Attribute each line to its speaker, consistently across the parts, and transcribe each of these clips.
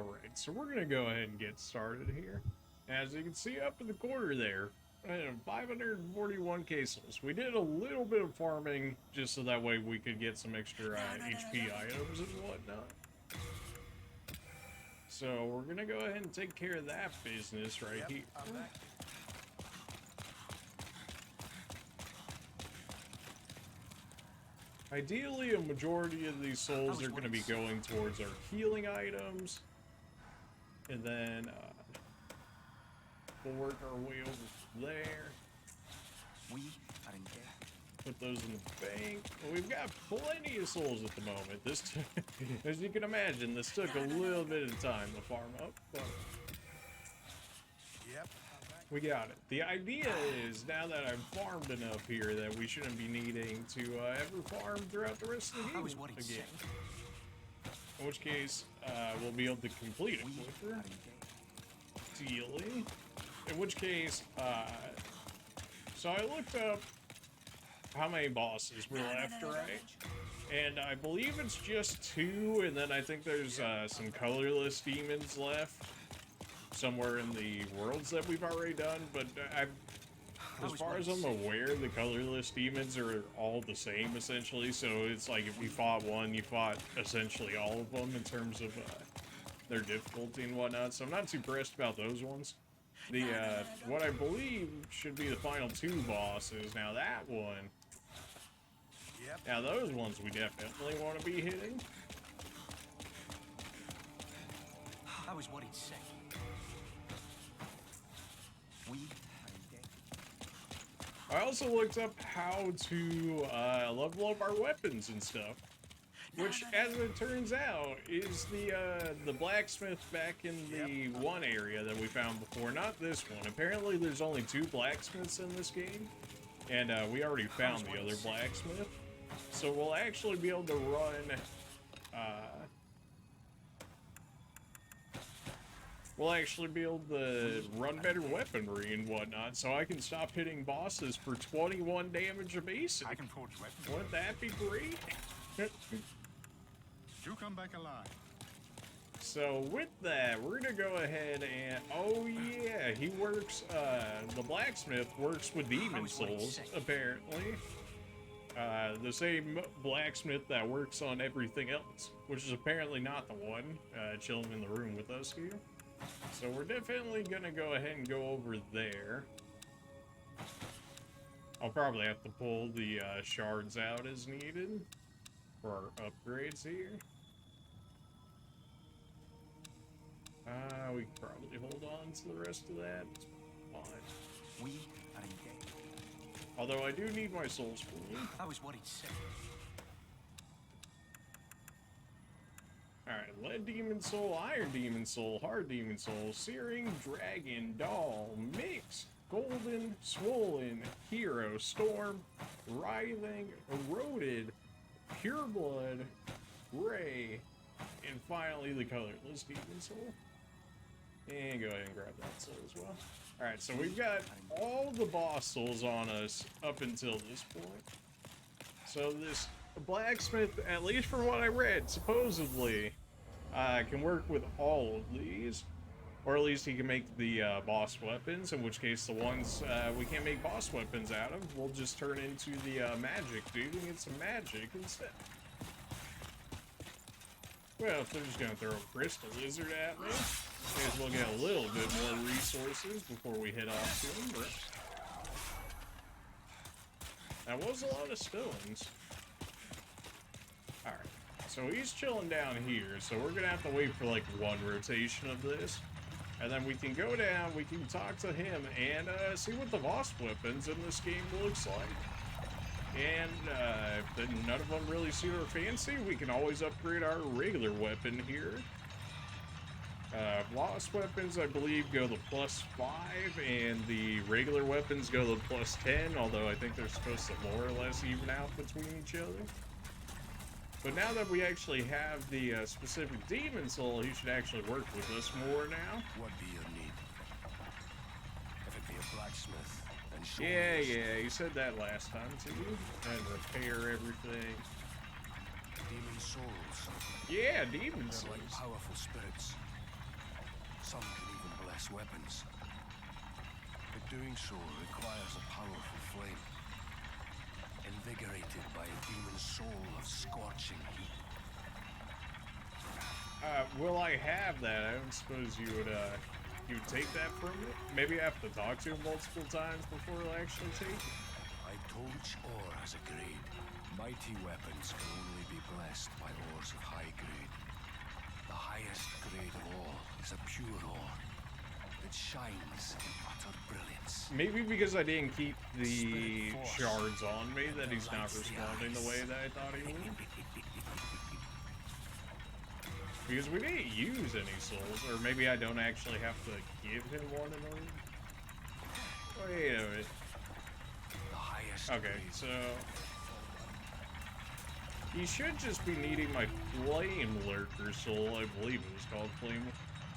Speaker 1: Alright, so we're gonna go ahead and get started here. As you can see up in the corner there, 541k souls. We did a little bit of farming just so that way we could get some extra HP items and whatnot. So we're gonna go ahead and take care of that business right here. Ideally, a majority of these souls are going to be going towards our healing items. And then we'll work our way over there. Put those in the bank. Well, we've got plenty of souls at the moment. This, as you can imagine, this took a little bit of time to farm up. But we got it. The idea is, now that I've farmed enough here, that we shouldn't be needing to ever farm throughout the rest of the game again. In which case, we'll be able to complete it quicker. Ideally. In which case, so I looked up how many bosses were left, right? And I believe it's just 2, and then I think there's some colorless demons left somewhere in the worlds that we've already done, but as far as I'm aware, the colorless demons are all the same, essentially, so it's like if you fought one, you fought essentially all of them in terms of their difficulty and whatnot, so I'm not too pressed about those ones. The, what I believe should be the final 2 bosses, now that one, now those ones we definitely want to be hitting.
Speaker 2: I was worried sick.
Speaker 1: I also looked up how to level up our weapons and stuff, which, as it turns out, is the blacksmith back in the one area that we found before, not this one. Apparently, there's only 2 blacksmiths in this game, and we already found the other blacksmith, so we'll actually be able to run. We'll actually be able to run better weaponry and whatnot, so I can stop hitting bosses for 21 damage a basic.
Speaker 3: I can forge weapons.
Speaker 1: Wouldn't that be great?
Speaker 3: You come back alive.
Speaker 1: So with that, we're gonna go ahead and, oh yeah, he works, the blacksmith works with demon souls, apparently. The same blacksmith that works on everything else, which is apparently not the one chilling in the room with us here. So we're definitely gonna go ahead and go over there. I'll probably have to pull the shards out as needed for our upgrades here. We can probably hold on to the rest of that. It's fine.
Speaker 2: We are engaged.
Speaker 1: Although I do need my souls for me.
Speaker 2: I was worried sick.
Speaker 1: Alright, lead demon soul, iron demon soul, hard demon soul, searing dragon, doll, mix, golden, swollen, hero, storm, writhing, eroded, pure blood, ray, and finally the colorless demon soul. And go ahead and grab that soul as well. Alright, so we've got all the boss souls on us up until this point. So this blacksmith, at least from what I read, supposedly can work with all of these, or at least he can make the boss weapons, in which case the ones we can't make boss weapons out of, we'll just turn into the magic dude and get some magic instead. Well, if they're just gonna throw a crystal lizard at me, may as well get a little bit more resources before we head off to him, but that was a lot of stones. Alright, so he's chilling down here, so we're gonna have to wait for like 1 rotation of this, and then we can go down, we can talk to him, and see what the boss weapons in this game looks like. And if none of them really suit our fancy, we can always upgrade our regular weapon here. Boss weapons, I believe, go to +5, and the regular weapons go to +10, although I think they're supposed to more or less even out between each other. But now that we actually have the specific demon soul, he should actually work with us more now.
Speaker 2: What do you need? If it be a blacksmith, then show
Speaker 1: Yeah, you said that last time too. And repair everything.
Speaker 2: Demon souls.
Speaker 1: Yeah, demon
Speaker 2: They're
Speaker 1: souls.
Speaker 2: like powerful spirits. Some can even bless weapons. But doing so requires a powerful flame, invigorated by a demon's soul of scorching heat.
Speaker 1: Will I have that? I don't suppose you would take that from me? Maybe I have to talk to him multiple times before I'll actually take it.
Speaker 2: I told each ore has a grade. Mighty weapons can only be blessed by ores of high grade. The highest grade of all is a pure ore that shines in utter brilliance.
Speaker 1: Maybe because I didn't keep the shards on me that he's not responding the way that I thought he would. Because we didn't use any souls, or maybe I don't actually have to give him one in order. Wait a minute. Okay, so he should just be needing my Flame Lurker Soul. I believe it was called Flame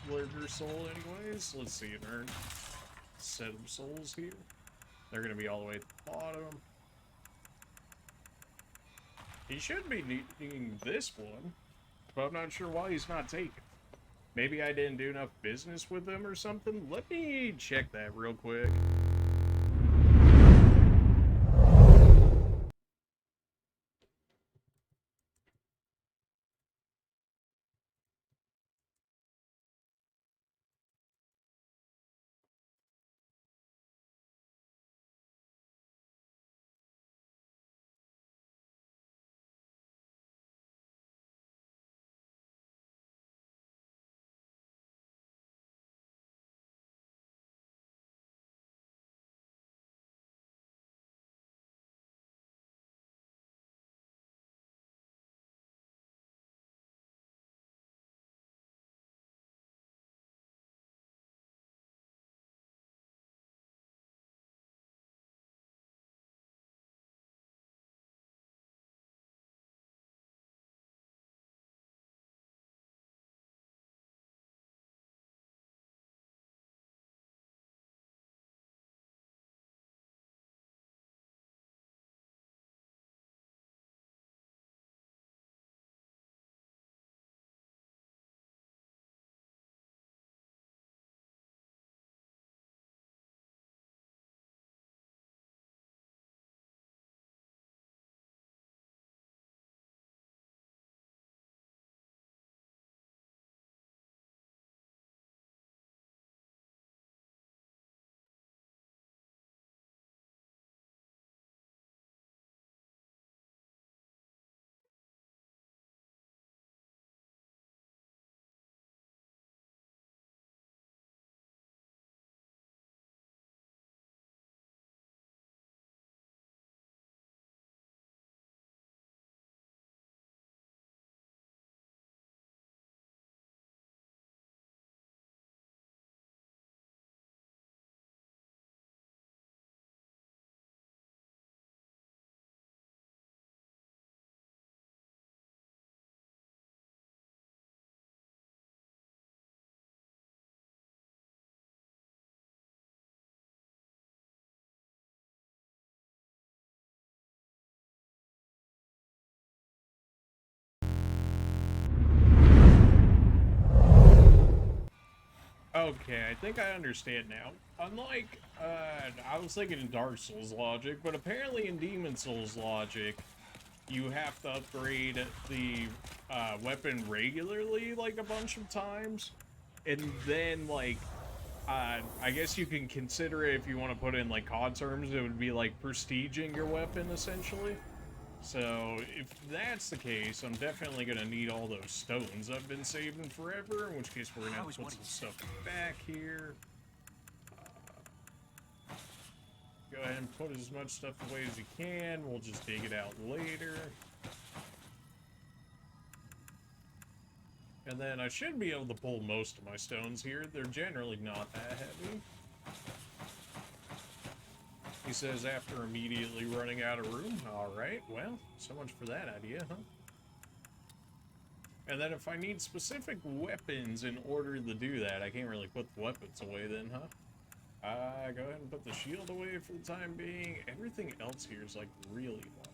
Speaker 1: Lurker Soul anyways. Let's see, it earned set of souls here. They're gonna be all the way at the bottom. He should be needing this one, but I'm not sure why he's not taken. Maybe I didn't do enough business with him or something. Let me check that real quick. Okay, I think I understand now. Unlike, I was thinking in Dark Souls logic, but apparently in Demon Souls logic, you have to upgrade the weapon regularly, like, a bunch of times. And then, like, I guess you can consider it, if you want to put it in, like, COD terms, it would be, like, prestiging your weapon, essentially. So, if that's the case, I'm definitely going to need all those stones I've been saving forever, in which case we're going to have to put some stuff back here. Go ahead and put as much stuff away as you can. We'll just dig it out later. And then I should be able to pull most of my stones here. They're generally not that heavy. He says after immediately running out of room. Alright, well, so much for that idea, huh? And then if I need specific weapons in order to do that, I can't really put the weapons away then, huh? Go ahead and put the shield away for the time being. Everything else here is, like, really low.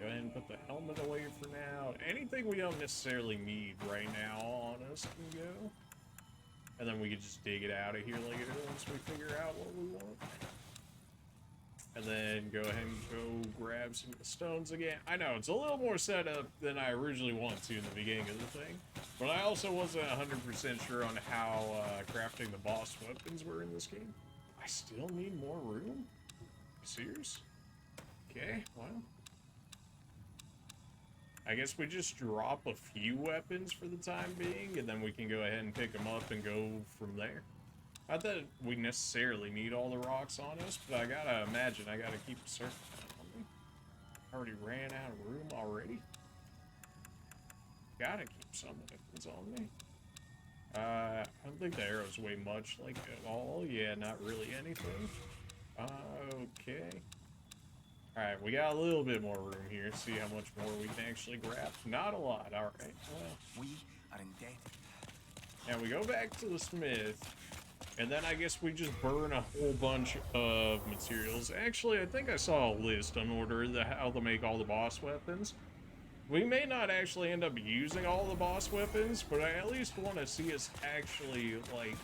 Speaker 1: Go ahead and put the helmet away for now. Anything we don't necessarily need right now on us can go. And then we can just dig it out of here later once we figure out what we want. And then go ahead and go grab some stones again. I know, it's a little more setup than I originally wanted to in the beginning of the thing. But I also wasn't 100% sure on how crafting the boss weapons were in this game. I still need more room? Serious? Okay, well. I guess we just drop a few weapons for the time being, and then we can go ahead and pick them up and go from there. Not that we necessarily need all the rocks on us, but I gotta imagine I gotta keep a certain amount on me. Already ran out of room already. Gotta keep some weapons on me. I don't think the arrows weigh much, like, at all. Yeah, not really anything. Okay. Alright, we got a little bit more room here. See how much more we can actually grab. Not a lot, alright. Well,
Speaker 2: we are in debt.
Speaker 1: now we go back to the smith, and then I guess we just burn a whole bunch of materials. Actually, I think I saw a list on order of how to make all the boss weapons. We may not actually end up using all the boss weapons, but I at least want to see us actually, like,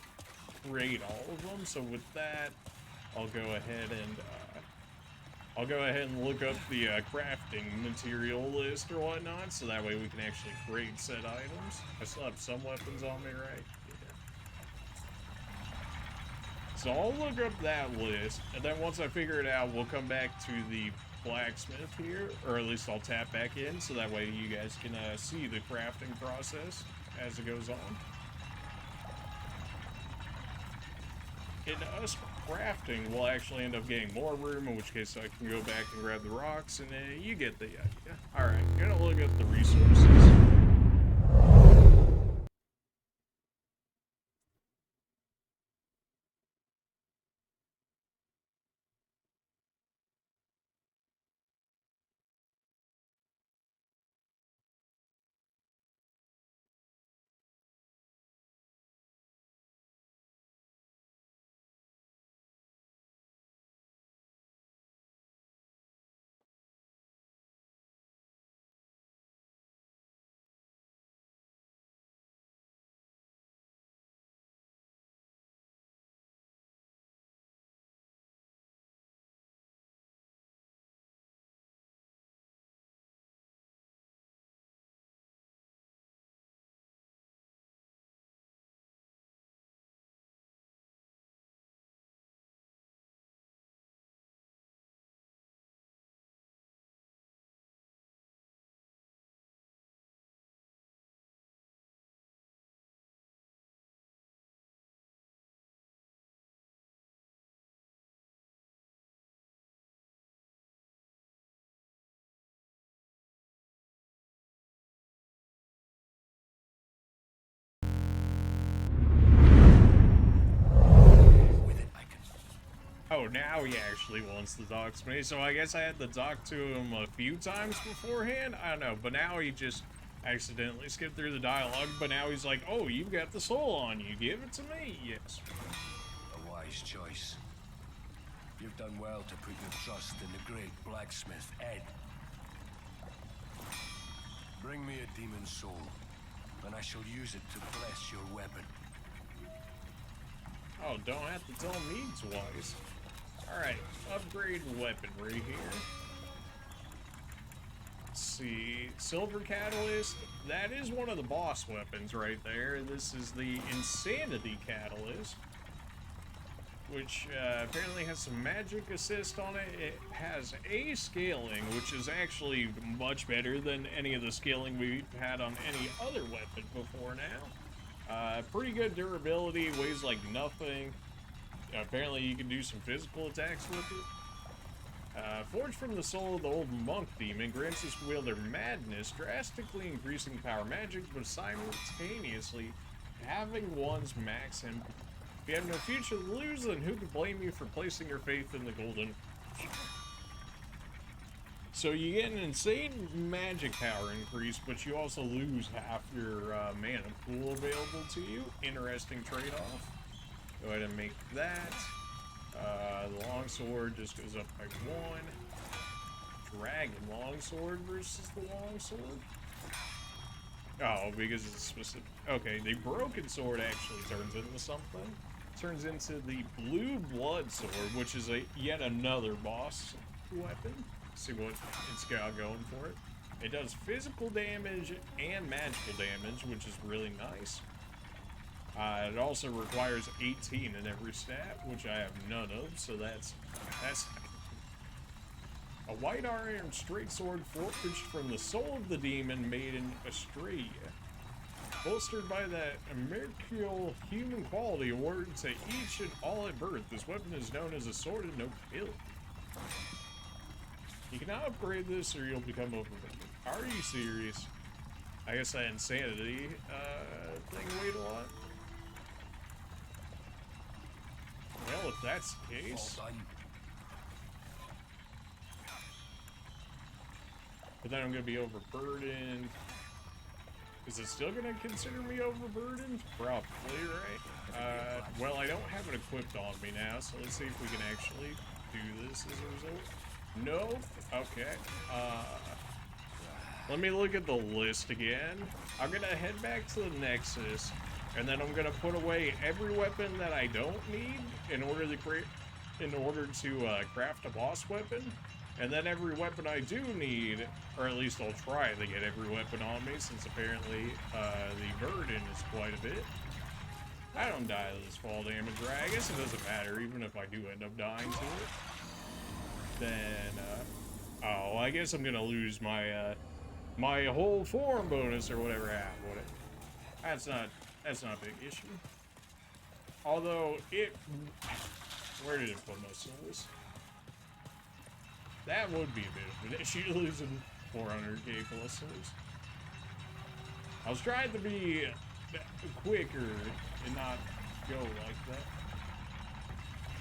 Speaker 1: create all of them. So with that, I'll go ahead and look up the crafting material list or whatnot, so that way we can actually create said items. I still have some weapons on me, right? Yeah. So I'll look up that list, and then once I figure it out, we'll come back to the blacksmith here, or at least I'll tap back in, so that way you guys can see the crafting process as it goes on. In us crafting, we'll actually end up getting more room, in which case I can go back and grab the rocks, and you get the idea. Alright, gonna look up the resources. Oh, now he actually wants to talk to me, so I guess I had to talk to him a few times beforehand? I don't know, but now he just accidentally skipped through the dialogue, but now he's like, oh, you've got the soul on you, give it to me? Yes.
Speaker 2: A wise choice. You've done well to put your trust in the great blacksmith, Ed. Bring me a demon soul, and I shall use it to bless your weapon.
Speaker 1: Oh, don't have to tell me twice. Alright, upgrade weaponry here. Let's see, Silver Catalyst. That is one of the boss weapons right there. This is the Insanity Catalyst, which apparently has some magic assist on it. It has a scaling, which is actually much better than any of the scaling we've had on any other weapon before now. Pretty good durability, weighs like nothing. Apparently you can do some physical attacks with it. Forged from the soul of the old monk demon, grants this wielder madness, drastically increasing power magic, but simultaneously having one's max impact. If you have no future to lose, then who can blame you for placing your faith in the golden? So you get an insane magic power increase, but you also lose half your mana pool available to you. Interesting trade-off. Go ahead and make that. The longsword just goes up by 1. dragon longsword versus the longsword? Oh, because it's specific. Okay, the broken sword actually turns into something. Turns into the blue blood sword, which is yet another boss weapon. See what it's got going for it. It does physical damage and magical damage, which is really nice. It also requires 18 in every stat, which I have none of, so that's a white iron straight sword forged from the soul of the demon made in Australia. Bolstered by that mercurial human quality awarded to each and all at birth, this weapon is known as a sword of nobility. You cannot upgrade this or you'll become overrated. Are you serious? I guess that insanity thing weighed a lot. Well, if that's the case. But then I'm gonna be overburdened. Is it still gonna consider me overburdened? Probably, right? Well, I don't have it equipped on me now, so let's see if we can actually do this as a result. No? Okay. Let me look at the list again. I'm gonna head back to the Nexus, and then I'm gonna put away every weapon that I don't need in order to craft a boss weapon. And then every weapon I do need, or at least I'll try to get every weapon on me, since apparently the burden is quite a bit. I don't die to this fall damage, right? I guess it doesn't matter, even if I do end up dying to it. Then, oh, I guess I'm gonna lose my, my whole form bonus or whatever happened with it. That's not a big issue. Although, where did it put my souls? That would be a bit of an issue, losing 400k plus souls. I was trying to be quicker and not go like that.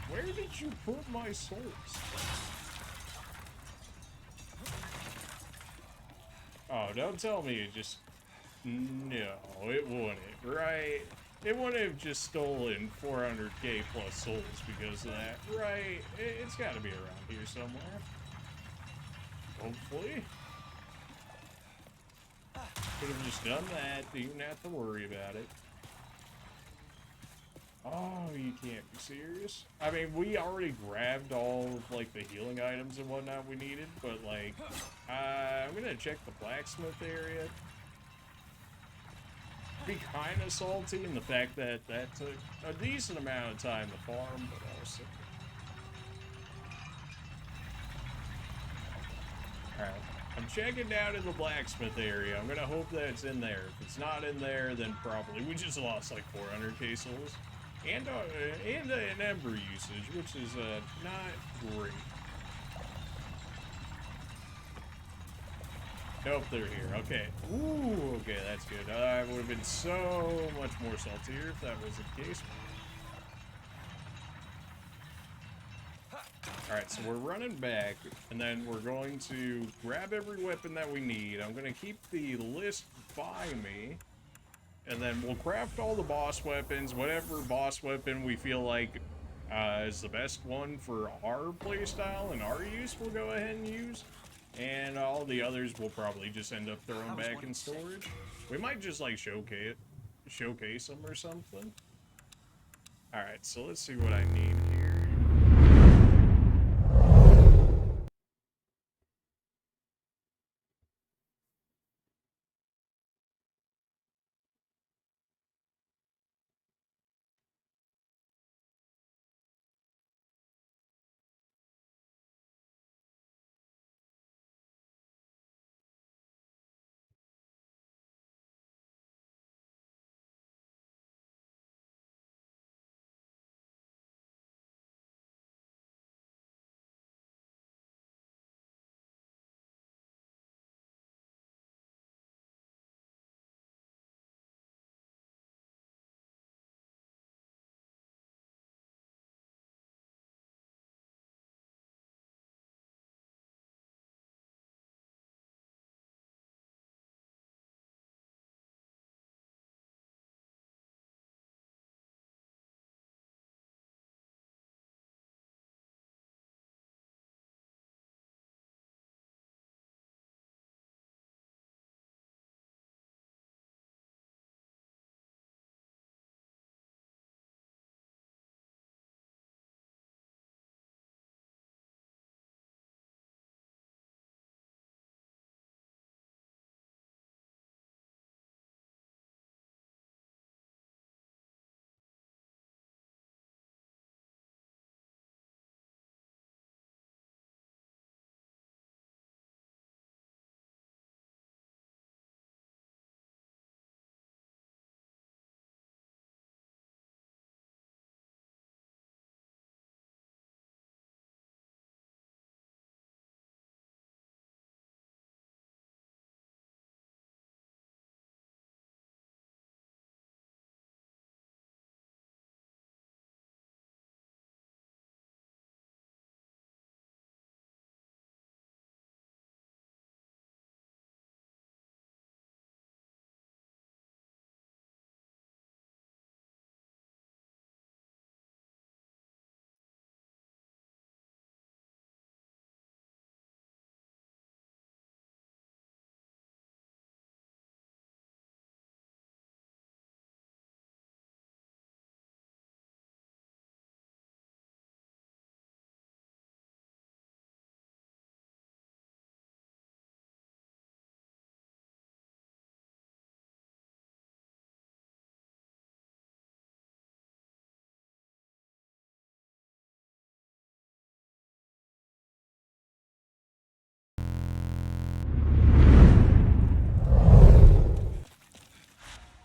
Speaker 1: Where did you put my souls? Oh, don't tell me it just... No, it wouldn't, right? It wouldn't have just stolen 400k plus souls because of that, right? It's gotta be around here somewhere. Hopefully. Could have just done that, you didn't have to worry about it. Oh, you can't be serious. I mean, we already grabbed all of, like, the healing items and whatnot we needed, but, like, I'm gonna check the blacksmith area. Be kind of salty in the fact that that took a decent amount of time to farm, but also... Alright, I'm checking down in the blacksmith area. I'm gonna hope that it's in there. If it's not in there, then probably we just lost like 400k souls. And an ember usage, which is not great. Nope, they're here. Okay. Ooh, okay, that's good. I would have been so much more saltier if that was the case. Alright, so we're running back, and then we're going to grab every weapon that we need. I'm going to keep the list by me, and then we'll craft all the boss weapons. Whatever boss weapon we feel like is the best one for our playstyle and our use, we'll go ahead and use. And all the others will probably just end up thrown back in storage. We might just like showcase them or something. Alright, so let's see what I need here.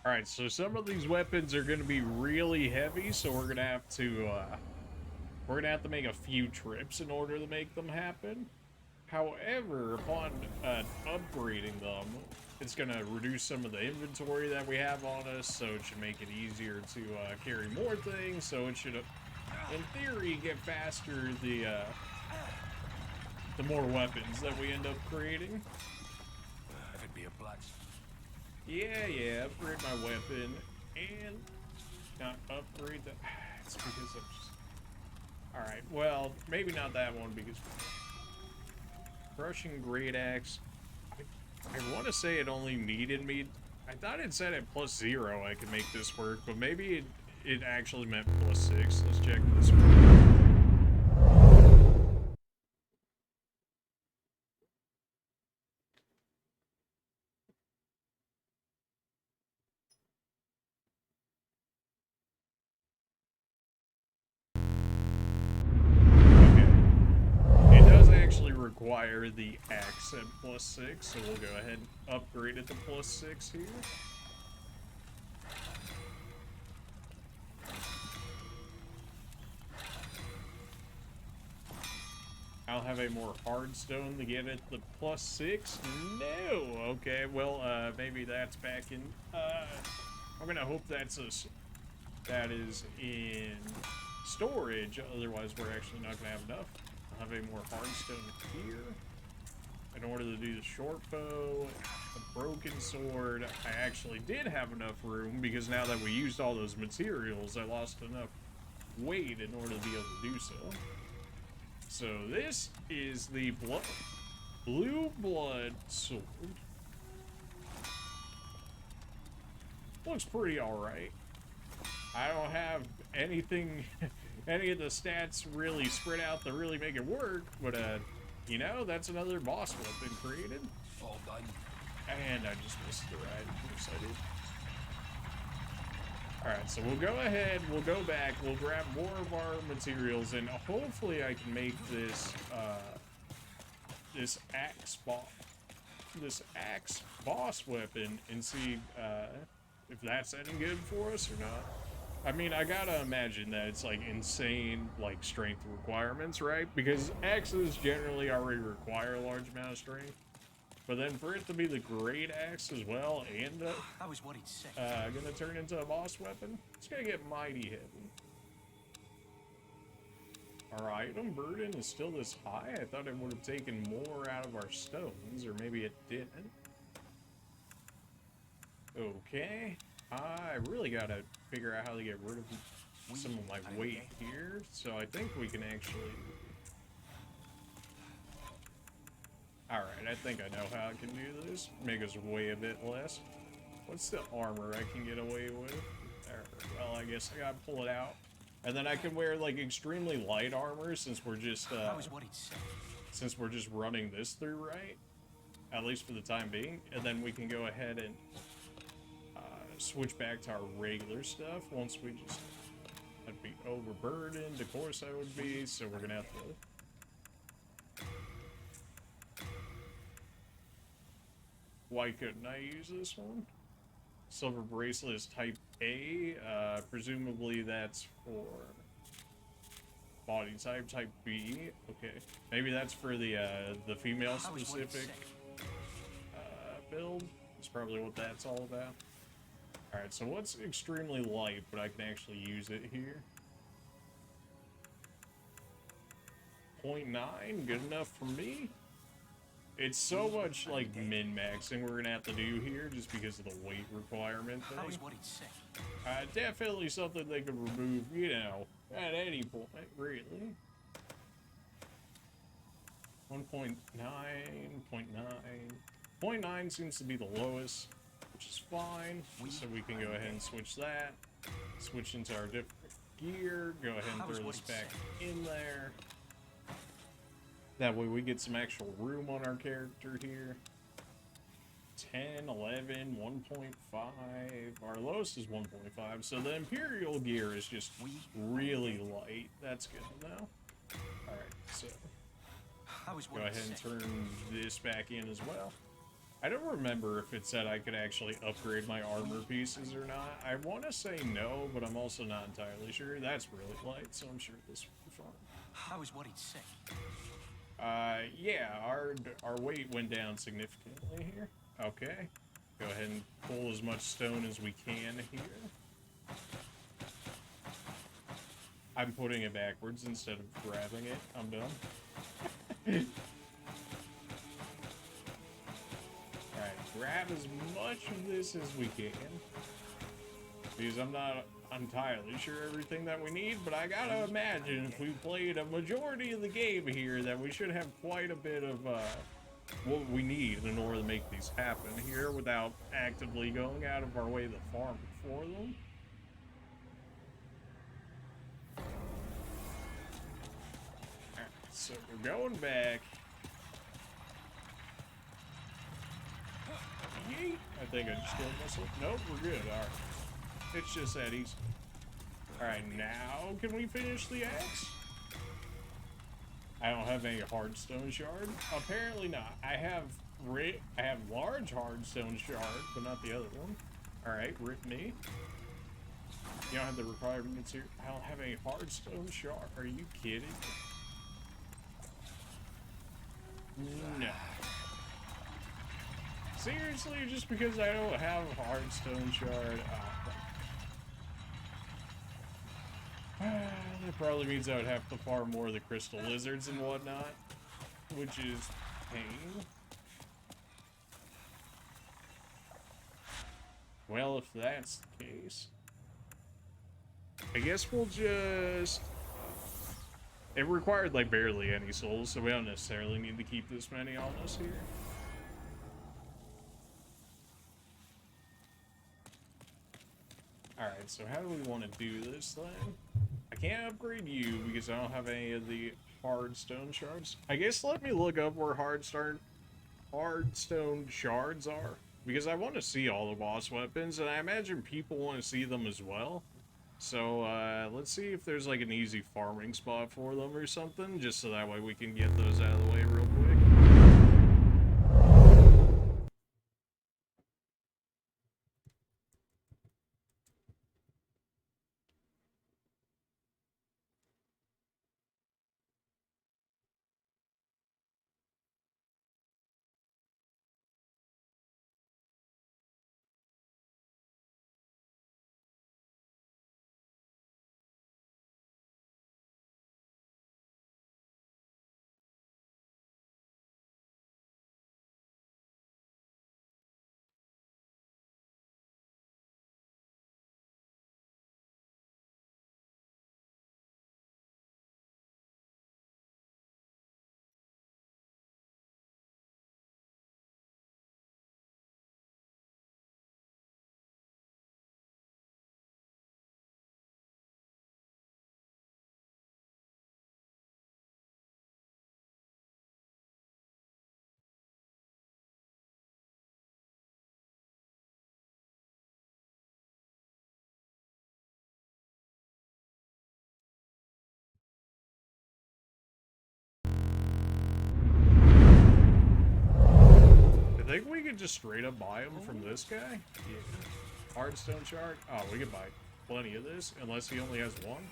Speaker 1: Alright, so some of these weapons are going to be really heavy, so we're going to have to make a few trips in order to make them happen. However, upon upgrading them, it's going to reduce some of the inventory that we have on us, so it should make it easier to carry more things, so it should, in theory, get faster the more weapons that we end up creating.
Speaker 2: If it be a blood.
Speaker 1: Yeah, upgrade my weapon, and not upgrade the... It's because I'm just... Alright, well, maybe not that one, because... Crushing Great Axe. I want to say it only needed me... I thought it said at +0 I could make this work, but maybe it actually meant +6. Let's check this one. Require the axe at +6, so we'll go ahead and upgrade it to +6 here. I'll have a more hard stone to get it to +6. No, okay, well, maybe that's back in. I'm gonna hope that is in storage. Otherwise, we're actually not gonna have enough. Have a more hardstone here in order to do the short bow, the broken sword. I actually did have enough room because now that we used all those materials, I lost enough weight in order to be able to do so. So this is the blue blood sword. Looks pretty alright. I don't have anything any of the stats really spread out to really make it work, but you know, that's another boss weapon created.
Speaker 2: All done.
Speaker 1: And I just missed the ride. Of course I did. Alright, so we'll go ahead, we'll go back, we'll grab more of our materials, and hopefully I can make this this axe boss weapon and see if that's any good for us or not. I mean, I gotta imagine that it's like insane, like, strength requirements, right? Because axes generally already require a large amount of strength. But then for it to be the great axe as well, and gonna turn into a boss weapon, it's gonna get mighty heavy. Our item burden is still this high? I thought it would have taken more out of our stones, or maybe it didn't. Okay. I really gotta figure out how to get rid of some of my weight here, so I think we can actually... Alright, I think I know how I can do this. Make us weigh a bit less. What's the armor I can get away with? Well, I guess I gotta pull it out. And then I can wear, like, extremely light armor since we're just, running this through, right? At least for the time being. And then we can go ahead and switch back to our regular stuff once we just... I'd be overburdened, of course I would be, so we're gonna have to... Why couldn't I use this one? Silver bracelet is type A, presumably that's for body type B, okay. Maybe that's for the female specific build. That's probably what that's all about. Alright, so what's extremely light, but I can actually use it here? 0.9, good enough for me? It's so much, like, min-maxing we're gonna have to do here, just because of the weight requirement thing. Definitely something they could remove, you know, at any point, really. 1.9, 0.9. 0.9 seems to be the lowest, which is fine, so we can go ahead and switch that. Switch into our different gear, go ahead and throw this back in there. That way we get some actual room on our character here. 10, 11, 1.5. Our lowest is 1.5. So the Imperial gear is just really light. That's good to know. Alright, so go ahead and turn this back in as well. I don't remember if it said I could actually upgrade my armor pieces or not. I want to say no, but I'm also not entirely sure. That's really light, so I'm sure this will be fine.
Speaker 3: I was worried sick.
Speaker 1: Yeah, our weight went down significantly here. Okay. Go ahead and pull as much stone as we can here. I'm putting it backwards instead of grabbing it. I'm done. Alright, grab as much of this as we can. Because I'm not entirely sure everything that we need, but I gotta imagine if we played a majority of the game here that we should have quite a bit of what we need in order to make these happen here without actively going out of our way to farm for them. Alright, so we're going back. Yeet. I think I just killed myself. Nope, we're good. Alright. It's just that easy. Alright, now can we finish the axe? I don't have any hardstone shard. Apparently not. I have large hardstone shard, but not the other one. Alright, rip me. You don't have the requirements here. I don't have any hardstone shard. Are you kidding? No. Seriously, just because I don't have a hardstone shard? That probably means I would have to farm more of the crystal lizards and whatnot, which is pain. Well, if that's the case, I guess we'll just... It required like barely any souls, so we don't necessarily need to keep this many on us here. Alright, so how do we want to do this then? I can't upgrade you because I don't have any of the hard stone shards. I guess let me look up where hard stone shards are, because I want to see all the boss weapons, and I imagine people want to see them as well. So let's see if there's like an easy farming spot for them or something, just so that way we can get those out of the way real quick. I think we could just straight up buy them from this guy. Yeah. Hardstone shard. Oh, we could buy plenty of this, unless he only has one.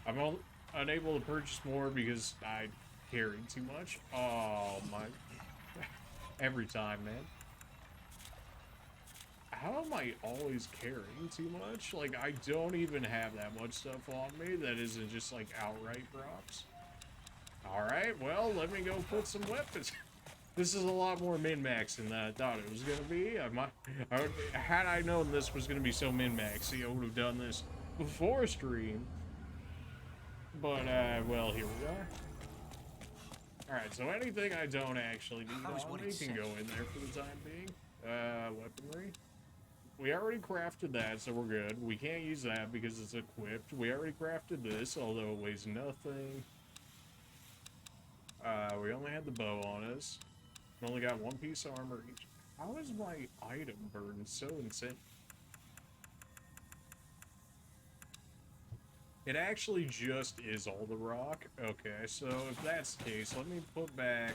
Speaker 1: I'm unable to purchase more because I carried too much. Oh my! Every time, man. How am I always carrying too much? Like, I don't even have that much stuff on me that isn't just like outright props. All right, well, let me go put some weapons. This is a lot more min-maxing than I thought it was gonna be. Had I known this was gonna be so min-maxy, I would have done this before stream. But, well, here we are. Alright, so anything I don't actually need on me can go in there for the time being. Weaponry. We already crafted that, so we're good. We can't use that because it's equipped. We already crafted this, although it weighs nothing. We only had the bow on us. We only got one piece of armor each. How is my item burden so insane? It actually just is all the rock. Okay, so if that's the case, let me put back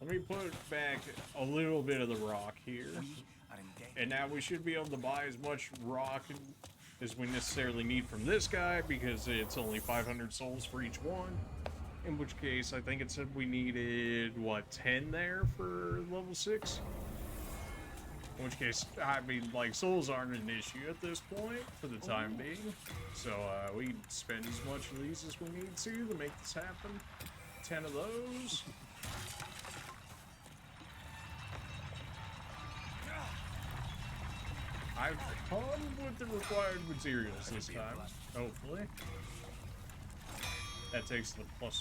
Speaker 1: Let me put back a little bit of the rock here. And now we should be able to buy as much rock as we necessarily need from this guy, because it's only 500 souls for each one. In which case, I think it said we needed, what, 10 there for level 6? In which case, I mean, like, souls aren't an issue at this point, for the time being. So, we can spend as much of these as we need to make this happen. 10 of those. I've come with the required materials this time, hopefully. That takes the +5,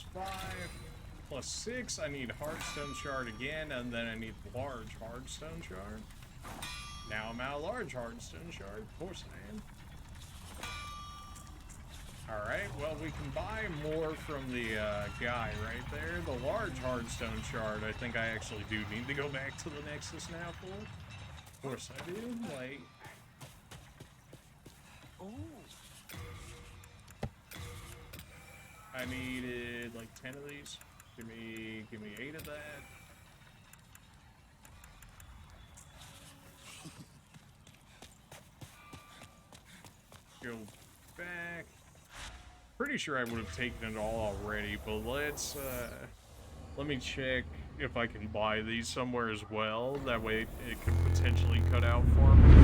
Speaker 1: +6. I need Heartstone Shard again, and then I need large Heartstone Shard. Now I'm out of large Heartstone Shard. Of course I am. Alright, well, we can buy more from the guy right there. The large Heartstone Shard, I think I actually do need to go back to the Nexus now for. Of course I do. Like... I needed like 10 of these. Give me 8 of that. Go back. Pretty sure I would have taken it all already, but let me check if I can buy these somewhere as well. That way it could potentially cut out for me.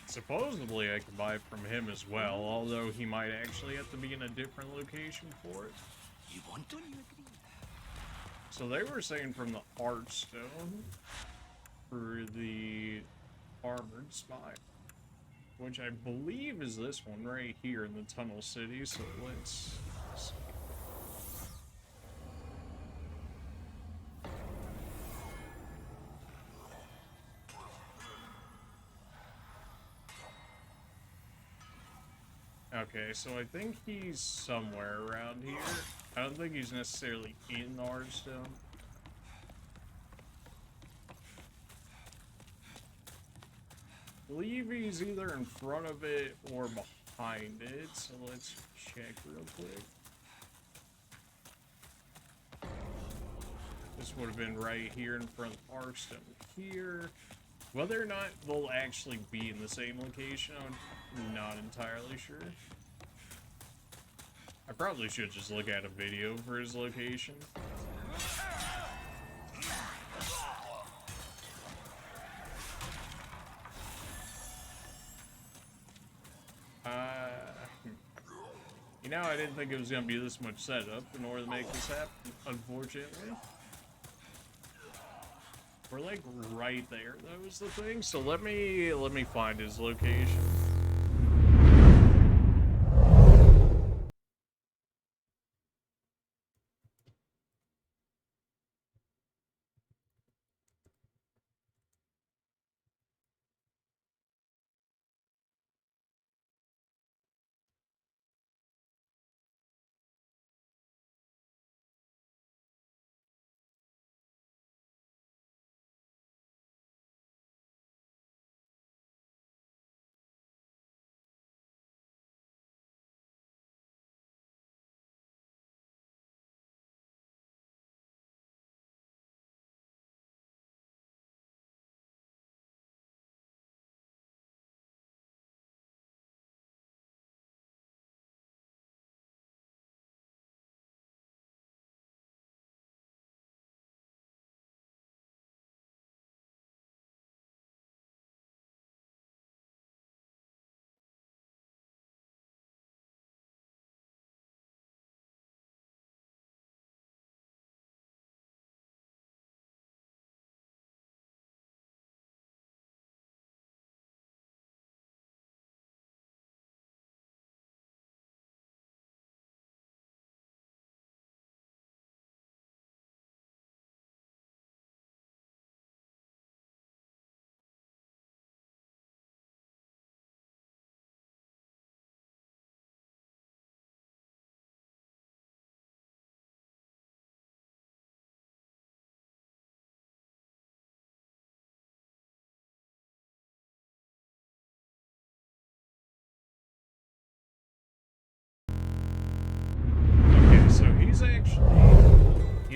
Speaker 1: Supposedly I can buy from him as well, although he might actually have to be in a different location for it.
Speaker 2: You want to?
Speaker 1: So they were saying from the Heartstone for the Armored Spy, which I believe is this one right here in the Tunnel City, so let's see. Okay, so I think he's somewhere around here. I don't think he's necessarily in the Heartstone. I believe he's either in front of it or behind it, so let's check real quick. This would have been right here in front of Heartstone here. Whether or not they'll actually be in the same location, I'm not entirely sure. I probably should just look at a video for his location. You know, I didn't think it was gonna be this much setup in order to make this happen, unfortunately. We're like right there, that was the thing. So let me find his location.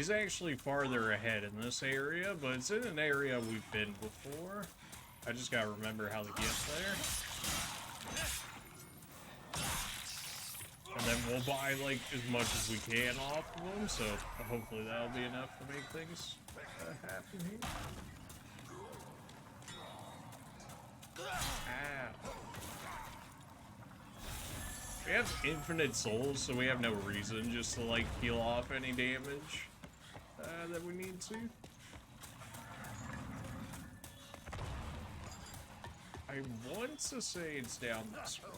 Speaker 1: He's actually farther ahead in this area, but it's in an area we've been before. I just gotta remember how to get there. And then we'll buy, like, as much as we can off of them, so hopefully that'll be enough to make things happen here. Ow. We have infinite souls, so we have no reason just to, like, heal off any damage that we need to. I want to say it's down this way.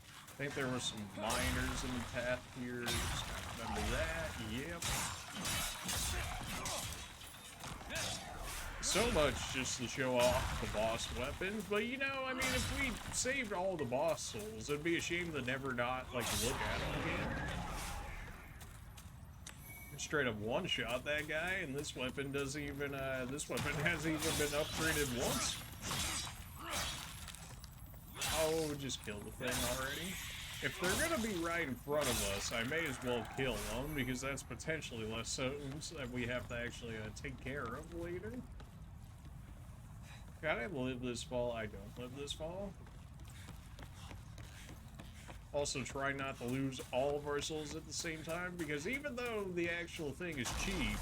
Speaker 1: I think there were some miners in the path here. Just remember that. Yep. So much just to show off the boss weapons, but you know, I mean, if we saved all the boss souls, it'd be a shame to never not, like, look at them again. Straight up one-shot that guy, and this weapon doesn't even, this weapon hasn't even been upgraded once. Oh, just kill the thing already. If they're gonna be right in front of us, I may as well kill them, because that's potentially less souls that we have to actually take care of later. Can I live this fall? I don't live this fall. Also, try not to lose all of our souls at the same time, because even though the actual thing is cheap,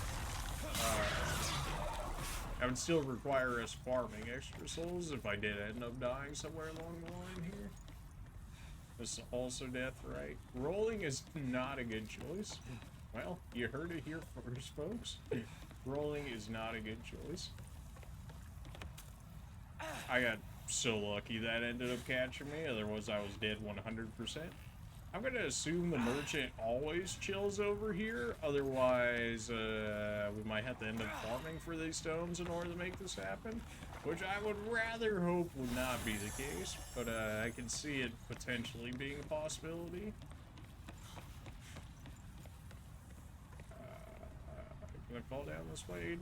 Speaker 1: that would still require us farming extra souls if I did end up dying somewhere along the line here. This is also death, right? Rolling is not a good choice. Well, you heard it here first, folks. Rolling is not a good choice. I got so lucky that ended up catching me, otherwise I was dead 100%. I'm gonna assume the merchant always chills over here, otherwise we might have to end up farming for these stones in order to make this happen, which I would rather hope would not be the case, but I can see it potentially being a possibility. Can I fall down this way?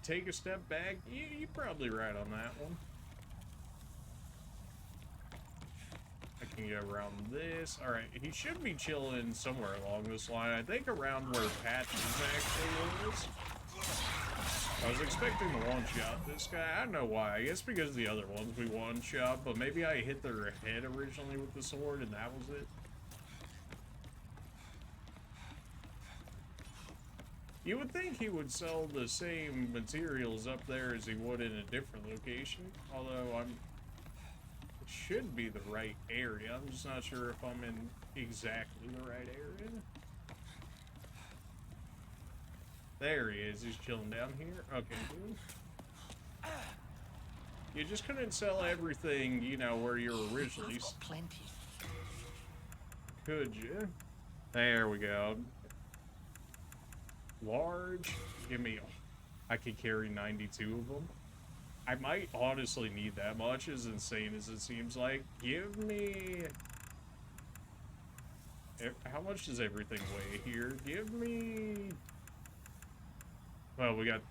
Speaker 1: Take a step back? You're probably right on that one. I can get around this. Alright, he should be chilling somewhere along this line. I think around where Patches actually is. I was expecting to one-shot this guy. I don't know why. I guess because the other ones we one-shot, but maybe I hit their head originally with the sword and that was it. You would think he would sell the same materials up there as he would in a different location, although it should be the right area. I'm just not sure if I'm in exactly the right area. There he is. He's chilling down here. Okay, good. You just couldn't sell everything, you know, where you're originally.
Speaker 3: Plenty.
Speaker 1: Could you? There we go. Large. Give me. I could carry 92 of them. I might honestly need that much, as insane as it seems like. Give me. How much does everything weigh here? Give me. Well, we got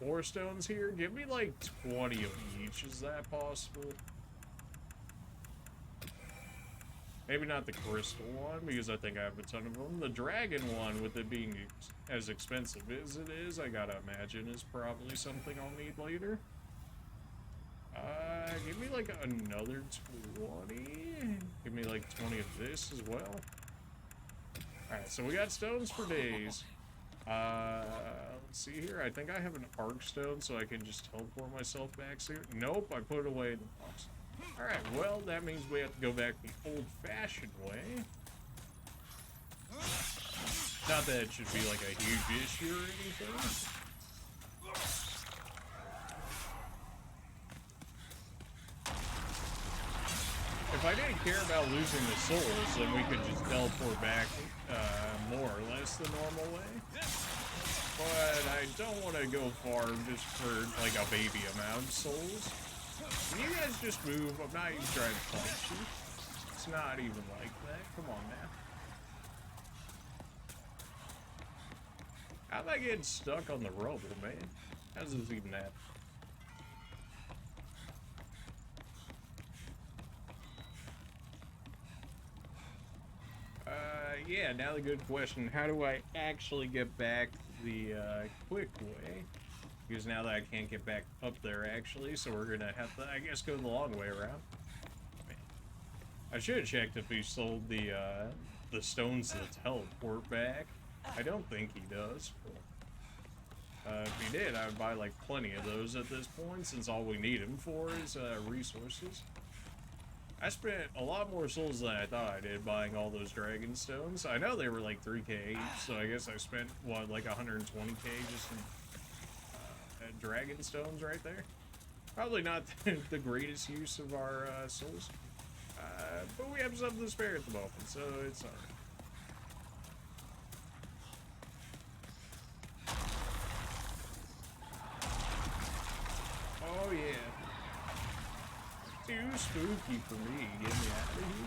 Speaker 1: 4 stones here. Give me like 20 of each. Is that possible? Maybe not the crystal one, because I think I have a ton of them. The dragon one, with it being as expensive as it is, I gotta imagine is probably something I'll need later. Give me like another 20. Give me like 20 of this as well. Alright, so we got stones for days. Let's see here. I think I have an arc stone, so I can just teleport myself back here. Nope, I put it away in the box. Alright, well, that means we have to go back the old-fashioned way. Not that it should be like a huge issue or anything. If I didn't care about losing the souls, then we could just teleport back more or less the normal way. But I don't want to go far just for like a baby amount of souls. Can you guys just move? I'm not even trying to punch you. It's not even like that. Come on, man. How'd I get stuck on the rubble, man? How's this even happen? yeah, now the good question, how do I actually get back the quick way? Because now that I can't get back up there actually, so we're gonna have to, I guess, go the long way around. Man. I should have checked if he sold the stones to teleport back. I don't think he does. If he did, I would buy like plenty of those at this point, since all we need them for is resources. I spent a lot more souls than I thought I did buying all those dragon stones. I know they were like 3k each, so I guess I spent, what, like 120k just in dragon stones right there. Probably not the greatest use of our souls, but we have something to spare at the moment, so it's alright. Oh yeah. Too spooky for me. Get me out of here.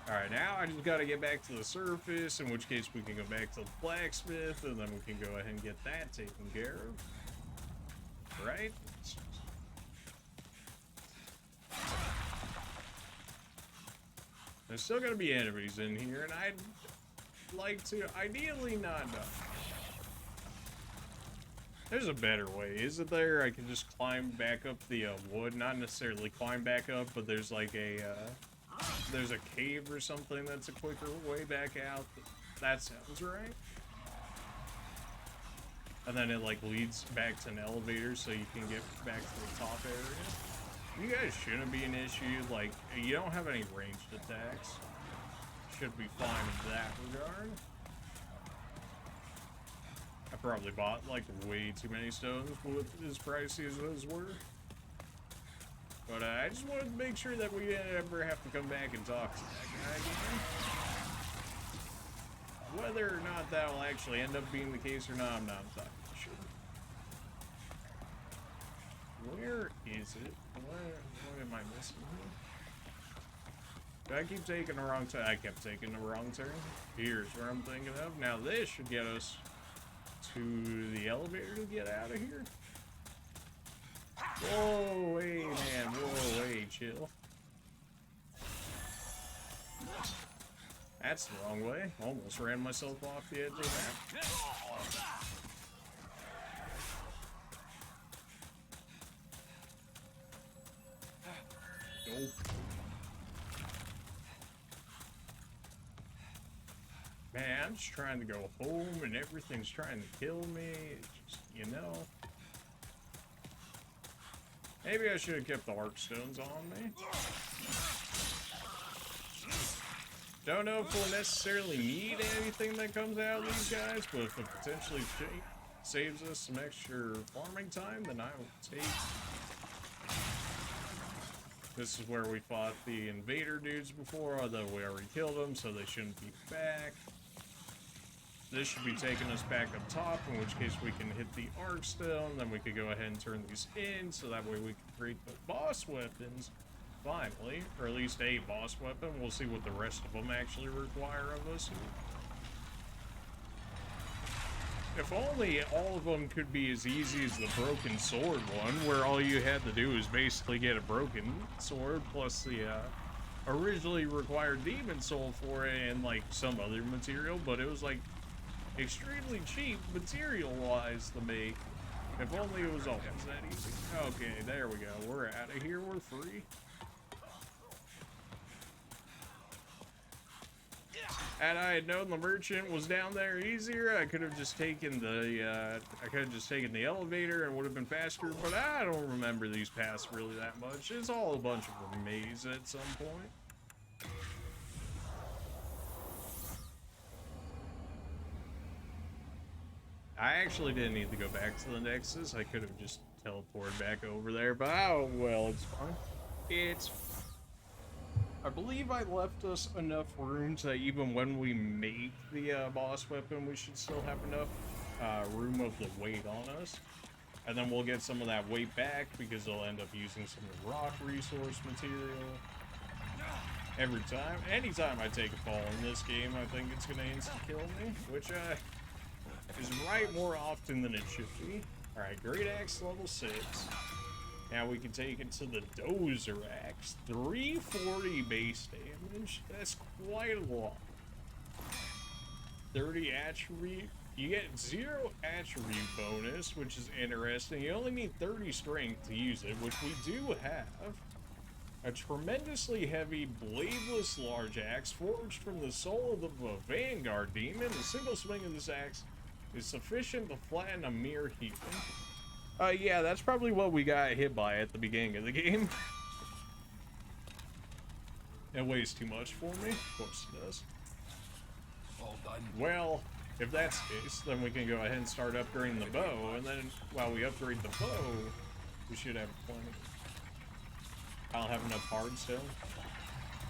Speaker 1: Alright, now I just gotta get back to the surface, in which case we can go back to the blacksmith, and then we can go ahead and get that taken care of. Right? There's still gonna be enemies in here, and I'd like to ideally not die. There's a better way, isn't there? I can just climb back up the wood. Not necessarily climb back up, but there's like a, there's a cave or something that's a quicker way back out. That sounds right. And then it like leads back to an elevator so you can get back to the top area. You guys shouldn't be an issue. Like, you don't have any ranged attacks. Should be fine in that regard. I probably bought like way too many stones with as pricey as those were. But I just wanted to make sure that we didn't ever have to come back and talk to that guy again. Whether or not that'll actually end up being the case or not, I'm not entirely sure. Where is it? What am I missing here? Did I keep taking the wrong turn? I kept taking the wrong turn. Here's where I'm thinking of. Now this should get us to the elevator to get out of here. Whoa, hey man, whoa, hey, chill. That's the wrong way. Almost ran myself off the edge of that. Nope. Man, I'm just trying to go home and everything's trying to kill me. It's just, you know. Maybe I should have kept the arc stones on me. Don't know if we'll necessarily need anything that comes out of these guys, but if it potentially saves us some extra farming time, then I will take. This is where we fought the invader dudes before, although we already killed them, so they shouldn't be back. This should be taking us back up top, in which case we can hit the arc stone, then we could go ahead and turn these in, so that way we can create the boss weapons, finally, or at least a boss weapon. We'll see what the rest of them actually require of us. If only all of them could be as easy as the broken sword one, where all you had to do is basically get a broken sword, plus the, originally required demon soul for it, and, like, some other material, but it was, like, extremely cheap material-wise to make. If only it was always that easy. Okay, there we go. We're out of here. We're free. Had I had known the merchant was down there easier, I could have just taken the elevator and would have been faster. But I don't remember these paths really that much. It's all a bunch of a maze at some point. I actually didn't need to go back to the Nexus. I could have just teleported back over there, but oh well, it's fine. It's fine. I believe I left us enough room so that even when we make the boss weapon, we should still have enough room of the weight on us. And then we'll get some of that weight back because they'll end up using some of the rock resource material. Every time, anytime I take a fall in this game, I think it's gonna insta-kill me, which is right more often than it should be. Alright, Great Axe level 6. Now we can take it to the Dozer Axe. 340 base damage. That's quite a lot. 30 attribute. You get 0 attribute bonus, which is interesting. You only need 30 strength to use it, which we do have. A tremendously heavy, bladeless large axe forged from the soul of the Vanguard demon. A single swing of this axe is sufficient to flatten a mere heathen. Yeah, that's probably what we got hit by at the beginning of the game. It weighs too much for me. Of course it does.
Speaker 2: All done.
Speaker 1: Well, if that's the case, then we can go ahead and start upgrading the bow, and then while we upgrade the bow, we should have plenty. I don't have enough hardstone.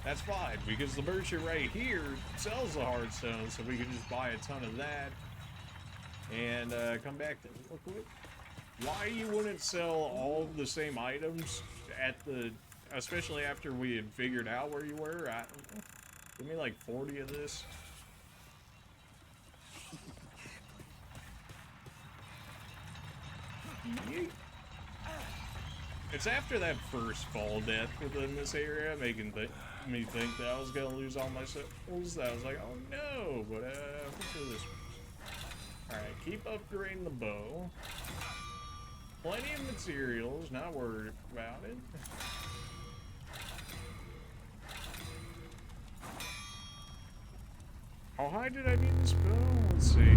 Speaker 1: That's fine, because the merchant right here sells the hardstone, so we can just buy a ton of that, and come back to it real quick. Why you wouldn't sell all of the same items at the, especially after we had figured out where you were, I don't know. Give me like 40 of this. Yeet. It's after that first fall death within this area making me think that I was gonna lose all my souls. I was like, oh no, but for this one. Alright, keep upgrading the bow. Plenty of materials, not worried about it. How high did I need this bow? Let's see.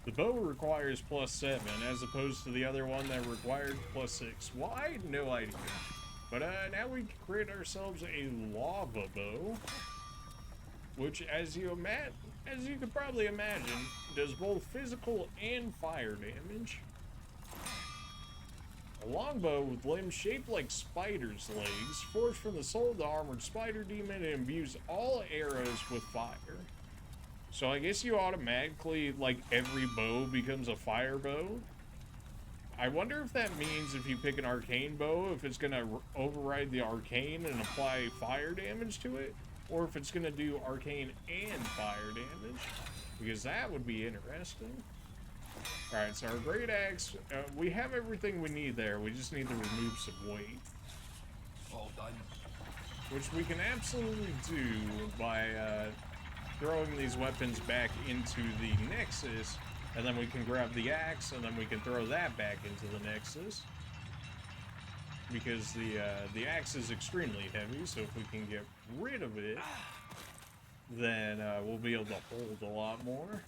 Speaker 1: The bow requires +7, as opposed to the other one that required +6. Why? No idea. But now we can create ourselves a lava bow, which, as you could probably imagine, does both physical and fire damage. A longbow with limbs shaped like spiders' legs, forged from the soul of the armored spider demon, and imbues all arrows with fire. So I guess you automatically, like, every bow becomes a fire bow. I wonder if that means if you pick an arcane bow, if it's gonna override the arcane and apply fire damage to it, or if it's gonna do arcane and fire damage, because that would be interesting. Alright, so our great axe, we have everything we need there, we just need to remove some weight.
Speaker 2: All done.
Speaker 1: Which we can absolutely do by, throwing these weapons back into the Nexus, and then we can grab the axe, and then we can throw that back into the Nexus. Because the axe is extremely heavy, so if we can get rid of it, then we'll be able to hold a lot more.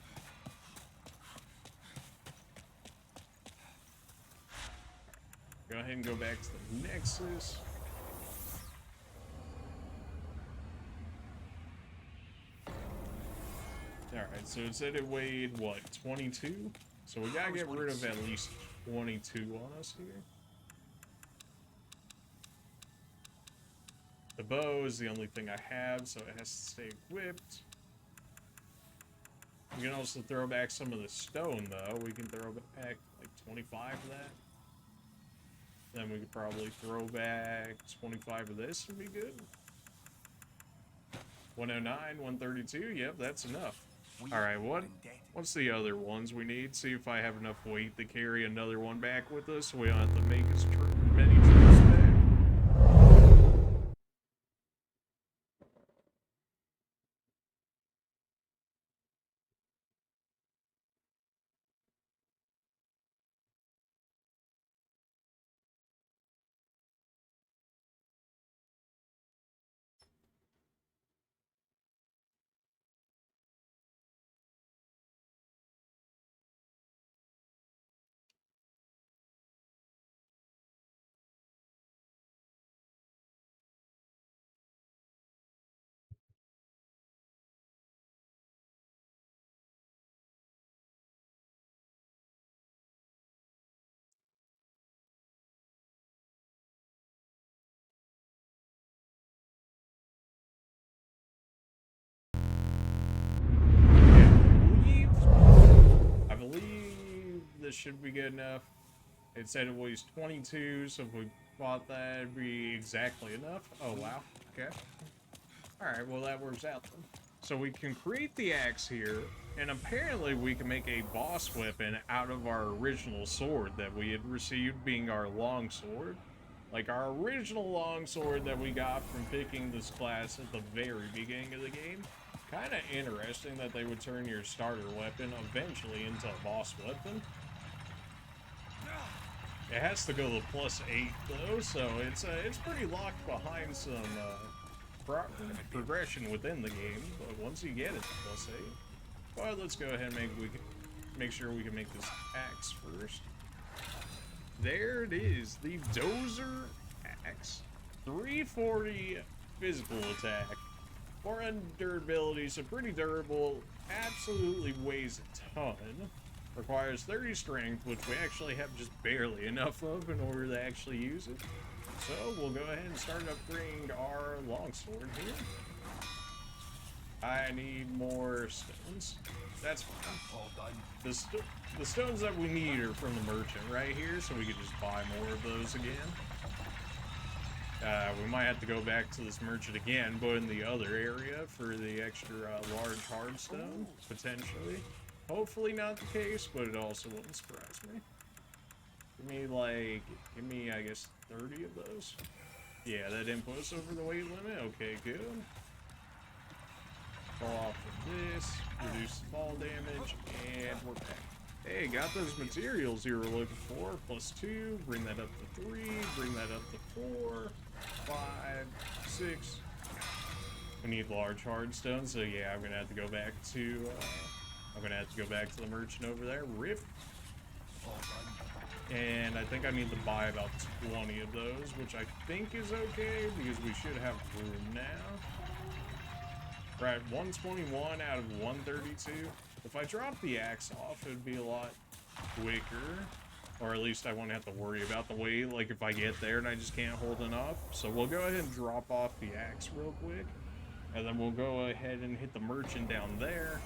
Speaker 1: Go ahead and go back to the Nexus. Alright, so it said it weighed, what, 22? So we gotta get rid of at least 22 on us here. The bow is the only thing I have, so it has to stay equipped. We can also throw back some of the stone, though. We can throw back, like, 25 of that. Then we could probably throw back 25 of this would be good. 109, 132, yep, that's enough. Alright, what's the other ones we need? See if I have enough weight to carry another one back with us so we don't have to make as many trips back. this should be good enough. It said it weighs 22, so if we bought that, it'd be exactly enough. Oh, wow. Okay. Alright, well, that works out then. So we can create the axe here, and apparently we can make a boss weapon out of our original sword that we had received, being our longsword. Like our original longsword that we got from picking this class at the very beginning of the game. Kind of interesting that they would turn your starter weapon eventually into a boss weapon. It has to go to +8 though, so it's pretty locked behind some progression within the game. But once you get it to +8, well, let's go ahead and make sure we can make this axe first. There it is, the Dozer axe. 340 physical attack, 400 durability, so pretty durable. Absolutely weighs a ton. Requires 30 strength, which we actually have just barely enough of in order to actually use it. So we'll go ahead and start upgrading our longsword here. I need more stones. That's fine. All done. The stones that we need are from the merchant right here, so we could just buy more of those again. We might have to go back to this merchant again, but in the other area for the extra large hardstone, potentially. Hopefully not the case, but it also wouldn't surprise me. Give me, I guess, 30 of those. Yeah, that didn't put us over the weight limit. Okay, good. Fall off of this, reduce the fall damage, and we're back. Hey, got those materials you were looking for. +2, bring that up to 3, bring that up to 4, 5, 6. We need large hardstone, so yeah, I'm gonna have to go back to the merchant over there. Rip. And I think I need to buy about 20 of those, which I think is okay because we should have room now. We're at 121 out of 132. If I drop the axe off, it'd be a lot quicker. Or at least I won't have to worry about the weight, like if I get there and I just can't hold enough. So we'll go ahead and drop off the axe real quick. And then we'll go ahead and hit the merchant down there.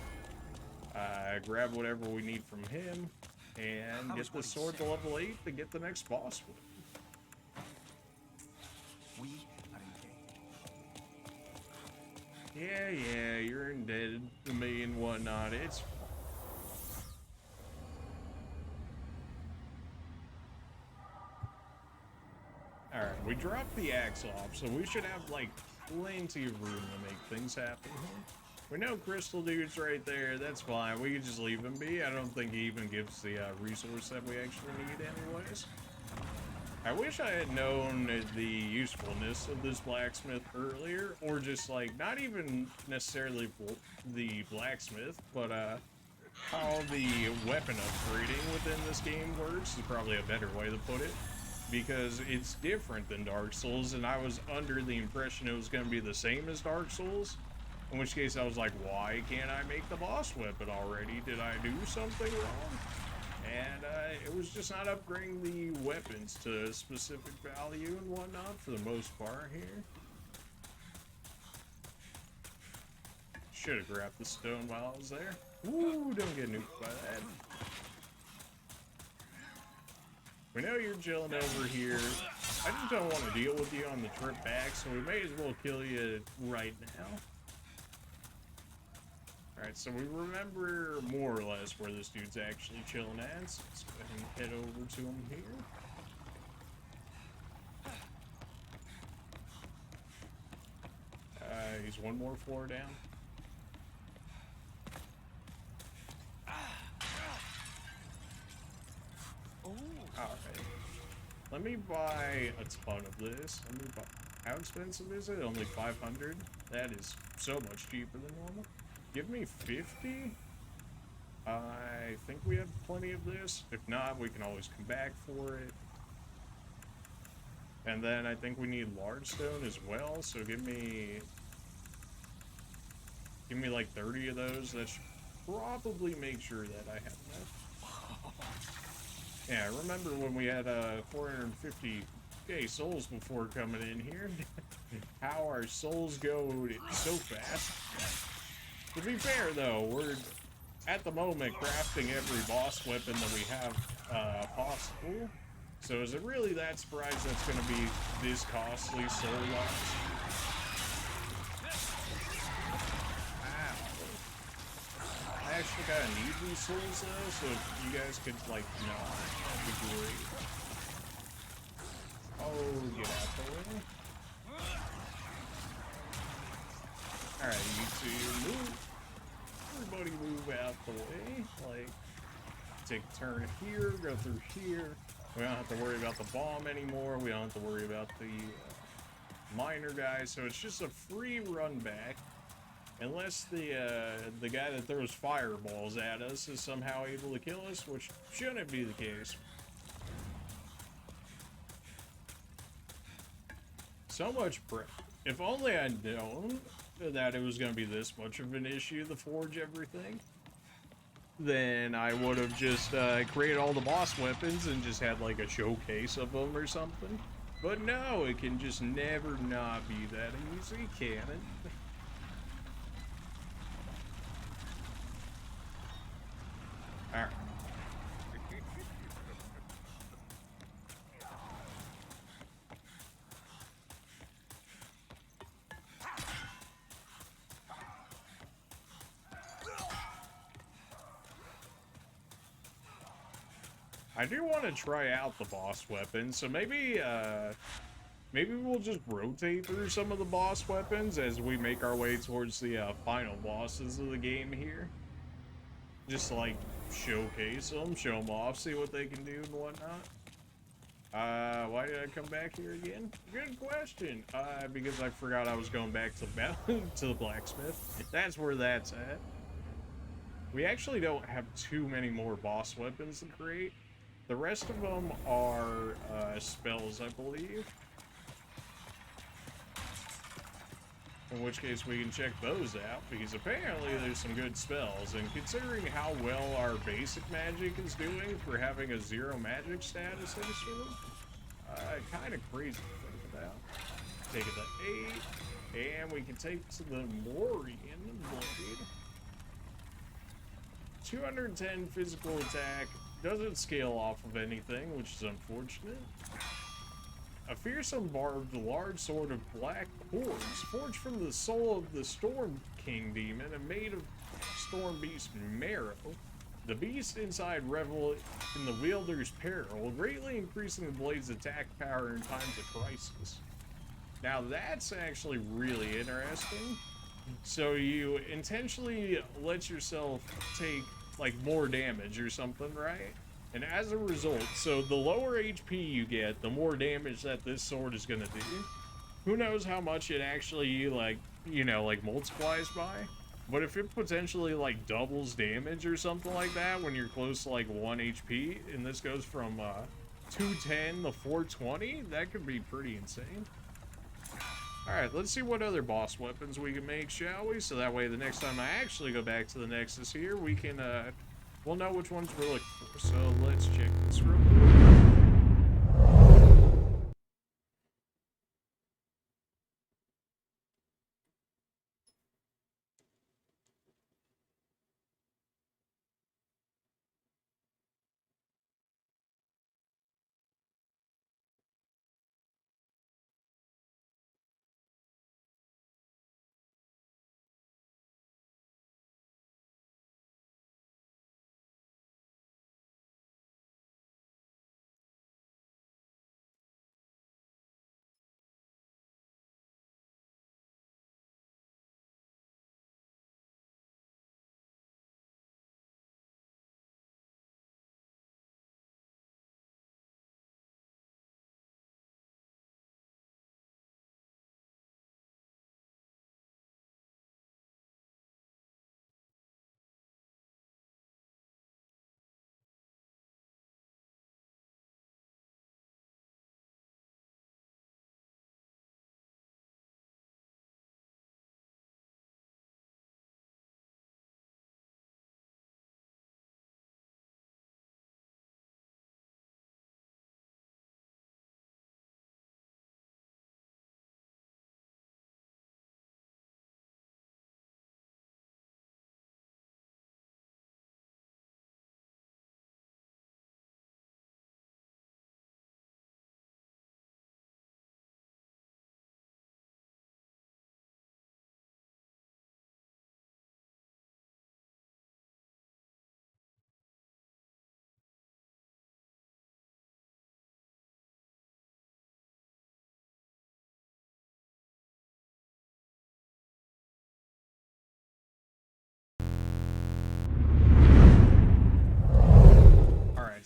Speaker 1: Grab whatever we need from him. And get the sword to level 8 to get the next boss with. Yeah, you're indebted to me and whatnot. It's fine. Alright, we dropped the axe off, so we should have, like, plenty of room to make things happen here. We know Crystal Dude's right there. That's fine. We can just leave him be. I don't think he even gives the resource that we actually need anyways. I wish I had known the usefulness of this blacksmith earlier, or just like, not even necessarily the blacksmith, but how the weapon upgrading within this game works is probably a better way to put it, because it's different than Dark Souls, and I was under the impression it was going to be the same as Dark Souls, in which case I was like, why can't I make the boss weapon already? Did I do something wrong? And it was just not upgrading the weapons to specific value and whatnot for the most part here. Should have grabbed the stone while I was there. Woo, don't get nuked by that. We know you're chilling over here. I just don't want to deal with you on the trip back, so we may as well kill you right now. Alright, so we remember more or less where this dude's actually chilling at. So let's go ahead and head over to him here. He's one more floor down. Alright. Let me buy a ton of this. How expensive is it? Only 500? That is so much cheaper than normal. Give me 50. I think we have plenty of this. If not, we can always come back for it. And then I think we need large stone as well. So give me like 30 of those. That should probably make sure that I have enough. Yeah, remember when we had 450k souls before coming in here? How our souls go so fast. To be fair, though, we're, at the moment, crafting every boss weapon that we have possible. So is it really that surprised that's going to be this costly soul-wise? Ow. I actually kind of need these souls though, so if you guys could, like, not, that'd be great. Oh, get out the way. Alright, you two move. Everybody move out the way. Like, take a turn here, go through here. We don't have to worry about the bomb anymore. We don't have to worry about the miner guy. So it's just a free run back. Unless the guy that throws fireballs at us is somehow able to kill us, which shouldn't be the case. So much prep. If only I'd known that it was going to be this much of an issue to forge everything, then I would have just created all the boss weapons and just had like a showcase of them or something. But no, it can just never not be that easy, can it? Alright. I do want to try out the boss weapons, so maybe we'll just rotate through some of the boss weapons as we make our way towards the final bosses of the game here. Just like showcase them, show them off, see what they can do and whatnot. Why did I come back here again? Good question. Because I forgot I was going back to to the blacksmith. That's where that's at. We actually don't have too many more boss weapons to create. The rest of them are spells, I believe. In which case we can check those out, because apparently there's some good spells, and considering how well our basic magic is doing for having a 0 magic status initially, kind of crazy to think about. Take it to 8, and we can take to the Morian Blade. 210 physical attack, doesn't scale off of anything, which is unfortunate. A fearsome barbed large sword of black horns, forged from the soul of the Storm King demon and made of Storm Beast marrow. The beast inside revel in the wielder's peril, greatly increasing the blade's attack power in times of crisis. Now that's actually really interesting. So you intentionally let yourself take like more damage or something, right? And as a result, so the lower HP you get, the more damage that this sword is gonna do. Who knows how much it actually, like, you know, like multiplies by? But if it potentially like doubles damage or something like that when you're close to like 1 HP, and this goes from 210 to 420, that could be pretty insane. Alright, let's see what other boss weapons we can make, shall we? So that way the next time I actually go back to the Nexus here, we can, we'll know which ones we're looking for. So let's check this real quick.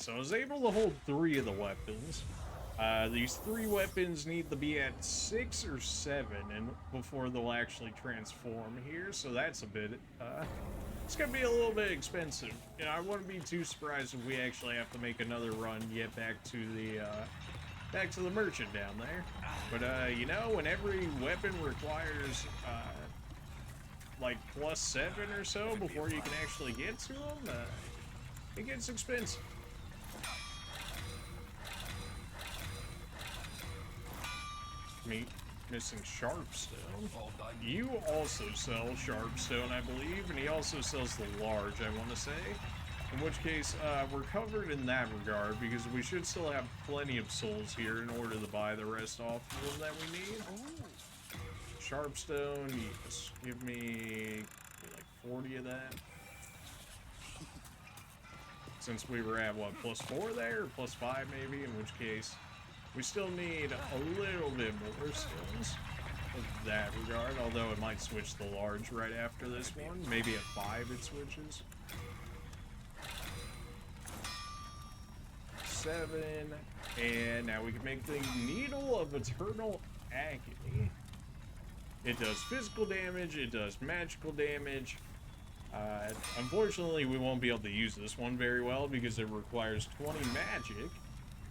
Speaker 1: so I was able to hold 3 of the weapons. These 3 weapons need to be at 6 or 7 and before they'll actually transform here, so that's a bit, it's gonna be a little bit expensive. You know, I wouldn't be too surprised if we actually have to make another run yet back to the merchant down there. But, you know, when every weapon requires, like +7 or so before you can actually get to them, it gets expensive. Missing Sharpstone. You also sell Sharpstone, I believe, and he also sells the large, I want to say. In which case, we're covered in that regard, because we should still have plenty of souls here in order to buy the rest off of them that we need. Sharpstone, yes. Give me like 40 of that. Since we were at, what, +4 there? Or +5 maybe, in which case we still need a little bit more stones of that regard, although it might switch the large right after this one. Maybe at 5 it switches. 7, and now we can make the Needle of Eternal Agony. It does physical damage, it does magical damage. Unfortunately, we won't be able to use this one very well because it requires 20 magic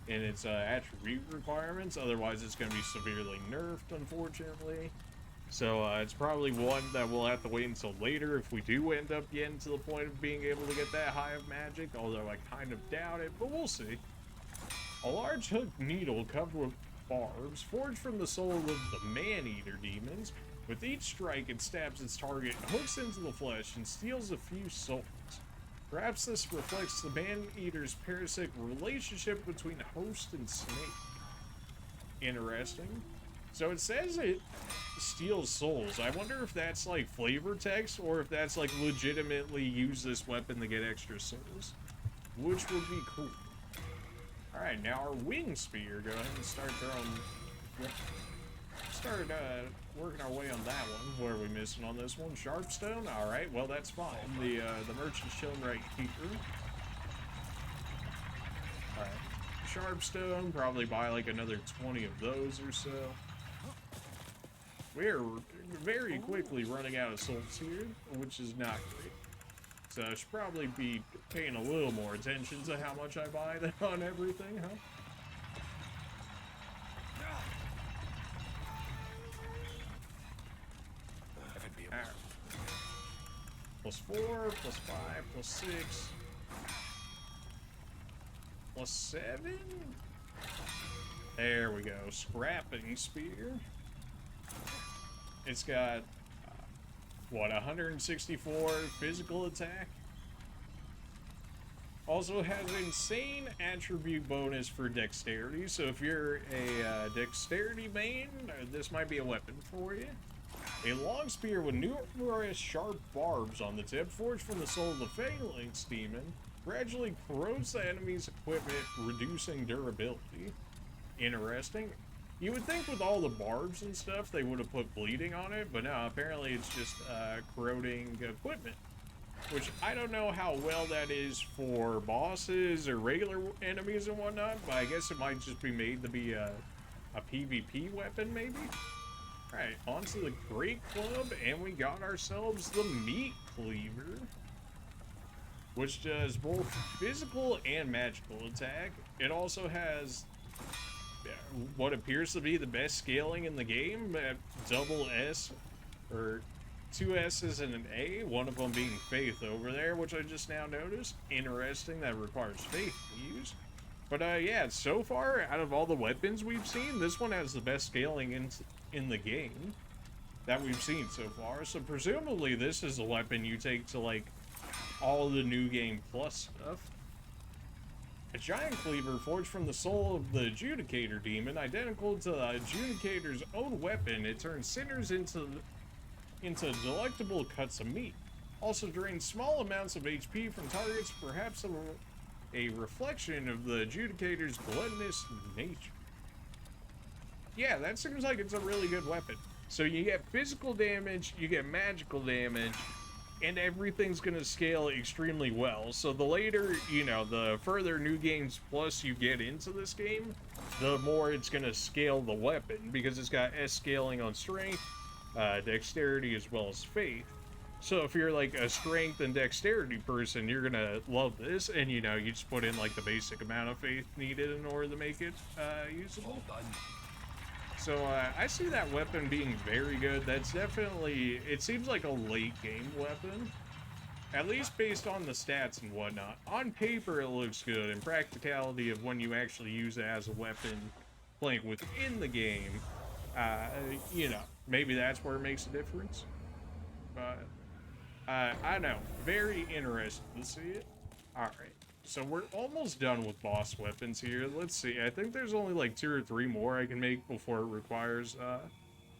Speaker 1: in its attribute requirements. Otherwise, it's going to be severely nerfed, unfortunately. So it's probably one that we'll have to wait until later if we do end up getting to the point of being able to get that high of magic, although I kind of doubt it, but we'll see. A large hooked needle covered with barbs, forged from the soul of the man-eater demons. With each strike, it stabs its target, hooks into the flesh, and steals a few souls. Perhaps this reflects the man-eater's parasitic relationship between host and snake. Interesting. So it says it steals souls. I wonder if that's like flavor text, or if that's like legitimately use this weapon to get extra souls. Which would be cool. Alright, now our wing spear. Go ahead and start throwing... Start working our way on that one. What are we missing on this one? Sharpstone? Alright, well that's fine. The merchant's chilling right here. Alright. Sharpstone, probably buy like another 20 of those or so. We're very quickly running out of souls here, which is not great. So I should probably be paying a little more attention to how much I buy on everything, huh? +4, +5, +6, +7. There we go. Scrapping spear. It's got what, 164 physical attack. Also has insane attribute bonus for dexterity. So if you're a dexterity main, this might be a weapon for you. A long spear with numerous sharp barbs on the tip, forged from the soul of the Phalanx demon, gradually corrodes the enemy's equipment, reducing durability. Interesting. You would think with all the barbs and stuff they would have put bleeding on it, but no, apparently it's just corroding equipment. Which I don't know how well that is for bosses or regular enemies and whatnot, but I guess it might just be made to be a PvP weapon maybe? Alright, onto the Great Club, and we got ourselves the Meat Cleaver, which does both physical and magical attack. It also has what appears to be the best scaling in the game, double S, or 2 S's and an A, one of them being Faith over there, which I just now noticed. Interesting, that requires Faith to use. But yeah, so far, out of all the weapons we've seen, this one has the best scaling in the game that we've seen so far. So presumably this is a weapon you take to like all the new game plus stuff. A giant cleaver forged from the soul of the Adjudicator demon, identical to the Adjudicator's own weapon. It turns sinners into delectable cuts of meat. Also drains small amounts of HP from targets, perhaps a reflection of the Adjudicator's gluttonous nature. Yeah, that seems like it's a really good weapon. So you get physical damage, you get magical damage, and everything's going to scale extremely well. So the later, you know, the further New Games Plus you get into this game, the more it's going to scale the weapon, because it's got S scaling on strength, dexterity, as well as faith. So if you're like a strength and dexterity person, you're gonna love this, and you know, you just put in like the basic amount of faith needed in order to make it usable. So I see that weapon being very good. That's definitely, it seems like a late game weapon, at least based on the stats and whatnot. On paper it looks good. In practicality of when you actually use it as a weapon playing within the game, you know, maybe that's where it makes a difference. But I know, very interested to see it. Alright, so we're almost done with boss weapons here. Let's see, I think there's only like 2 or 3 more I can make before it requires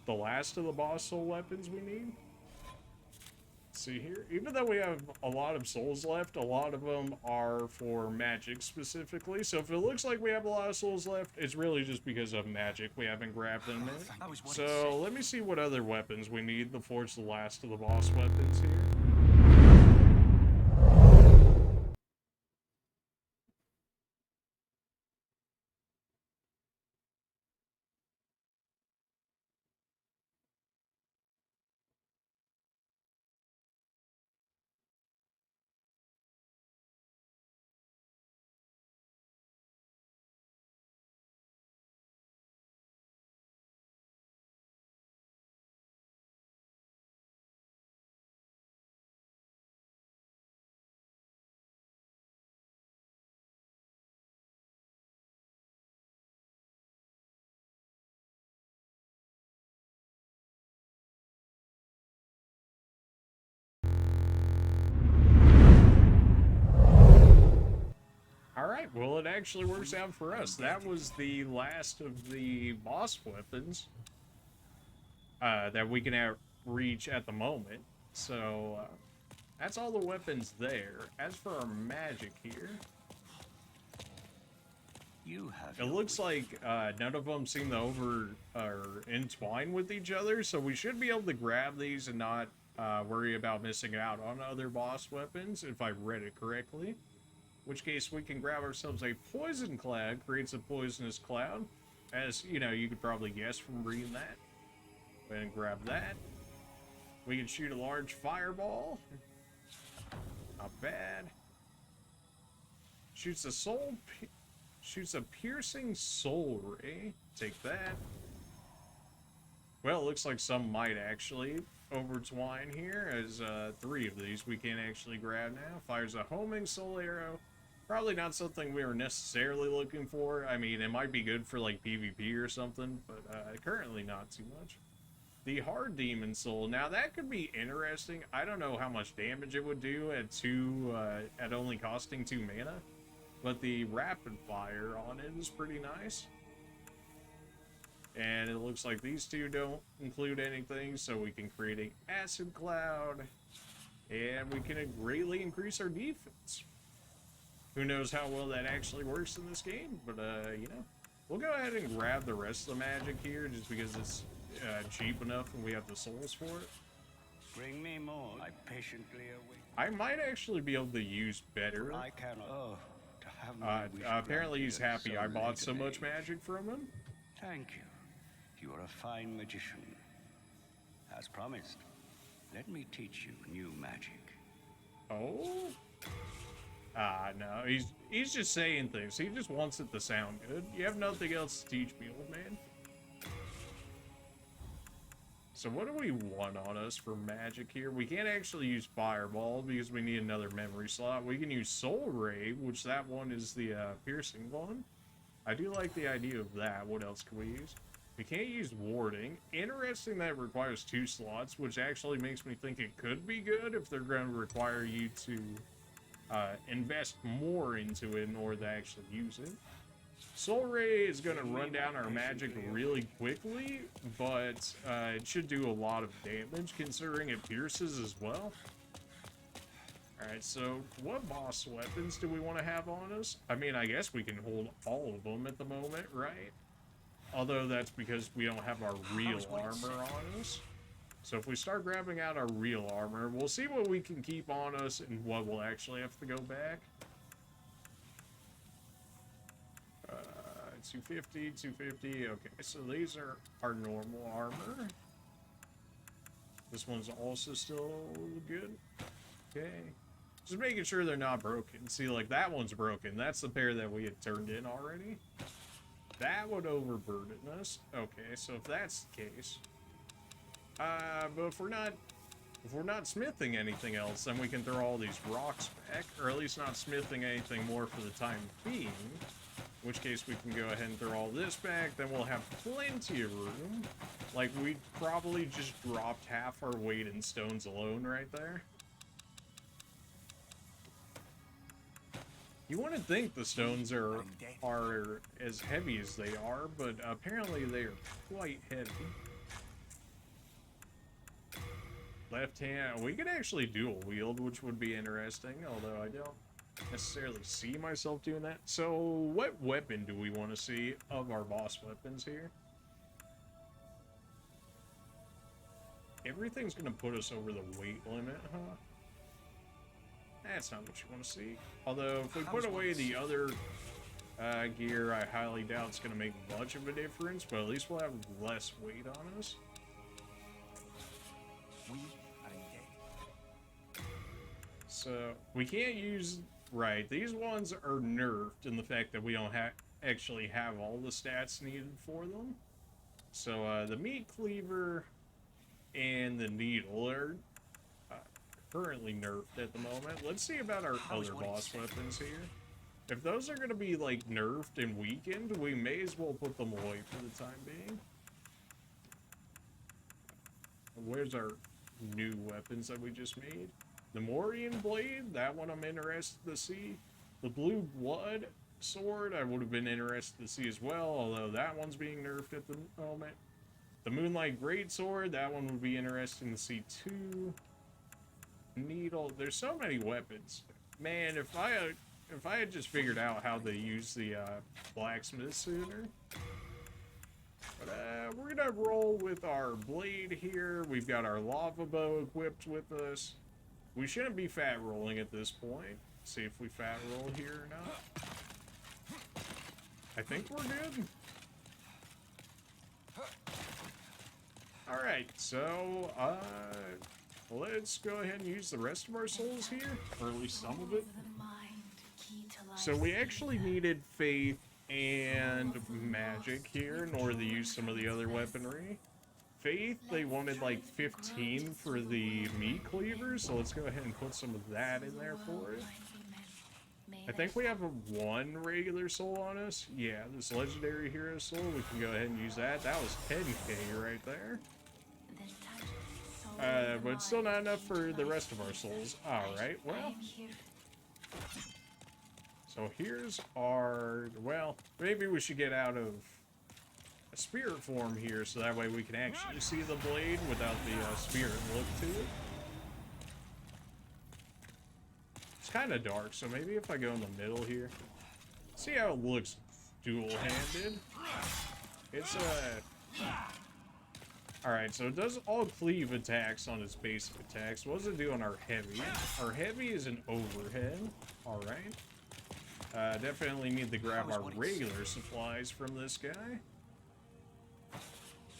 Speaker 1: the last of the boss soul weapons we need. Let's see here, even though we have a lot of souls left, a lot of them are for magic specifically. So if it looks like we have a lot of souls left, it's really just because of magic we haven't grabbed them in. So let me see what other weapons we need before it's the last of the boss weapons here. Alright, well it actually works out for us. That was the last of the boss weapons that we can reach at the moment. So that's all the weapons there. As for our magic here, it looks like none of them seem to entwine with each other, so we should be able to grab these and not worry about missing out on other boss weapons, if I read it correctly. In which case we can grab ourselves a poison cloud, creates a poisonous cloud, as you know, you could probably guess from reading that. Go ahead and grab that. We can shoot a large fireball. Not bad. Shoots a piercing soul ray. Take that. Well, it looks like some might actually overtwine here, as 3 of these we can actually grab now. Fires a homing soul arrow. Probably not something we were necessarily looking for. I mean, it might be good for like PvP or something, but currently not too much. The hard demon soul. Now that could be interesting. I don't know how much damage it would do at only costing 2 mana, but the rapid fire on it is pretty nice. And it looks like these 2 don't include anything, so we can create an acid cloud, and we can greatly increase our defense. Who knows how well that actually works in this game, but you know, we'll go ahead and grab the rest of the magic here, just because it's cheap enough and we have the souls for it.
Speaker 3: Bring me more. I patiently await.
Speaker 1: I might actually be able to use better.
Speaker 3: I cannot. Oh, to have my wish
Speaker 1: apparently he's
Speaker 3: granted
Speaker 1: happy
Speaker 3: at
Speaker 1: I bought
Speaker 3: late
Speaker 1: so
Speaker 3: an
Speaker 1: much
Speaker 3: age.
Speaker 1: magic from him.
Speaker 3: Thank you. You are a fine magician. As promised, let me teach you new magic.
Speaker 1: Oh? No, he's just saying things. He just wants it to sound good. You have nothing else to teach me, old man. So what do we want on us for magic here? We can't actually use Fireball because we need another memory slot. We can use Soul Ray, which that one is the piercing one. I do like the idea of that. What else can we use? We can't use Warding. Interesting that it requires 2 slots, which actually makes me think it could be good if they're going to require you to invest more into it in order to actually use it. Soul Ray is going to run down our magic really quickly, but it should do a lot of damage considering it pierces as well. Alright, so what boss weapons do we want to have on us? I mean, I guess we can hold all of them at the moment, right? Although that's because we don't have our real armor on us. So if we start grabbing out our real armor, we'll see what we can keep on us and what we'll actually have to go back. 250, 250. Okay, so these are our normal armor. This one's also still good. Okay. Just making sure they're not broken. See, like, that one's broken. That's the pair that we had turned in already. That would overburden us. Okay, so if that's the case... but if we're not smithing anything else, then we can throw all these rocks back, or at least not smithing anything more for the time being. In which case we can go ahead and throw all this back, then we'll have plenty of room. Like, we probably just dropped half our weight in stones alone right there. You wouldn't think the stones are as heavy as they are, but apparently they are quite heavy. Left hand, we could actually dual wield, which would be interesting, although I don't necessarily see myself doing that. So what weapon do we want to see of our boss weapons here? Everything's gonna put us over the weight limit, huh? That's not what you want to see. Although if we put away the other gear, I highly doubt it's gonna make much of a difference, but at least we'll have less weight on us. So we can't use... Right, these ones are nerfed in the fact that we don't actually have all the stats needed for them. So the meat cleaver and the needle are currently nerfed at the moment. Let's see about our other boss weapons here. If those are going to be like nerfed and weakened, we may as well put them away for the time being. Where's our new weapons that we just made? The Morian blade, that one I'm interested to see. The blue blood sword, I would have been interested to see as well, although that one's being nerfed at the moment. The Moonlight Greatsword, that one would be interesting to see too. Needle, there's so many weapons. Man, if I had just figured out how to use the blacksmith sooner. But we're gonna roll with our blade here. We've got our lava bow equipped with us. We shouldn't be fat rolling at this point. See if we fat roll here or not. I think we're good. Alright, so let's go ahead and use the rest of our souls here, or at least some of it. So we actually needed faith and magic here in order to use some of the other weaponry. Faith, they wanted like 15 for the meat cleavers, so let's go ahead and put some of that in there for it. I think we have one regular soul on us. Yeah, this legendary hero soul, we can go ahead and use that. That was 10k right there. But it's still not enough for the rest of our souls. Alright, well. So here's our, well, maybe we should get out of a spirit form here so that way we can actually see the blade without the spirit look to it. It's kind of dark, so maybe if I go in the middle here, see how it looks dual-handed. It's alright, so it does all cleave attacks on its basic attacks. What does it do on our heavy? Our heavy is an overhead. Alright. Definitely need to grab our regular supplies from this guy.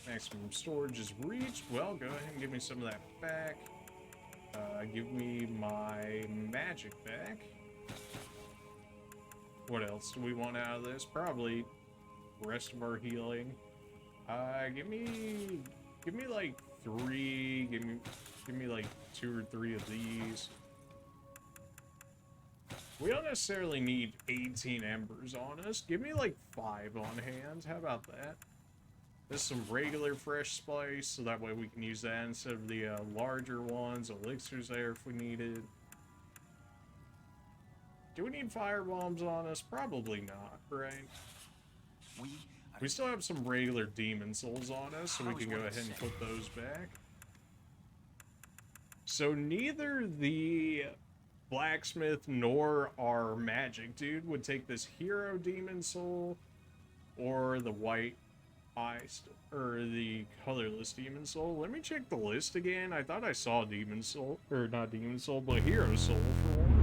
Speaker 1: Maximum storage is reached. Well, go ahead and give me some of that back. Give me my magic back. What else do we want out of this? Probably the rest of our healing. Give me like 3. Give me like 2 or 3 of these. We don't necessarily need 18 embers on us. Give me like 5 on hand. How about that? There's some regular fresh spice, so that way we can use that instead of the larger ones. Elixirs there if we needed. Do we need fire bombs on us? Probably not, right? We still have some regular demon souls on us, so we can go ahead and put those back. So neither the blacksmith nor our magic dude would take this hero demon soul or the white or the colorless demon soul. Let me check the list again. I thought I saw demon soul, or not demon soul, but hero soul for one.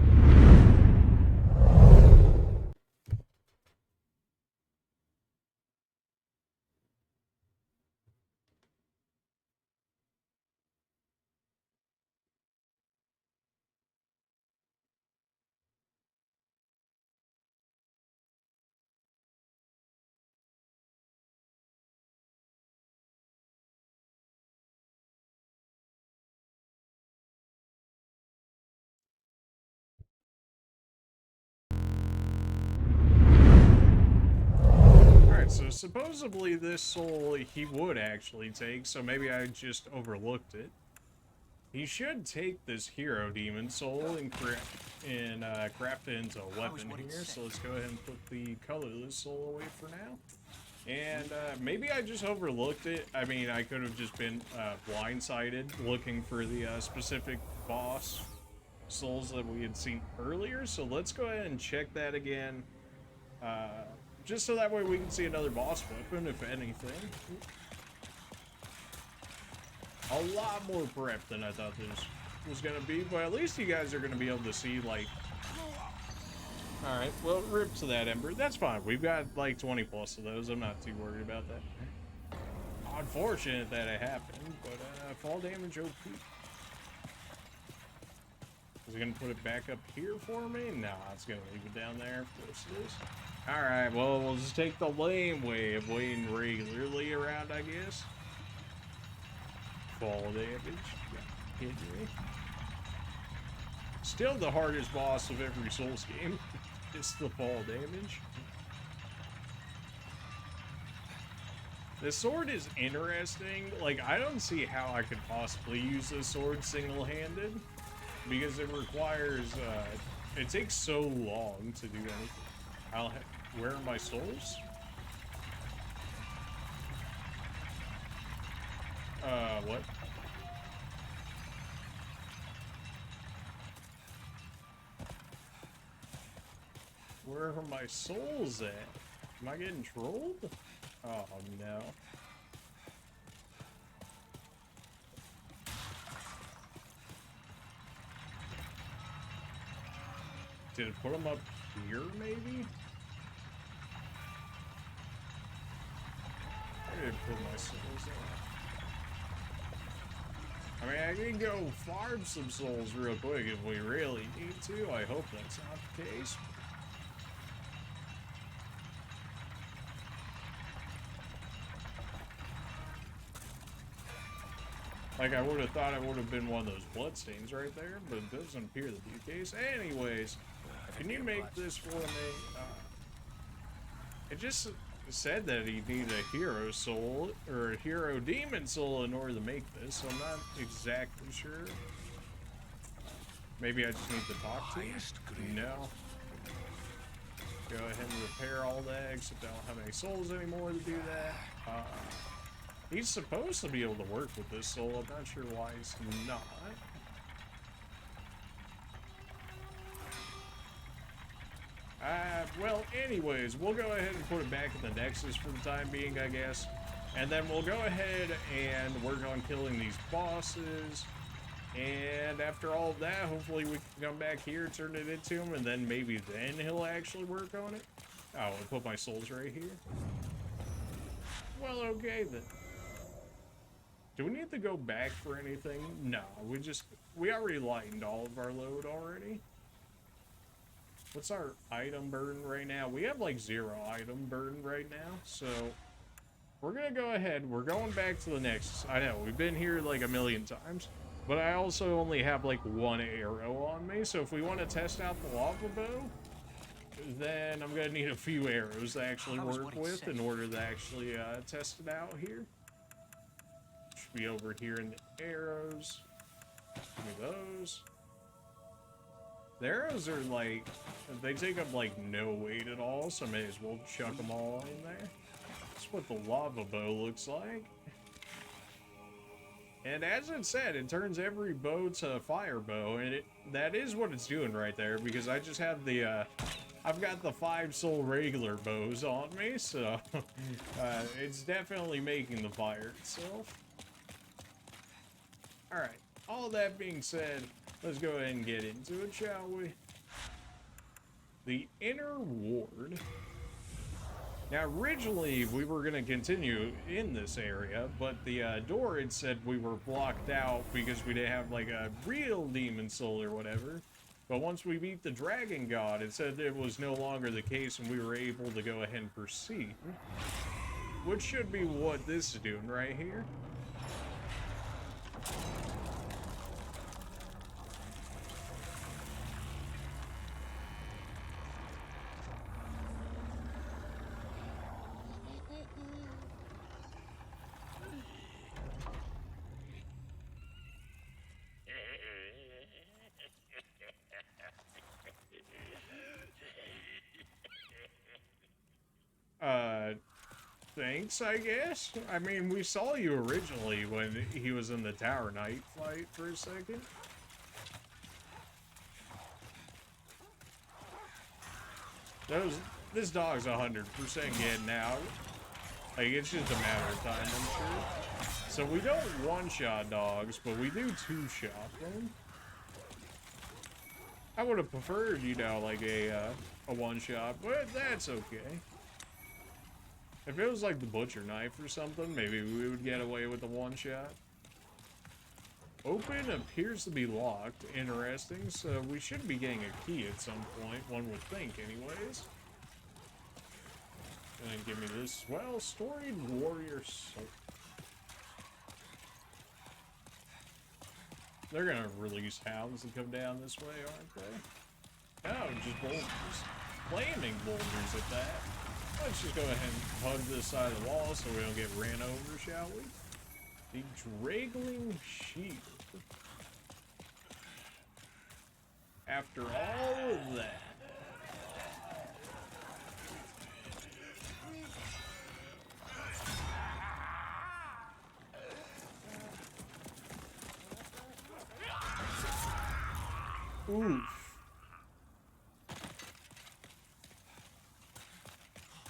Speaker 1: So supposedly this soul he would actually take, so maybe I just overlooked it. He should take this hero demon soul and craft it into a weapon here, so let's go ahead and put the colorless soul away for now. And maybe I just overlooked it. I mean, I could have just been blindsided looking for the specific boss souls that we had seen earlier, so let's go ahead and check that again. Just so that way we can see another boss weapon, if anything. A lot more prep than I thought this was going to be, but at least you guys are going to be able to see, like... Alright, well, rip to that Ember. That's fine. We've got, like, 20 plus of those. I'm not too worried about that. Unfortunate that it happened, but fall damage OP. Is it going to put it back up here for me? Nah, it's going to leave it down there. Of course it is. Alright, well, we'll just take the lame way of waiting regularly around, I guess. Fall damage. Hit me. Still the hardest boss of every Souls game. It's the fall damage. The sword is interesting. Like, I don't see how I could possibly use this sword single-handed. Because it requires, it takes so long to do anything. Where are my souls? What? Where are my souls at? Am I getting trolled? Oh, no. Did it put them up here, maybe? I didn't put my souls in. I mean, I can go farm some souls real quick if we really need to. I hope that's not the case. Like, I would have thought it would have been one of those bloodstains right there, but it doesn't appear to be the case. Anyways, can you make this for me? It just said that he needed a hero soul, or a hero demon soul in order to make this, so I'm not exactly sure. Maybe I just need to talk to him? No. Go ahead and repair all that, except I don't have any souls anymore to do that. He's supposed to be able to work with this soul. I'm not sure why he's not. Well, anyways, we'll go ahead and put it back in the Nexus for the time being, I guess. And then we'll go ahead and work on killing these bosses. And after all of that, hopefully we can come back here, turn it into him, and then maybe then he'll actually work on it. Oh, I'll put my souls right here. Well, okay then. Do we need to go back for anything? No, we already lightened all of our load already. What's our item burn right now? We have like 0 item burn right now, so we're gonna go ahead. We're going back to the Nexus. I know, we've been here like a million times, but I also only have like 1 arrow on me, so if we want to test out the lava bow, then I'm gonna need a few arrows to actually work with in order to actually test it out here. Should be over here in the arrows. Give me those. The arrows are like, they take up like no weight at all, so I may as well chuck them all in there. That's what the lava bow looks like. And as it said, it turns every bow to a fire bow, and that is what it's doing right there, because I just have the I've got the 5-soul regular bows on me, so it's definitely making the fire itself. Alright, all that being said, let's go ahead and get into it, shall we? The inner ward. Now, originally, we were going to continue in this area, but the door had said we were blocked out because we didn't have, like, a real demon soul or whatever. But once we beat the dragon god, it said it was no longer the case and we were able to go ahead and proceed. Which should be what this is doing right here. Thanks, I guess. I mean, we saw you originally when he was in the Tower Knight fight for a second. This dog's 100% getting out. Like, it's just a matter of time, I'm sure. So we don't one-shot dogs, but we do two-shot them. I would have preferred, you know, like a one-shot, but that's okay. If it was like the butcher knife or something, maybe we would get away with the one-shot. Open appears to be locked. Interesting. So we should be getting a key at some point, one would think anyways. And then give me this, well, storied warrior soul. They're gonna release hounds and come down this way, aren't they? Oh, just boulders. Flaming boulders at that. Let's just go ahead and hug this side of the wall so we don't get ran over, shall we? The Draggling Shield. After all of that. Oof.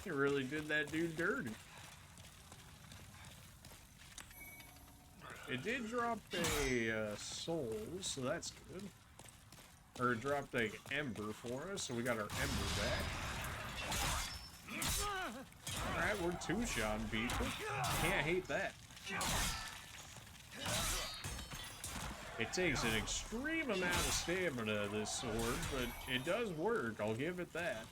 Speaker 1: It really did that dude dirty. It did drop a soul, so that's good. Or it dropped a ember for us, so we got our ember back. Alright, we're two-shotting people. Can't hate that. It takes an extreme amount of stamina, this sword, but it does work, I'll give it that.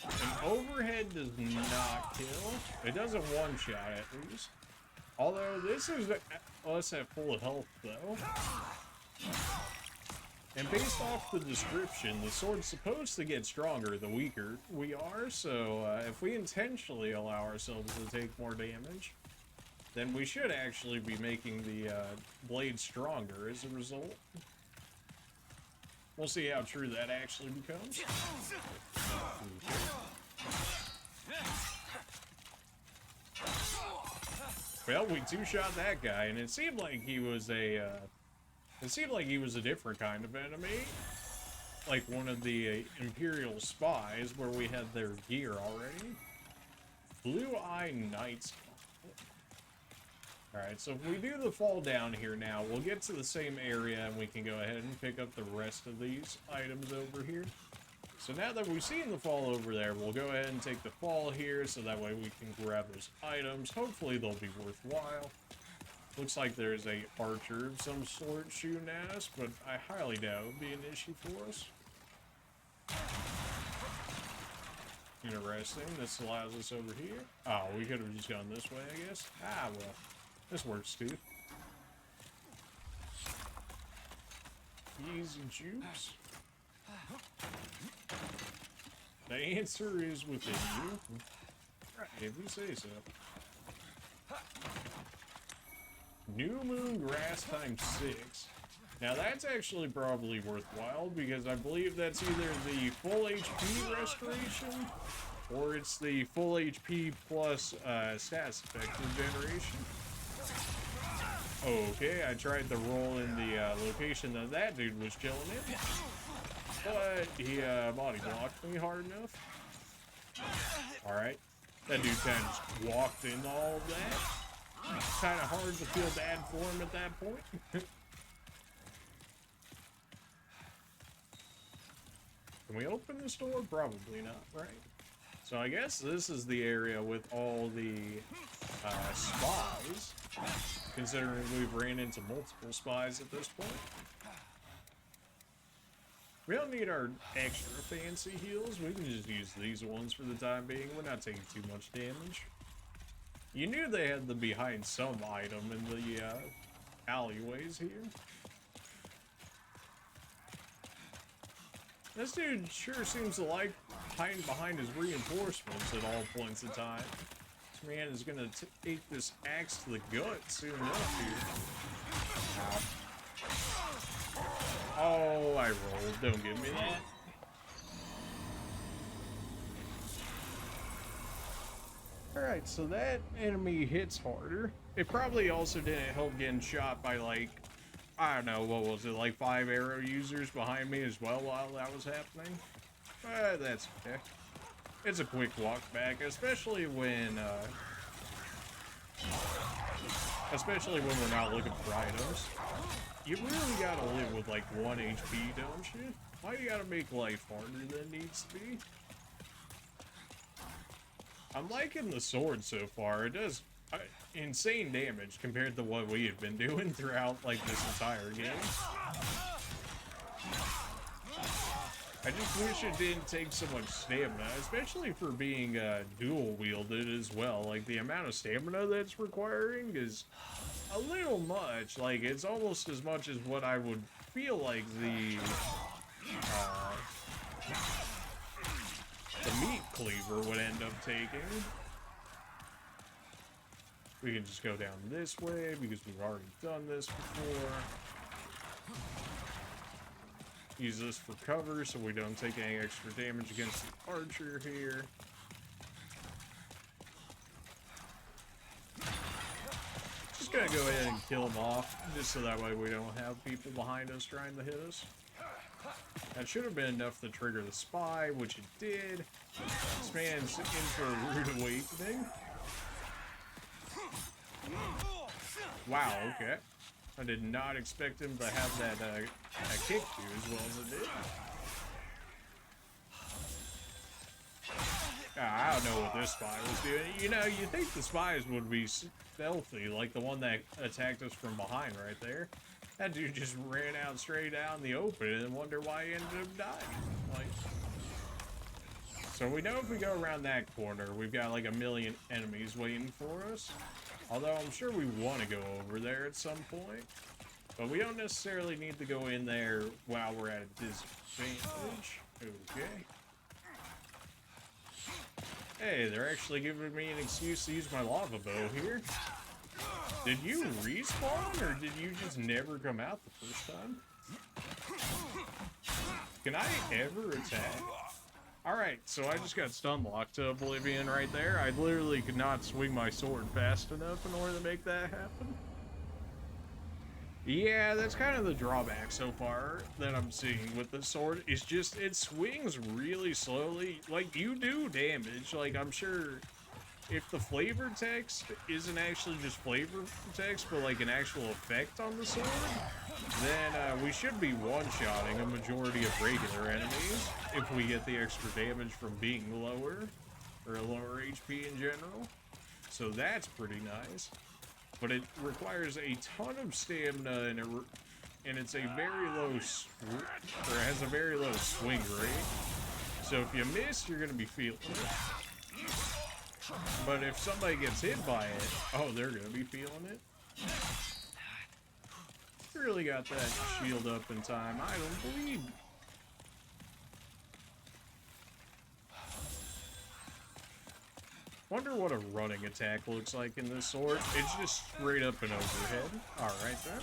Speaker 1: An overhead does not kill. It doesn't one-shot at least. Although this is us at full health though. And based off the description, the sword's supposed to get stronger the weaker we are, so if we intentionally allow ourselves to take more damage, then we should actually be making the blade stronger as a result. We'll see how true that actually becomes. Well, we two-shot that guy, and it seemed like he was a different kind of enemy. Like one of the Imperial spies, where we had their gear already. Blue-Eye Knights. Alright, so if we do the fall down here now, we'll get to the same area, and we can go ahead and pick up the rest of these items over here. So now that we've seen the fall over there, we'll go ahead and take the fall here, so that way we can grab those items. Hopefully they'll be worthwhile. Looks like there's a archer of some sort shooting at us, but I highly doubt it would be an issue for us. Interesting. This allows us over here. Oh, we could have just gone this way, I guess. Ah, well. This works too. Easy juice. The answer is within you. Right, if you say so. New Moon Grass times 6. Now that's actually probably worthwhile because I believe that's either the full HP restoration or it's the full HP plus stats effect regeneration. Okay, I tried to roll in the location that that dude was chilling in, but he body blocked me hard enough. Alright, that dude kind of just walked into all of that. Kind of hard to feel bad for him at that point. Can we open this door? Probably not, right? So I guess this is the area with all the spies, considering we've ran into multiple spies at this point. We don't need our extra fancy heals. We can just use these ones for the time being. We're not taking too much damage. You knew they had to be behind some item in the alleyways here. This dude sure seems to like hiding behind his reinforcements at all points in time. This man is gonna take this axe to the gut soon enough here. Ow. Oh, I rolled. Don't give me that. Alright, so that enemy hits harder. It probably also didn't help getting shot by, like, I don't know, what was it, like 5 arrow users behind me as well while that was happening? But that's okay. It's a quick walk back, especially when we're not looking for items. You really gotta live with like 1 HP, don't you? Why you gotta make life harder than it needs to be? I'm liking the sword so far. It does insane damage compared to what we have been doing throughout like this entire game. I just wish it didn't take so much stamina, especially for being dual wielded as well. Like the amount of stamina that's requiring is a little much. Like it's almost as much as what I would feel like the meat cleaver would end up taking. We can just go down this way because we've already done this before. Use this for cover so we don't take any extra damage against the archer here. Just gonna go ahead and kill him off, just so that way we don't have people behind us trying to hit us. That should have been enough to trigger the spy, which it did. This man's in for a rude awakening. Wow, okay. I did not expect him to have that kick to as well as it did. I don't know what this spy was doing. You know, you'd think the spies would be stealthy, like the one that attacked us from behind right there. That dude just ran out straight out in the open and wonder why he ended up dying. Like, so we know if we go around that corner, we've got like 1 million enemies waiting for us. Although I'm sure we want to go over there at some point. But we don't necessarily need to go in there while we're at a disadvantage. Okay. Hey, they're actually giving me an excuse to use my lava bow here. Did you respawn, or did you just never come out the first time? Can I ever attack? Alright, so I just got stun locked to oblivion right there. I literally could not swing my sword fast enough in order to make that happen. Yeah, that's kind of the drawback so far that I'm seeing with the sword. It's just, it swings really slowly. Like, you do damage. Like, I'm sure if the flavor text isn't actually just flavor text, but like an actual effect on the sword, then we should be one-shotting a majority of regular enemies if we get the extra damage from being lower, or a lower HP in general. So that's pretty nice. But it requires a ton of stamina, and it's a very low, or it has a very low swing rate. So if you miss, you're gonna be feeling it. But if somebody gets hit by it, oh, they're gonna be feeling it. Really got that shield up in time. I don't believe. Wonder what a running attack looks like in this sword. It's just straight up and overhead. Alright then.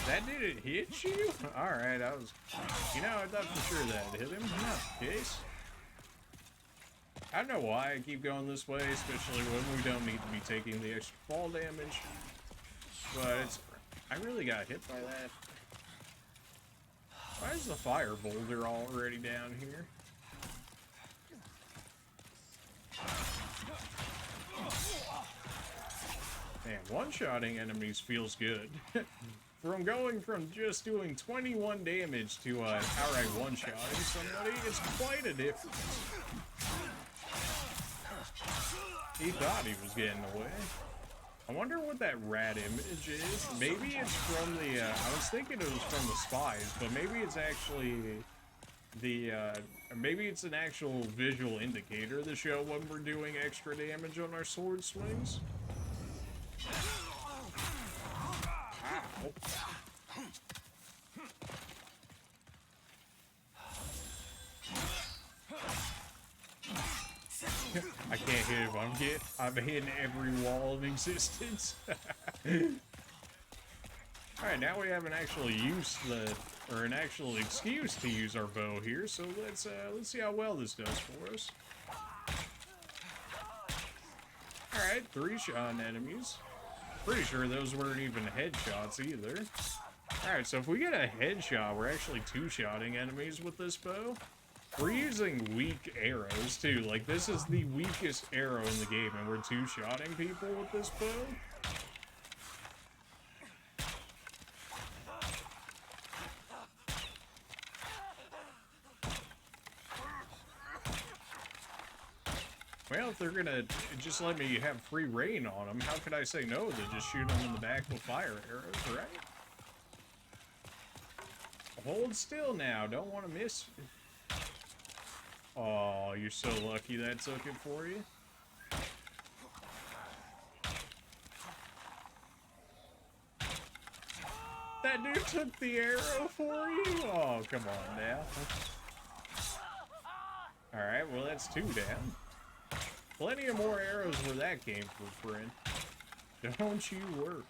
Speaker 1: That didn't hit you? Alright, I was... You know, I thought for sure that hit him. Not the case. I don't know why I keep going this way, especially when we don't need to be taking the extra fall damage. But it's... I really got hit by that. Why is the fire boulder already down here? Man, one-shotting enemies feels good. From going from just doing 21 damage to outright one-shotting somebody, it's quite a difference. He thought he was getting away. I wonder what that rat image is. Maybe it's from the, I was thinking it was from the spies, but maybe it's actually the, maybe it's an actual visual indicator to show when we're doing extra damage on our sword swings. Ow. I can't hit him. I'm hitting every wall in existence. Alright, now we have an actual an actual excuse to use our bow here, so let's see how well this does for us. Alright, 3-shot enemies. Pretty sure those weren't even headshots either. Alright, so if we get a headshot, we're actually 2-shotting enemies with this bow. We're using weak arrows, too. Like, this is the weakest arrow in the game, and we're 2-shotting people with this bow. Well, if they're gonna just let me have free reign on them, how could I say no to just shoot them in the back with fire arrows, right? Hold still now, don't want to miss. Oh, you're so lucky that took it for you. That dude took the arrow for you? Oh, come on now. Alright, well that's 2 down. Plenty of more arrows where that came from, friend. Don't you worry.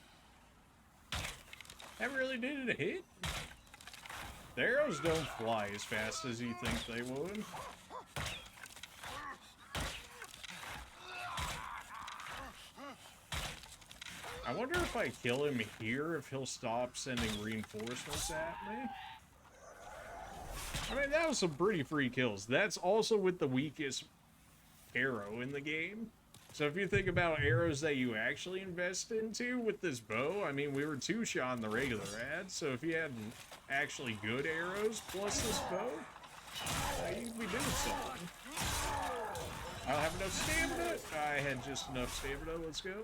Speaker 1: That really did a hit. The arrows don't fly as fast as you think they would. I wonder if I kill him here, if he'll stop sending reinforcements at me. I mean, that was some pretty free kills. That's also with the weakest arrow in the game. So if you think about arrows that you actually invest into with this bow, I mean, we were 2-shotting the regular ad, so if you had actually good arrows plus this bow, you'd be doing something. I don't have enough stamina. I had just enough stamina. Let's go.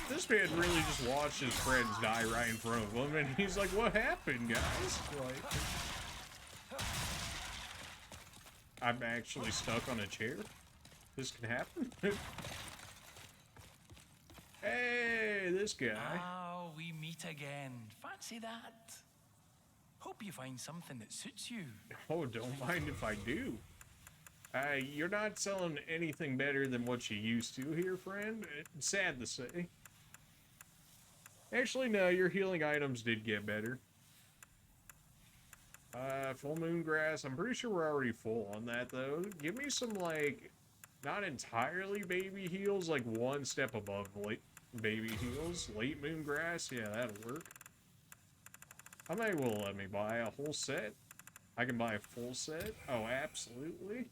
Speaker 1: This man really just watched his friends die right in front of him, and he's like, what happened, guys? Like, I'm actually stuck on a chair. This can happen. Hey, this guy.
Speaker 4: Ah, we meet again. Fancy that. Hope you find something that suits you.
Speaker 1: Oh, don't mind if I do. You're not selling anything better than what you used to here, friend. It's sad to say. Actually, no, your healing items did get better. Full moon grass. I'm pretty sure we're already full on that, though. Give me some, like, not entirely baby heals, like 1 step above late baby heals. Late moon grass, yeah, that'll work. How many will let me buy a whole set? I can buy a full set? Oh, absolutely.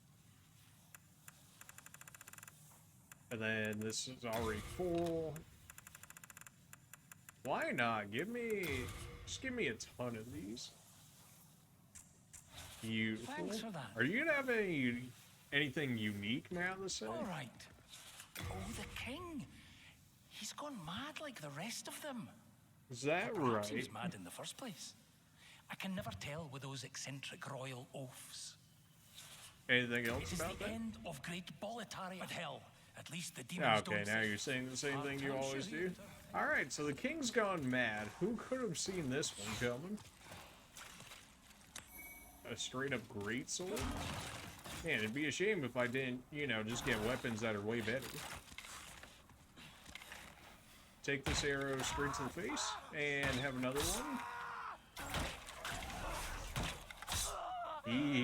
Speaker 1: And then this is already full. Why not? Just give me a ton of these. Beautiful.
Speaker 4: Thanks for that.
Speaker 1: Are you gonna have anything unique now to say?
Speaker 4: All right. Oh, the king. He's gone mad like the rest of them.
Speaker 1: Is that
Speaker 4: Or perhaps
Speaker 1: right?
Speaker 4: he was mad in the first place. I can never tell with those eccentric royal oafs.
Speaker 1: Anything
Speaker 4: It
Speaker 1: else
Speaker 4: is
Speaker 1: about
Speaker 4: the
Speaker 1: that?
Speaker 4: end of great Boletaria. But hell, at least the demons don't
Speaker 1: Okay, now
Speaker 4: say.
Speaker 1: you're saying the same thing you
Speaker 4: I'll
Speaker 1: always
Speaker 4: show
Speaker 1: do. Alright, so the king's gone mad. Who could have seen this one coming? A straight up greatsword? Man, it'd be a shame if I didn't, you know, just get weapons that are way better. Take this arrow straight to the face, and have another one.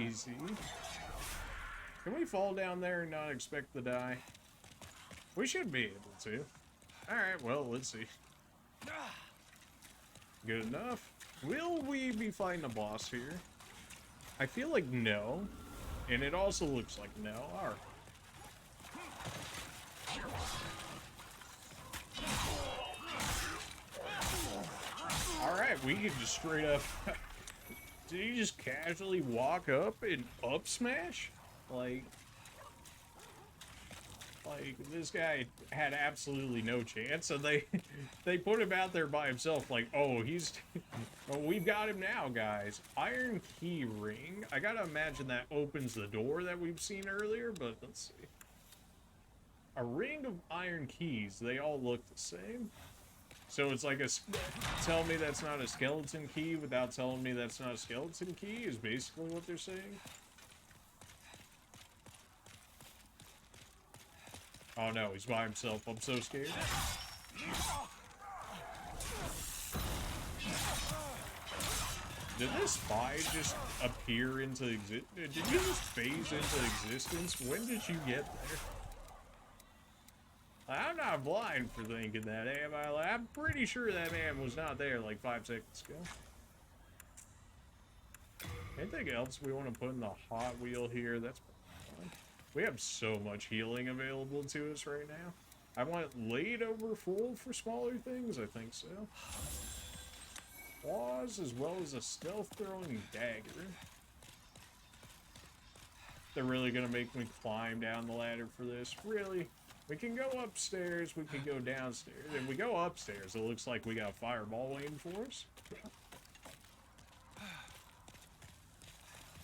Speaker 1: easy. Can we fall down there and not expect to die? We should be able to. Alright, well, let's see. Good enough. Will we be fighting a boss here? I feel like no. And it also looks like no. Alright. Alright, we can just straight up... Did he just casually walk up and up smash? Like, this guy had absolutely no chance, so they put him out there by himself. Like, oh, he's, oh, we've got him now, guys. Iron key ring. I gotta imagine that opens the door that we've seen earlier, but let's see. A ring of iron keys. They all look the same. So it's like a, tell me that's not a skeleton key without telling me that's not a skeleton key is basically what they're saying. Oh no, he's by himself. I'm so scared. Did this spy just appear into existence? Did you just phase into existence? When did you get there? I'm not blind for thinking that, am I? I'm pretty sure that man was not there like 5 seconds ago. Anything else we want to put in the Hot Wheel here? That's fine. We have so much healing available to us right now. I want it laid over full for smaller things? I think so. Claws as well as a stealth throwing dagger. They're really gonna make me climb down the ladder for this? Really? We can go upstairs, we can go downstairs. If we go upstairs, it looks like we got a fireball waiting for us.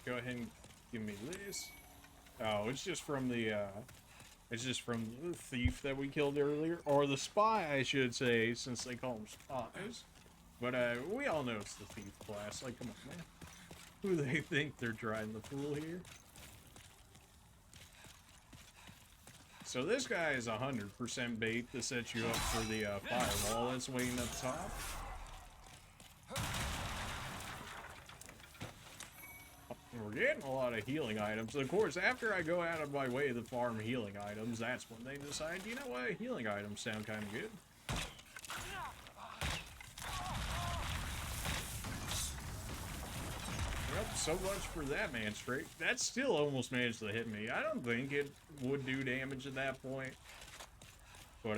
Speaker 1: Go ahead and give me this. Oh, it's just from the thief that we killed earlier. Or the spy, I should say, since they call them spies. But, we all know it's the thief class. Like, come on, man. Who they think they're trying to fool here? So this guy is 100% bait to set you up for the, fireball that's waiting up top. We're getting a lot of healing items. Of course, after I go out of my way to farm healing items, that's when they decide, you know what, healing items sound kind of good. Yep, so much for that man straight. That still almost managed to hit me. I don't think it would do damage at that point. But,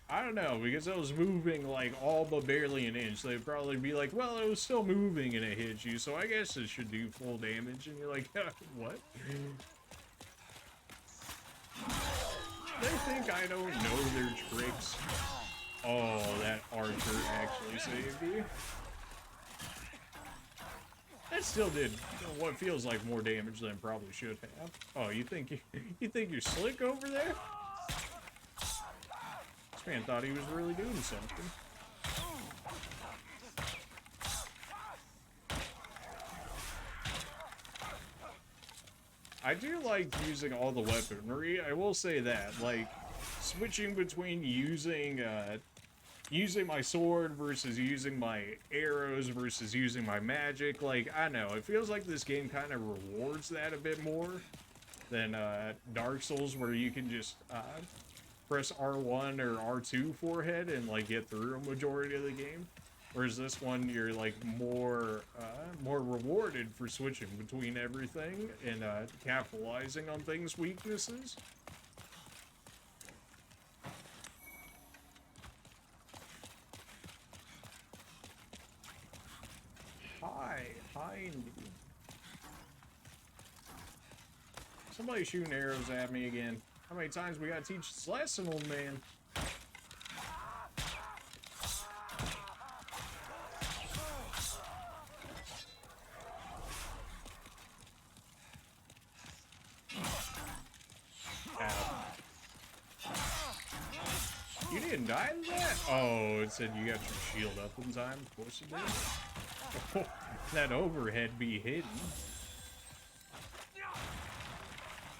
Speaker 1: I don't know, because it was moving like all but barely an inch. They'd probably be like, well, it was still moving and it hit you, so I guess it should do full damage. And you're like, what? They think I don't know their tricks. Oh, that archer actually saved you. That still did what feels like more damage than it probably should have. Oh, you think you're slick over there? This man thought he was really doing something. I do like using all the weaponry. I will say that, like, switching between using my sword versus using my arrows versus using my magic, like, I don't know, it feels like this game kind of rewards that a bit more than Dark Souls, where you can just press R1 or R2 forehead and like get through a majority of the game. Whereas this one, you're like more rewarded for switching between everything and capitalizing on things' weaknesses. Hi, indeed. Somebody shooting arrows at me again. How many times we gotta teach this lesson, old man? Ow. You didn't die in that? Oh, it said you got your shield up in time. Of course you did. Oh, that overhead be hidden.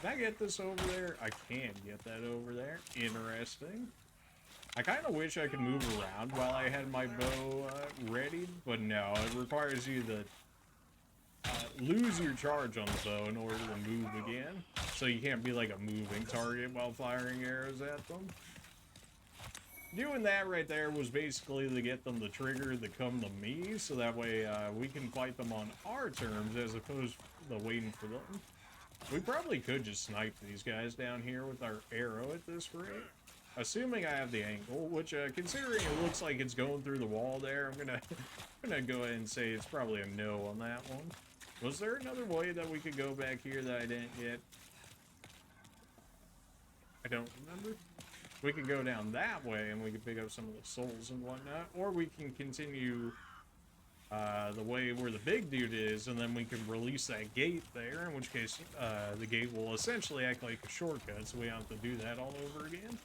Speaker 1: Can I get this over there? I can get that over there. Interesting. I kind of wish I could move around while I had my bow ready, but no, it requires you to lose your charge on the bow in order to move again. So you can't be like a moving target while firing arrows at them. Doing that right there was basically to get them to trigger to come to me, so that way we can fight them on our terms as opposed to waiting for them. We probably could just snipe these guys down here with our arrow at this rate. Assuming I have the angle, which considering it looks like it's going through the wall there, I'm gonna go ahead and say it's probably a no on that one. Was there another way that we could go back here that I didn't yet? I don't remember. We could go down that way and we could pick up some of the souls and whatnot, or we can continue the way where the big dude is, and then we can release that gate there, in which case the gate will essentially act like a shortcut, so we don't have to do that all over again.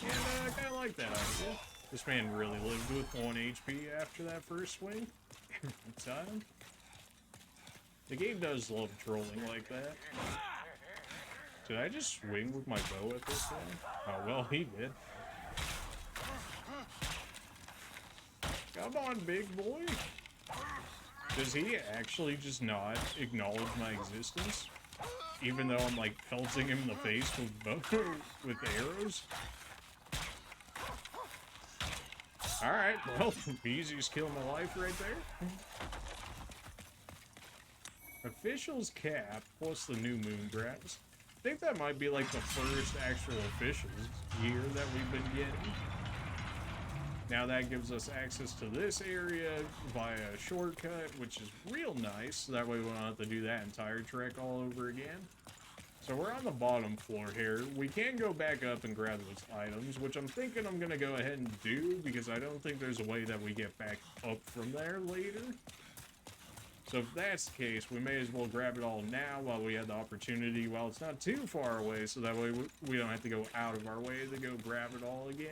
Speaker 1: And I kind of like that idea. This man really lived with 1 HP after that first swing. Every time. The game does love trolling like that. Did I just swing with my bow at this thing? Oh, well, he did. Come on, big boy. Does he actually just not acknowledge my existence? Even though I'm, like, pelting him in the face with arrows? Alright, well, easiest kill of my life right there. Officials cap plus the new moon grass. I think that might be like the first actual officials year that we've been getting. Now that gives us access to this area via a shortcut, which is real nice. That way we don't have to do that entire trek all over again. So we're on the bottom floor here. We can go back up and grab those items, which I'm thinking I'm going to go ahead and do because I don't think there's a way that we get back up from there later. So if that's the case, we may as well grab it all now while we have the opportunity, while it's not too far away, so that way we don't have to go out of our way to go grab it all again.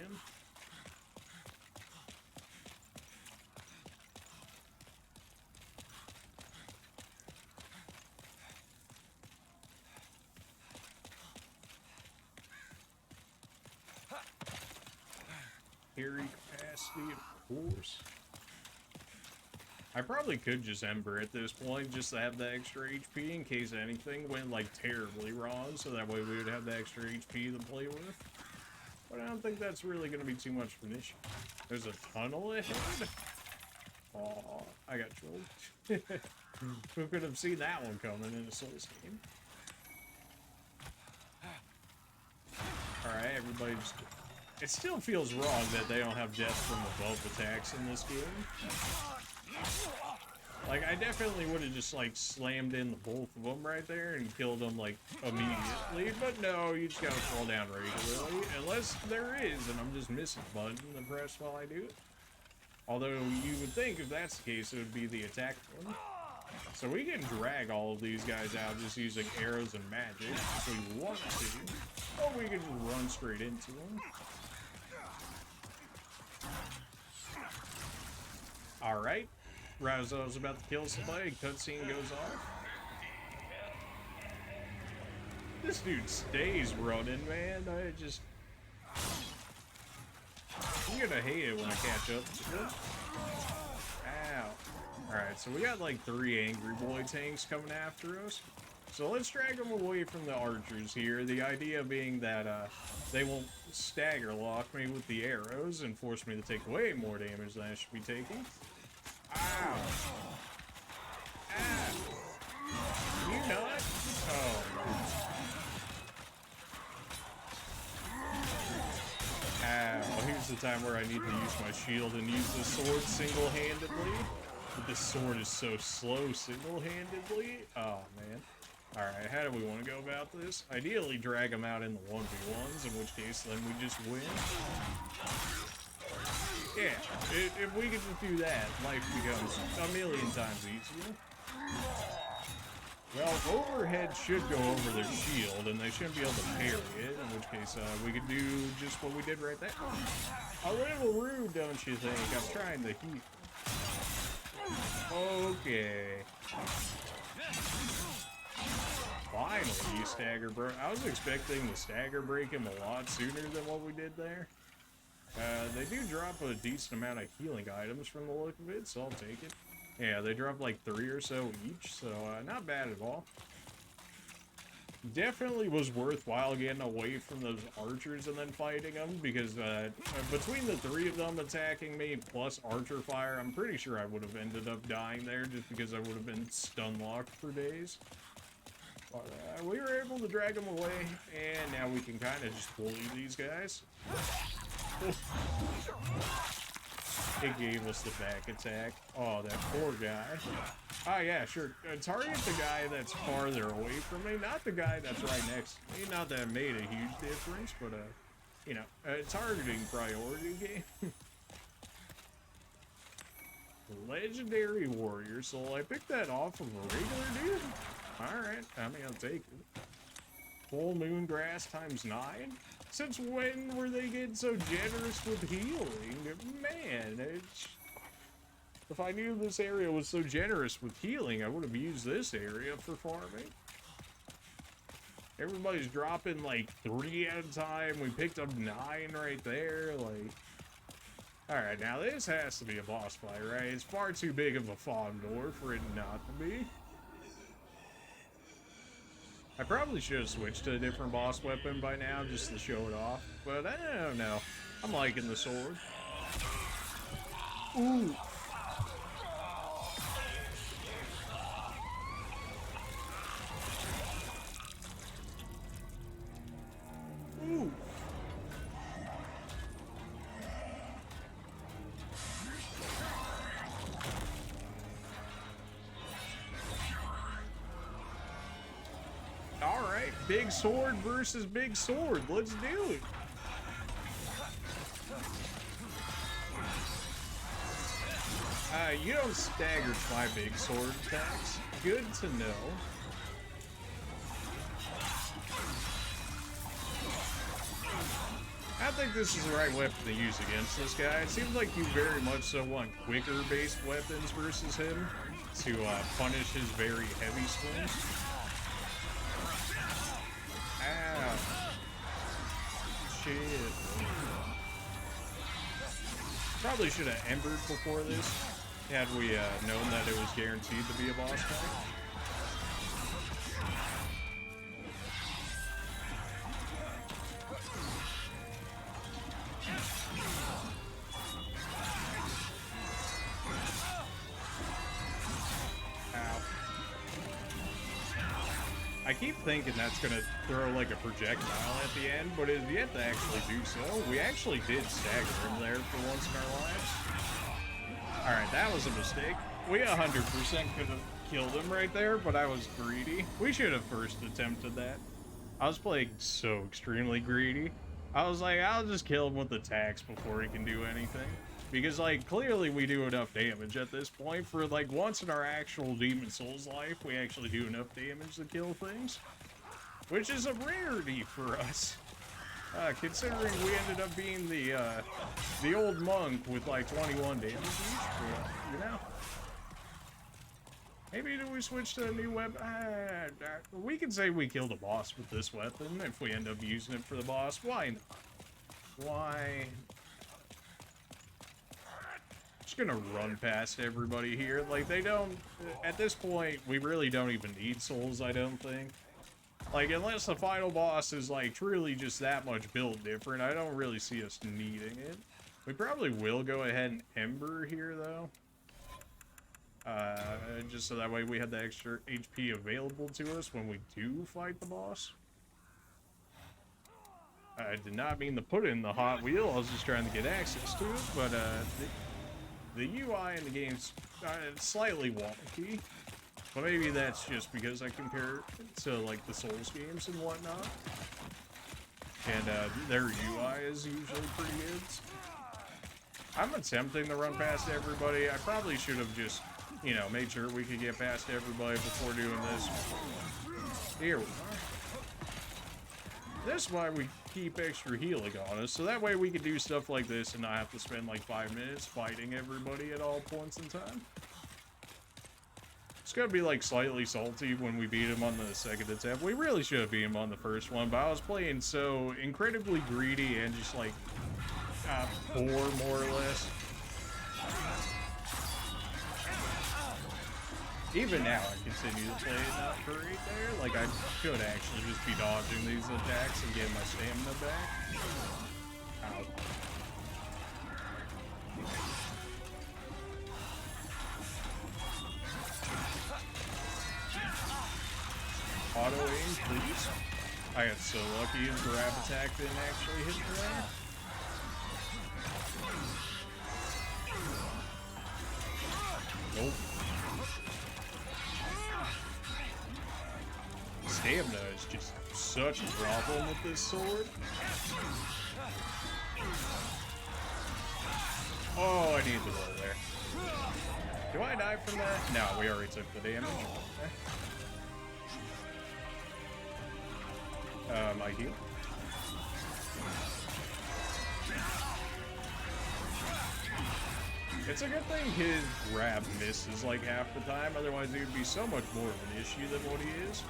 Speaker 1: Carry capacity, of course. I probably could just Ember at this point, just to have the extra HP in case anything went, like, terribly wrong, so that way we would have the extra HP to play with. But I don't think that's really going to be too much of an issue. There's a tunnel ahead? Aw, I got trolled. Who could have seen that one coming in a Souls game? Alright, everybody just... It still feels wrong that they don't have death from above attacks in this game. Like, I definitely would have just, like, slammed in the both of them right there and killed them, like, immediately. But no, you just gotta fall down regularly. Unless there is, and I'm just missing a button to press while I do it. Although, you would think if that's the case, it would be the attack one. So we can drag all of these guys out just using arrows and magic if we want to. Or we can just run straight into them. Alright. Right as I was about to kill somebody, cutscene goes off. This dude stays running, man. I'm gonna hate it when I catch up to him. Ow. Alright, so we got like 3 angry boy tanks coming after us. So let's drag them away from the archers here. The idea being that they won't stagger lock me with the arrows and force me to take way more damage than I should be taking. Ow. Ah. You not? Oh. Ow. Here's the time where I need to use my shield and use the sword single-handedly. But this sword is so slow single-handedly. Oh, man. Alright, how do we want to go about this? Ideally, drag them out in the 1v1s, in which case then we just win. Yeah, if we could just do that, life becomes a million times easier. Well, overhead should go over their shield, and they shouldn't be able to parry it, in which case we could do just what we did right there. A little rude, don't you think? I'm trying to heat. Okay. Finally, you stagger break. I was expecting to stagger break him a lot sooner than what we did there. They do drop a decent amount of healing items from the look of it, so I'll take it. Yeah, they drop like 3 or so each, so not bad at all. Definitely was worthwhile getting away from those archers and then fighting them, because between the 3 of them attacking me plus archer fire, I'm pretty sure I would have ended up dying there just because I would have been stun locked for days. But we were able to drag them away, and now we can kind of just bully these guys. It gave us the back attack. Oh, that poor guy. Oh, yeah, sure. Target the guy that's farther away from me, not the guy that's right next to me. Not that it made a huge difference, but, you know, targeting priority game. Legendary warrior soul. I picked that off of a regular dude. Alright, I mean, I'll take it. Full moon grass times 9? Since when were they getting so generous with healing? Man, if I knew this area was so generous with healing, I would have used this area for farming. Everybody's dropping like 3 at a time. We picked up 9 right there. Like, alright, now this has to be a boss fight, right? It's far too big of a fog door for it not to be. I probably should have switched to a different boss weapon by now just to show it off, but I don't know. I'm liking the sword. Ooh. Ooh. Alright, big sword versus big sword. Let's do it. You don't stagger my big sword attacks. Good to know. I think this is the right weapon to use against this guy. It seems like you very much so want quicker-based weapons versus him to punish his very heavy swings. Ow. Shit. Probably should have embered before this, had we known that it was guaranteed to be a boss fight. I keep thinking that's gonna throw like a projectile at the end, but it's yet to actually do so. We actually did stagger him there for once in our lives. Alright, that was a mistake. We 100% could have killed him right there, but I was greedy. We should have first attempted that. I was playing so extremely greedy. I was like, I'll just kill him with attacks before he can do anything. Because, like, clearly we do enough damage at this point. For, like, once in our actual Demon Souls life, we actually do enough damage to kill things. Which is a rarity for us. Considering we ended up being the old monk with, like, 21 damage each. But, you know. Maybe do we switch to a new weapon? We can say we killed a boss with this weapon if we end up using it for the boss. Why not? Why? Just gonna run past everybody here. Like, they don't, at this point, we really don't even need souls, I don't think. Like, unless the final boss is, like, truly just that much build different, I don't really see us needing it. We probably will go ahead and ember here, though. Just so that way we have the extra HP available to us when we do fight the boss. I did not mean to put it in the hot wheel, I was just trying to get access to it, but, the UI in the game's slightly wonky, but maybe that's just because I compare it to, like, the Souls games and whatnot. And, their UI is usually pretty good. I'm attempting to run past everybody. I probably should have just, you know, made sure we could get past everybody before doing this. Here we are. This is why we keep extra healing on us, so that way we can do stuff like this and not have to spend like 5 minutes fighting everybody at all points in time. It's gonna be like slightly salty when we beat him on the second attempt. We really should have beat him on the first one, but I was playing so incredibly greedy and just like poor, more or less. Even now, I continue to play it not great there. Like, I could actually just be dodging these attacks and getting my stamina back. Ow. Auto aim, please. I got so lucky his grab attack didn't actually hit me there. Nope. Stamina is just such a problem with this sword. Oh, I need the roll there. Do I die from that? No, we already took the damage. My heal. It's a good thing his grab misses like half the time, otherwise it would be so much more of an issue than what he is.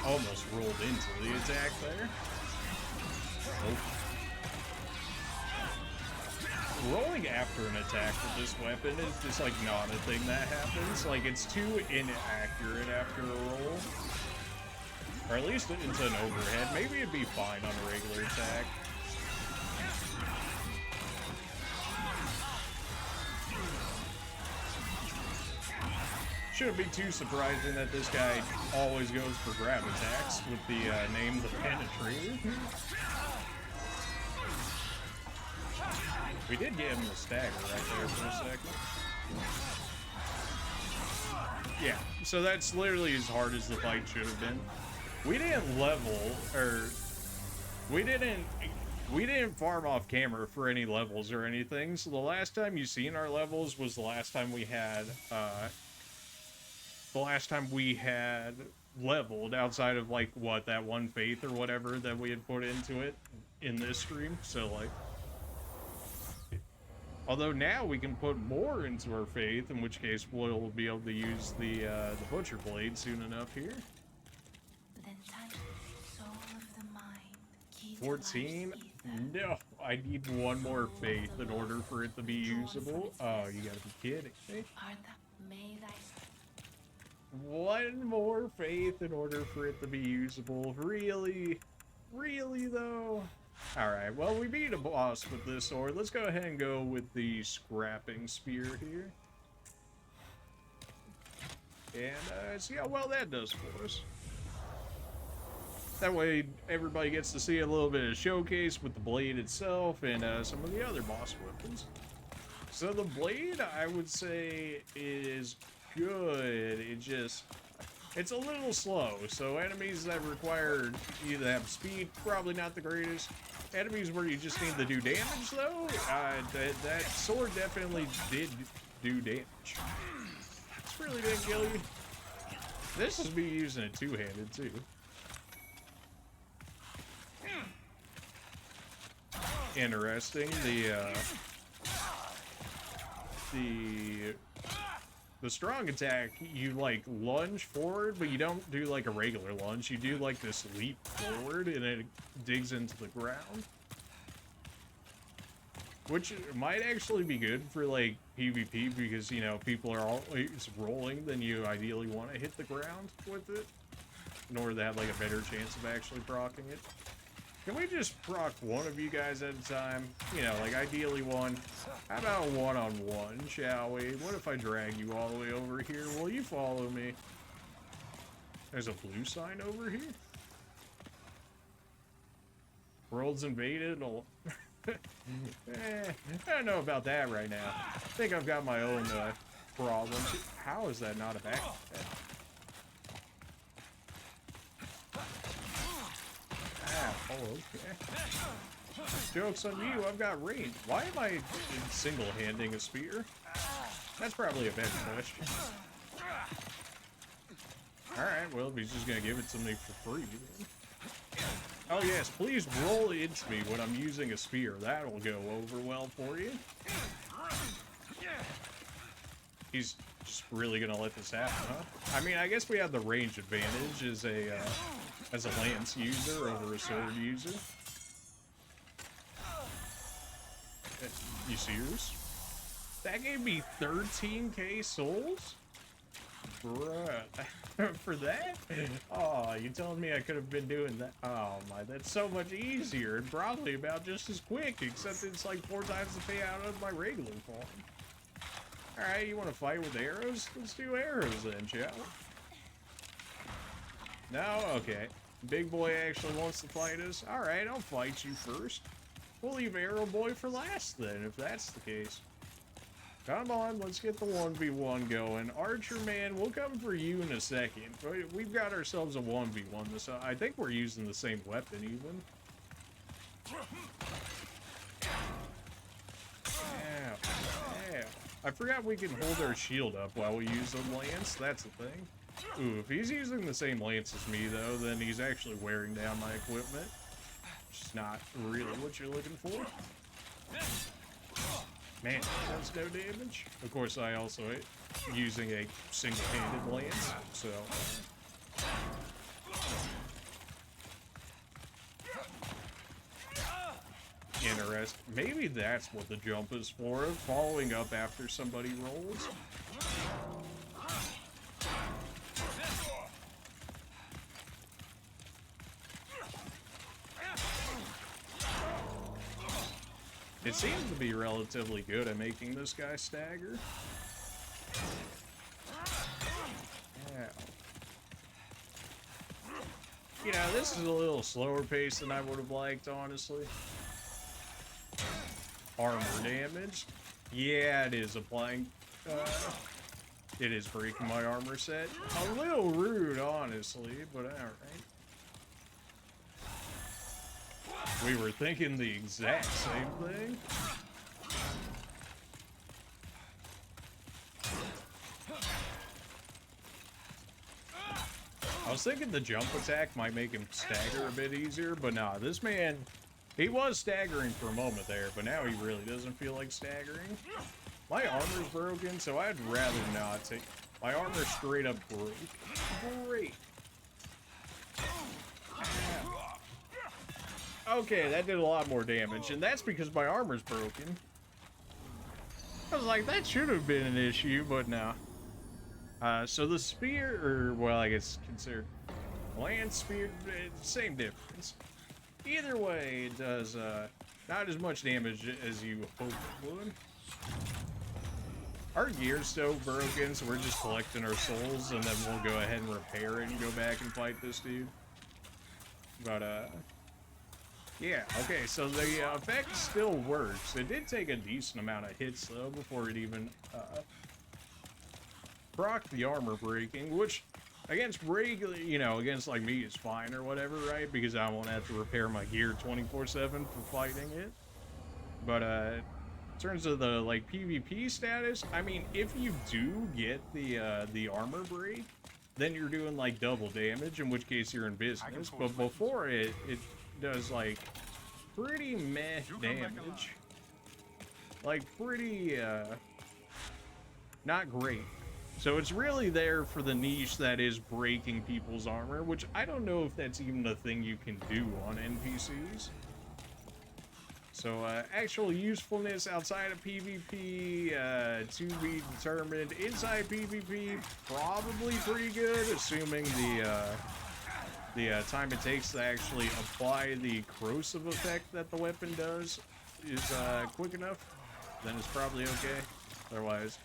Speaker 1: Almost rolled into the attack there. Nope. Rolling after an attack with this weapon is just like not a thing that happens. Like, it's too inaccurate after a roll. Or at least into an overhead. Maybe it'd be fine on a regular attack. Shouldn't be too surprising that this guy always goes for grab attacks with the name the Penetrator. We did get him the stagger right there for a second. Yeah, so that's literally as hard as the fight should have been. We didn't level, or we didn't farm off camera for any levels or anything. So the last time you seen our levels was the last time we had leveled outside of like what, that one faith or whatever that we had put into it in this stream. So like, although now we can put more into our faith, in which case we'll be able to use the butcher blade soon enough here. 14? No, I need one more faith in order for it to be usable. Oh, you gotta be kidding me. One more faith in order for it to be usable. Really? Really though? Alright, well, we beat a boss with this sword. Let's go ahead and go with the scrapping spear here. And see how well that does for us. That way, everybody gets to see a little bit of showcase with the blade itself and some of the other boss weapons. So the blade, I would say, is good. It's a little slow. So enemies that require you to have speed, probably not the greatest. Enemies where you just need to do damage, though, that sword definitely did do damage. This really didn't kill you. This is me using it two-handed, too. Interesting. The strong attack, you like lunge forward, but you don't do like a regular lunge. You do like this leap forward, and it digs into the ground, which might actually be good for like PvP because, you know, people are always rolling. Then you ideally want to hit the ground with it in order to have like a better chance of actually proccing it. Can we just proc one of you guys at a time? You know, like ideally one. How about one-on-one, shall we? What if I drag you all the way over here? Will you follow me? There's a blue sign over here. World's invaded. I don't know about that right now. I think I've got my own problems. How is that not a back? Oh, okay. Joke's on you, I've got range. Why am I single-handing a spear? That's probably a better question. Alright, well, he's just gonna give it to me for free. Oh yes, please roll into me when I'm using a spear. That'll go over well for you. He's just really gonna let this happen, huh? I mean, I guess we have the range advantage as a lance user over a sword user. You serious? That gave me 13k souls? Bruh. For that? Oh, you telling me I could have been doing that? Oh my, that's so much easier and probably about just as quick, except it's like 4 times the payout of my regular farm. Alright, you want to fight with arrows? Let's do arrows then, shall we? No? Okay. Big boy actually wants to fight us? Alright, I'll fight you first. We'll leave Arrow Boy for last then, if that's the case. Come on, let's get the 1v1 going. Archer Man, we'll come for you in a second. We've got ourselves a 1v1 this time. I think we're using the same weapon even. Ow. Ow. I forgot we can hold our shield up while we use the lance. That's the thing. Ooh, if he's using the same lance as me though, then he's actually wearing down my equipment. Which is not really what you're looking for. Man, that's no damage. Of course, I also using a single-handed lance, so... Interesting. Maybe that's what the jump is for, following up after somebody rolls. It seems to be relatively good at making this guy stagger. Yeah. You know, this is a little slower pace than I would have liked, honestly. Armor damage. Yeah, it is applying. It is breaking my armor set. A little rude, honestly, but alright. We were thinking the exact same thing. I was thinking the jump attack might make him stagger a bit easier, but nah, this man, he was staggering for a moment there, but now he really doesn't feel like staggering. My armor's broken, so I'd rather not take... My armor straight up broke. Great. Okay, that did a lot more damage, and that's because my armor's broken. I was like, that should have been an issue, but no. So the spear, or, well, I guess considered lance, spear, same difference. Either way, it does not as much damage as you hope it would. Our gear's so broken, so we're just collecting our souls, and then we'll go ahead and repair it and go back and fight this dude. But, yeah, okay, so the effect still works. It did take a decent amount of hits, though, before it even proc the armor breaking, which against regular, you know, against like me is fine or whatever, right? Because I won't have to repair my gear 24/7 for fighting it. But in terms of the like PvP status, I mean, if you do get the armor break, then you're doing like double damage, in which case you're in business. But before it does like pretty meh damage. Like pretty not great. So it's really there for the niche that is breaking people's armor, which I don't know if that's even a thing you can do on NPCs. So actual usefulness outside of PvP to be determined. Inside PvP, probably pretty good, assuming the time it takes to actually apply the corrosive effect that the weapon does is quick enough. Then it's probably okay. Otherwise,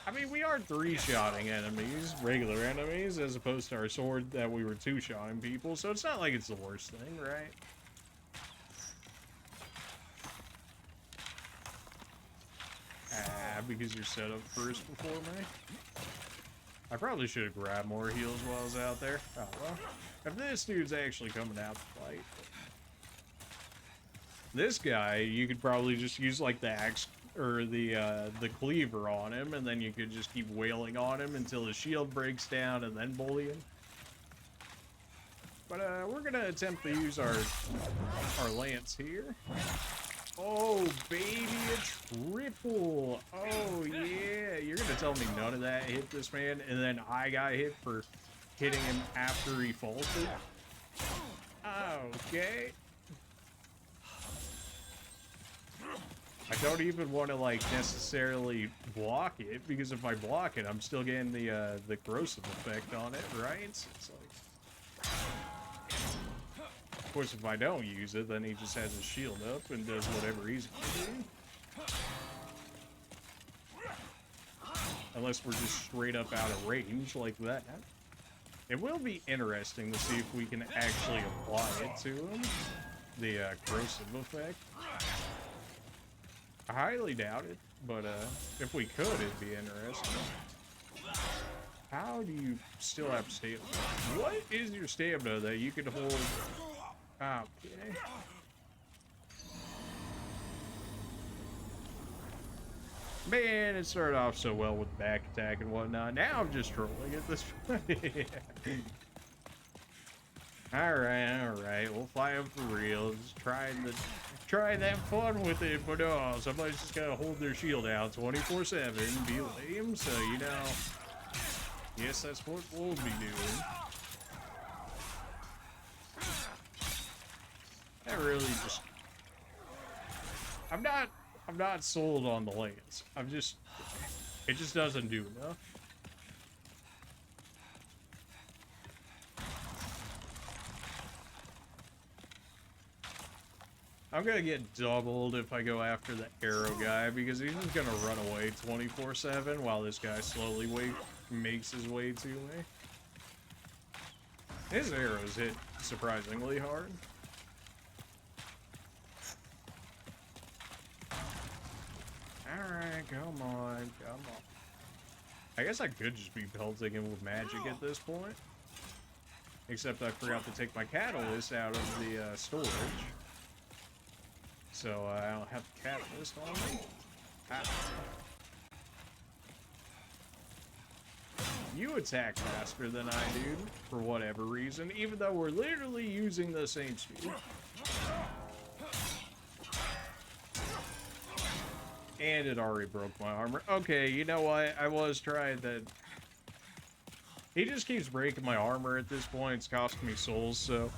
Speaker 1: I mean, we are 3-shotting enemies, regular enemies, as opposed to our sword that we were 2-shotting people, so it's not like it's the worst thing, right? Because you're set up first before me. I probably should have grabbed more heals while I was out there. Oh, well. If this dude's actually coming out to fight. This guy, you could probably just use, like, the axe or the cleaver on him, and then you could just keep wailing on him until his shield breaks down and then bully him. But we're gonna attempt to use our lance here. Oh baby, a triple! Oh yeah, you're gonna tell me none of that hit this man, and then I got hit for hitting him after he faltered? Okay. I don't even want to, like, necessarily block it, because if I block it, I'm still getting the corrosive effect on it, right? It's like... Of course, if I don't use it, then he just has his shield up and does whatever he's gonna do. Unless we're just straight up out of range like that. It will be interesting to see if we can actually apply it to him. The corrosive effect. I highly doubt it, but if we could, it'd be interesting. How do you still have stamina? What is your stamina that you can hold? Okay. Man, it started off so well with back attack and whatnot. Now I'm just trolling at this point. Alright. We'll fly up for real. Just try that fun with it, but somebody's just gotta hold their shield out 24/7, be lame, so you know. Yes, that's what we'll be doing. That really just... I'm not sold on the lance. It just doesn't do enough. I'm gonna get doubled if I go after the arrow guy, because he's just gonna run away 24/7 while this guy slowly makes his way to me. His arrows hit surprisingly hard. Alright, come on. I guess I could just be pelting him with magic at this point. Except I forgot to take my catalyst out of the storage. So I don't have the catalyst on me. You attack faster than I do, for whatever reason, even though we're literally using the same speed. And it already broke my armor. Okay, you know what? I was trying that. He just keeps breaking my armor at this point. It's costing me souls, so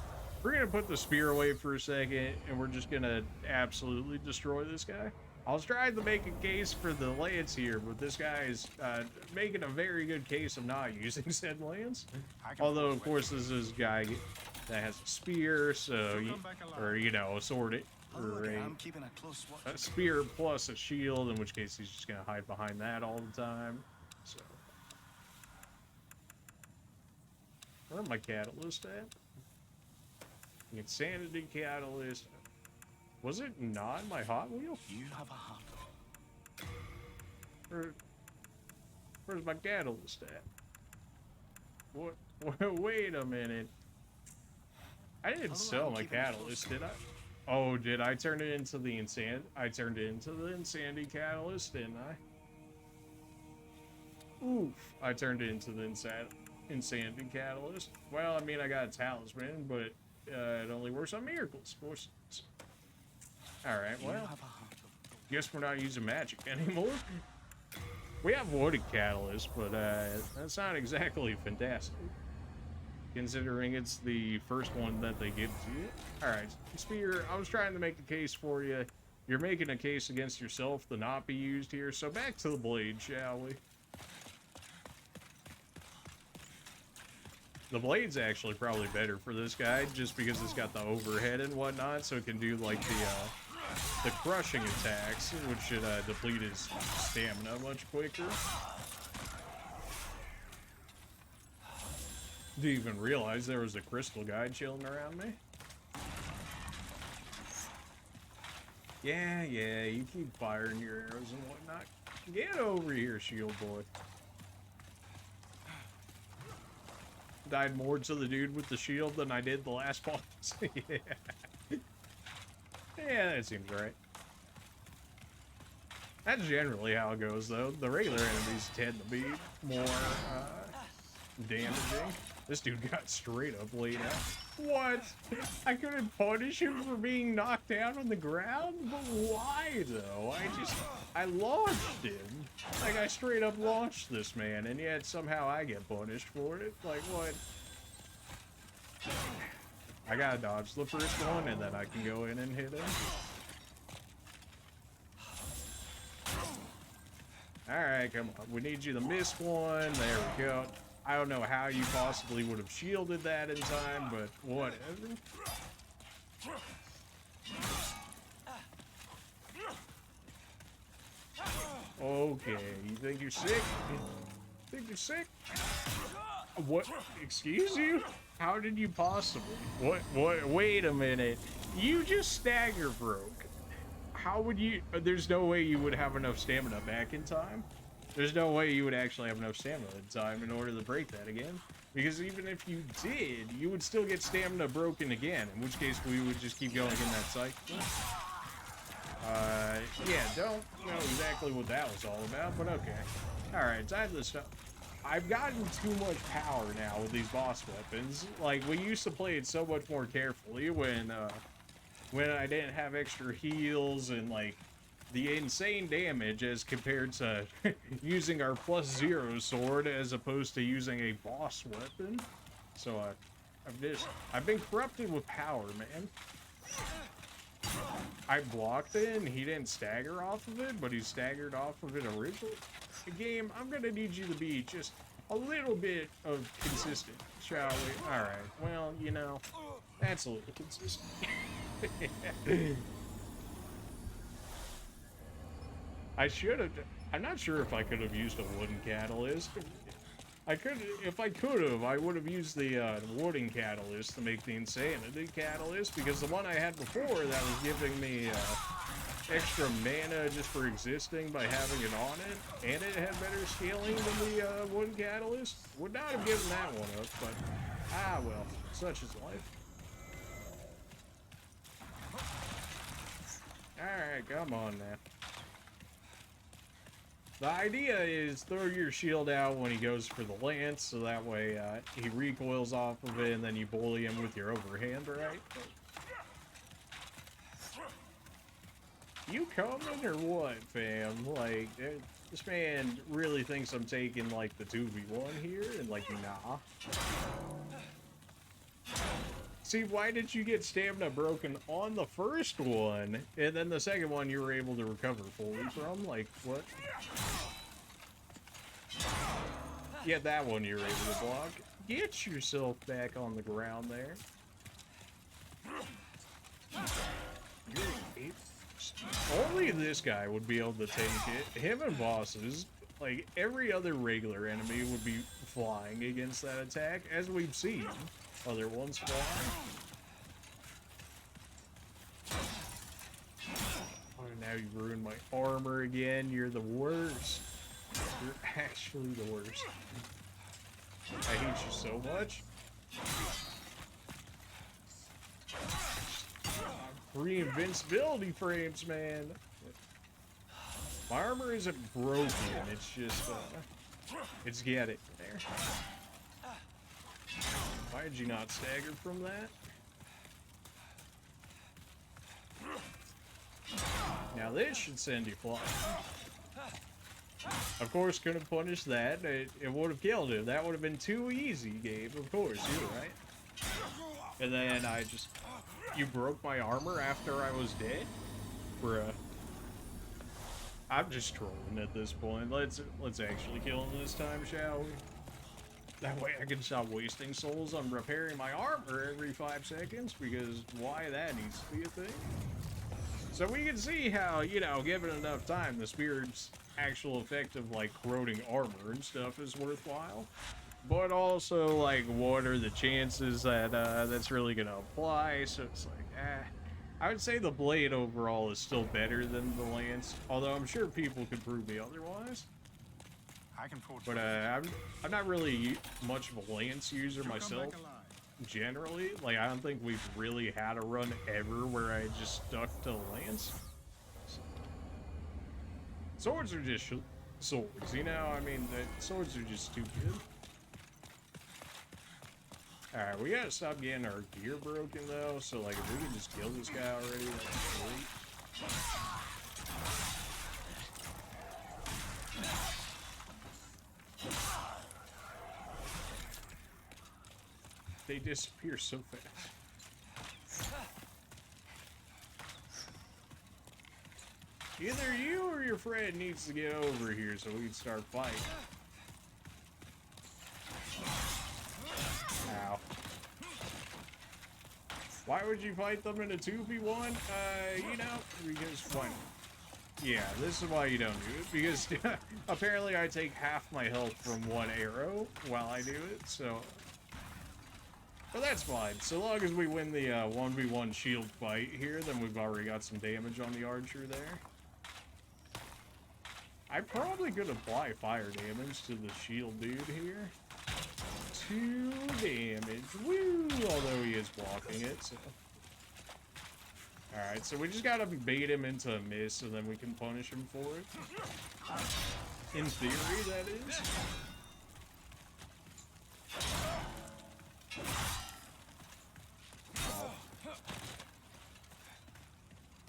Speaker 1: we're gonna put the spear away for a second, and we're just gonna absolutely destroy this guy. I was trying to make a case for the lance here, but this guy is making a very good case of not using said lance. Although, of course, this is a guy that has a spear, so or you know, a sword. Or a spear plus a shield, in which case he's just gonna hide behind that all the time. So, where's my catalyst at? The insanity catalyst. Was it not my Hot Wheel?
Speaker 2: You have a heart.
Speaker 1: Where's my catalyst at? What? Wait a minute. I didn't sell my catalyst, did I? Oh, did I turn it into the I turned it into the insanity catalyst, didn't I? Oof, I turned it into the insanity catalyst. Well, I mean, I got a talisman, but it only works on miracles, of course. Alright, well, guess we're not using magic anymore. We have voided catalyst, but that's not exactly fantastic, considering it's the first one that they give to you. Alright, Spear, I was trying to make a case for you. You're making a case against yourself to not be used here, so back to the blade, shall we? The blade's actually probably better for this guy, just because it's got the overhead and whatnot, so it can do, like, the crushing attacks, which should deplete his stamina much quicker. Didn't even realize there was a crystal guy chilling around me. Yeah, you keep firing your arrows and whatnot. Get over here, shield boy. Died more to the dude with the shield than I did the last boss. Yeah, that seems right. That's generally how it goes, though. The regular enemies tend to be more damaging. This dude got straight up laid out. What? I couldn't punish him for being knocked down on the ground? But why, though? I launched him. Like, I straight up launched this man, and yet somehow I get punished for it. Like, what? I gotta dodge the first one, and then I can go in and hit him. Alright, come on. We need you to miss one. There we go. I don't know how you possibly would have shielded that in time, but whatever. Okay, you think you're sick? Think you're sick? What? Excuse you? How did you possibly? What? Wait a minute. You just stagger broke. How would you? There's no way you would have enough stamina back in time. There's no way you would actually have enough stamina in time in order to break that again. Because even if you did, you would still get stamina broken again. In which case, we would just keep going in that cycle. Yeah, don't know exactly what that was all about, but okay. Alright, time to stop. I've gotten too much power now with these boss weapons. Like, we used to play it so much more carefully when I didn't have extra heals and, like, the insane damage as compared to using our +0 sword as opposed to using a boss weapon. So, I've been corrupted with power, man. I blocked it and he didn't stagger off of it, but he staggered off of it originally. The game, I'm gonna need you to be just a little bit of consistent, shall we? Alright, well, you know, that's a little consistent. I should have, I'm not sure if I could have used a wooden catalyst. If I could have, I would have used the wooden catalyst to make the insanity catalyst, because the one I had before that was giving me extra mana just for existing by having it on it, and it had better scaling than the wooden catalyst, would not have given that one up, but ah well, such is life. Alright, come on now. The idea is throw your shield out when he goes for the lance, so that way he recoils off of it, and then you bully him with your overhand, right? You coming or what, fam? Like, this man really thinks I'm taking, like, the 2v1 here, and, like, nah. See, why did you get stamina broken on the first one, and then the second one you were able to recover fully from? Like, what? Yeah, that one you were able to block. Get yourself back on the ground there. Only this guy would be able to take it. Him and bosses, like, every other regular enemy would be flying against that attack, as we've seen. Other ones fly. Oh, now you ruined my armor again. You're the worst. You're actually the worst. I hate you so much. 3 invincibility frames, man. My armor isn't broken. It's just, it's get it there. Why did you not stagger from that? Now this should send you flying. Of course, couldn't punish that. It would have killed him. That would have been too easy, Gabe. Of course, you're right. And then you broke my armor after I was dead? Bruh. I'm just trolling at this point. Let's actually kill him this time, shall we? That way I can stop wasting souls on repairing my armor every 5 seconds, because why that needs to be a thing. So we can see how, you know, given enough time, the spirit's actual effect of, like, corroding armor and stuff is worthwhile. But also, like, what are the chances that that's really gonna apply? So it's like, I would say the blade overall is still better than the lance, although I'm sure people could prove me otherwise. But I'm not really much of a lance user myself, generally. Like, I don't think we've really had a run ever where I just stuck to lance. Swords are just swords, you know? I mean, the swords are just stupid. Alright, we gotta stop getting our gear broken, though, so, like, if we can just kill this guy already, that's great. They disappear so fast. Either you or your friend needs to get over here so we can start fighting. Ow. Why would you fight them in a 2v1? You know, because fun. Yeah, this is why you don't do it, because apparently I take half my health from one arrow while I do it, so... But that's fine. So long as we win the 1v1 shield fight here, then we've already got some damage on the archer there. I probably could apply fire damage to the shield dude here. 2 damage. Woo! Although he is blocking it, so... Alright, so we just gotta bait him into a miss, and then we can punish him for it. In theory, that is.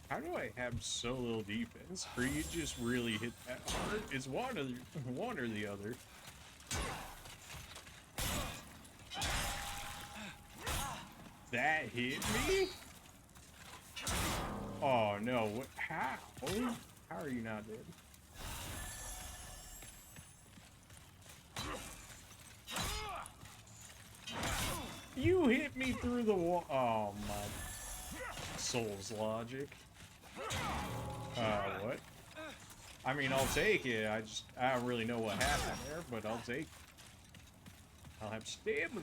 Speaker 1: How do I have so little defense? Or you just really hit that hard? It's one or the other. That hit me? Oh no, what? How? How are you not dead? You hit me through the wall. Oh my soul's logic. What? I mean, I'll take it. I don't really know what happened there, but I'll take it. I'll have stamina.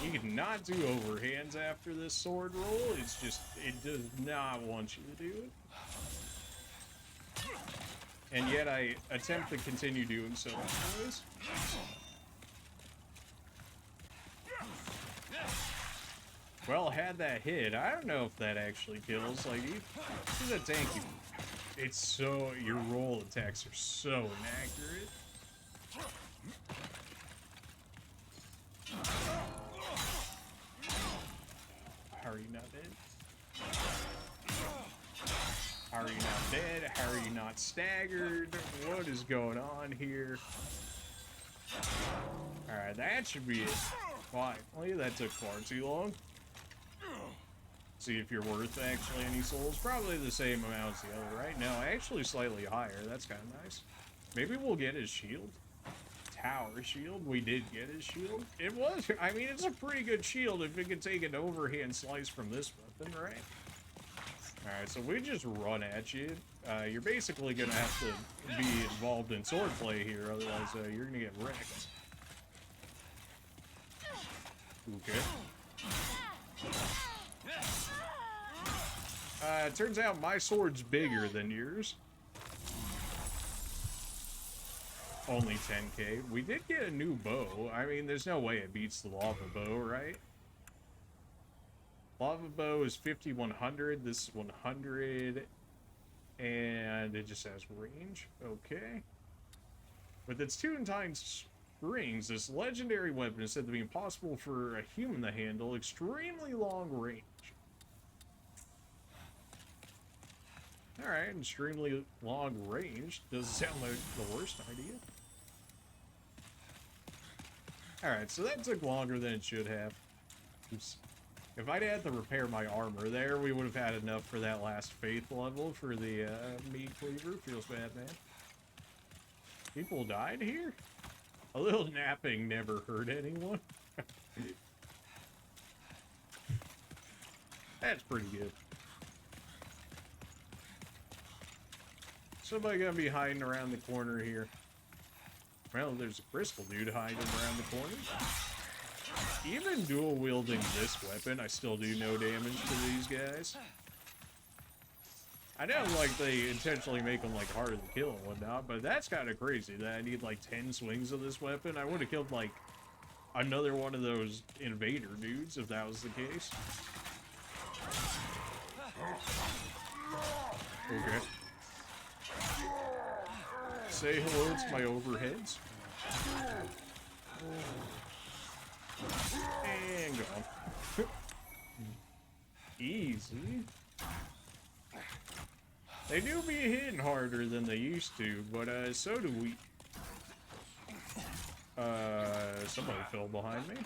Speaker 1: You cannot do overhands after this sword roll. It's just, it does not want you to do it. And yet I attempt to continue doing so anyways. Well, had that hit, I don't know if that actually kills. Like, he's a tanky. It's so, your roll attacks are so inaccurate. How are you not dead? How are you not dead? How are you not staggered? What is going on here? Alright, that should be it. Finally, that took far too long. See if you're worth actually any souls. Probably the same amount as the other, right? No, actually slightly higher. That's kind of nice. Maybe we'll get his shield. Tower shield. We did get his shield. It was, I mean, it's a pretty good shield if it could take an overhand slice from this weapon, right? Alright, so we just run at you. You're basically gonna have to be involved in swordplay here, otherwise you're gonna get wrecked. Okay. It turns out my sword's bigger than yours. Only 10k. We did get a new bow. I mean, there's no way it beats the lava bow, right? Lava bow is 5100. This is 100. And it just has range. Okay. With its 2 times springs, this legendary weapon is said to be impossible for a human to handle. Extremely long range. Alright, extremely long range. Doesn't sound like the worst idea. Alright, so that took longer than it should have. Oops. If I'd had to repair my armor there, we would have had enough for that last faith level for the meat cleaver. Feels bad, man. People died here? A little napping never hurt anyone. That's pretty good. Somebody gonna be hiding around the corner here. Well, there's a crystal dude hiding around the corner. Even dual wielding this weapon, I still do no damage to these guys. I know, like, they intentionally make them, like, harder to kill and whatnot, but that's kind of crazy that I need, like, 10 swings of this weapon. I would have killed, like, another one of those invader dudes if that was the case. Okay. Say hello to my overheads. And gone. Easy. They do be hitting harder than they used to, but so do we. Somebody fell behind me.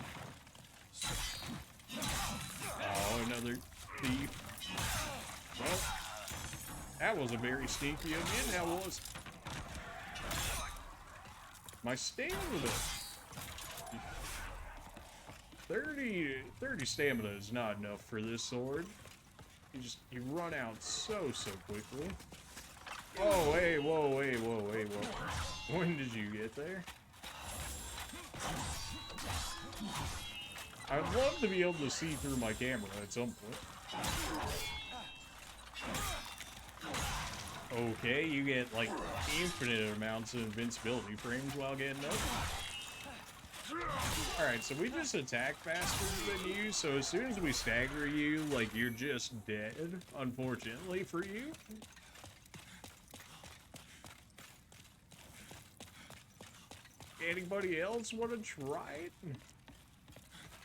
Speaker 1: Oh, another thief. Well, That was a very sneaky again, that was. My stamina. 30 stamina is not enough for this sword. You run out so quickly. Oh, hey, whoa, hey, whoa, hey, whoa. When did you get there? I'd love to be able to see through my camera at some point. Okay, you get like infinite amounts of invincibility frames while getting up. Alright, so we just attack faster than you, so as soon as we stagger you, like, you're just dead, unfortunately for you. Anybody else want to try it?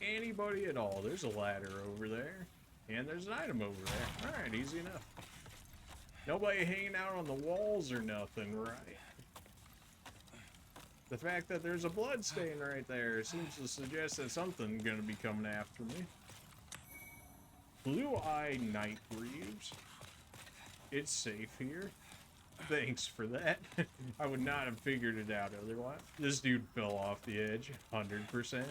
Speaker 1: Anybody at all? There's a ladder over there, and there's an item over there. Alright, easy enough. Nobody hanging out on the walls or nothing, right? The fact that there's a blood stain right there seems to suggest that something's gonna be coming after me. Blue-eye night reeves. It's safe here. Thanks for that. I would not have figured it out otherwise. This dude fell off the edge, 100%.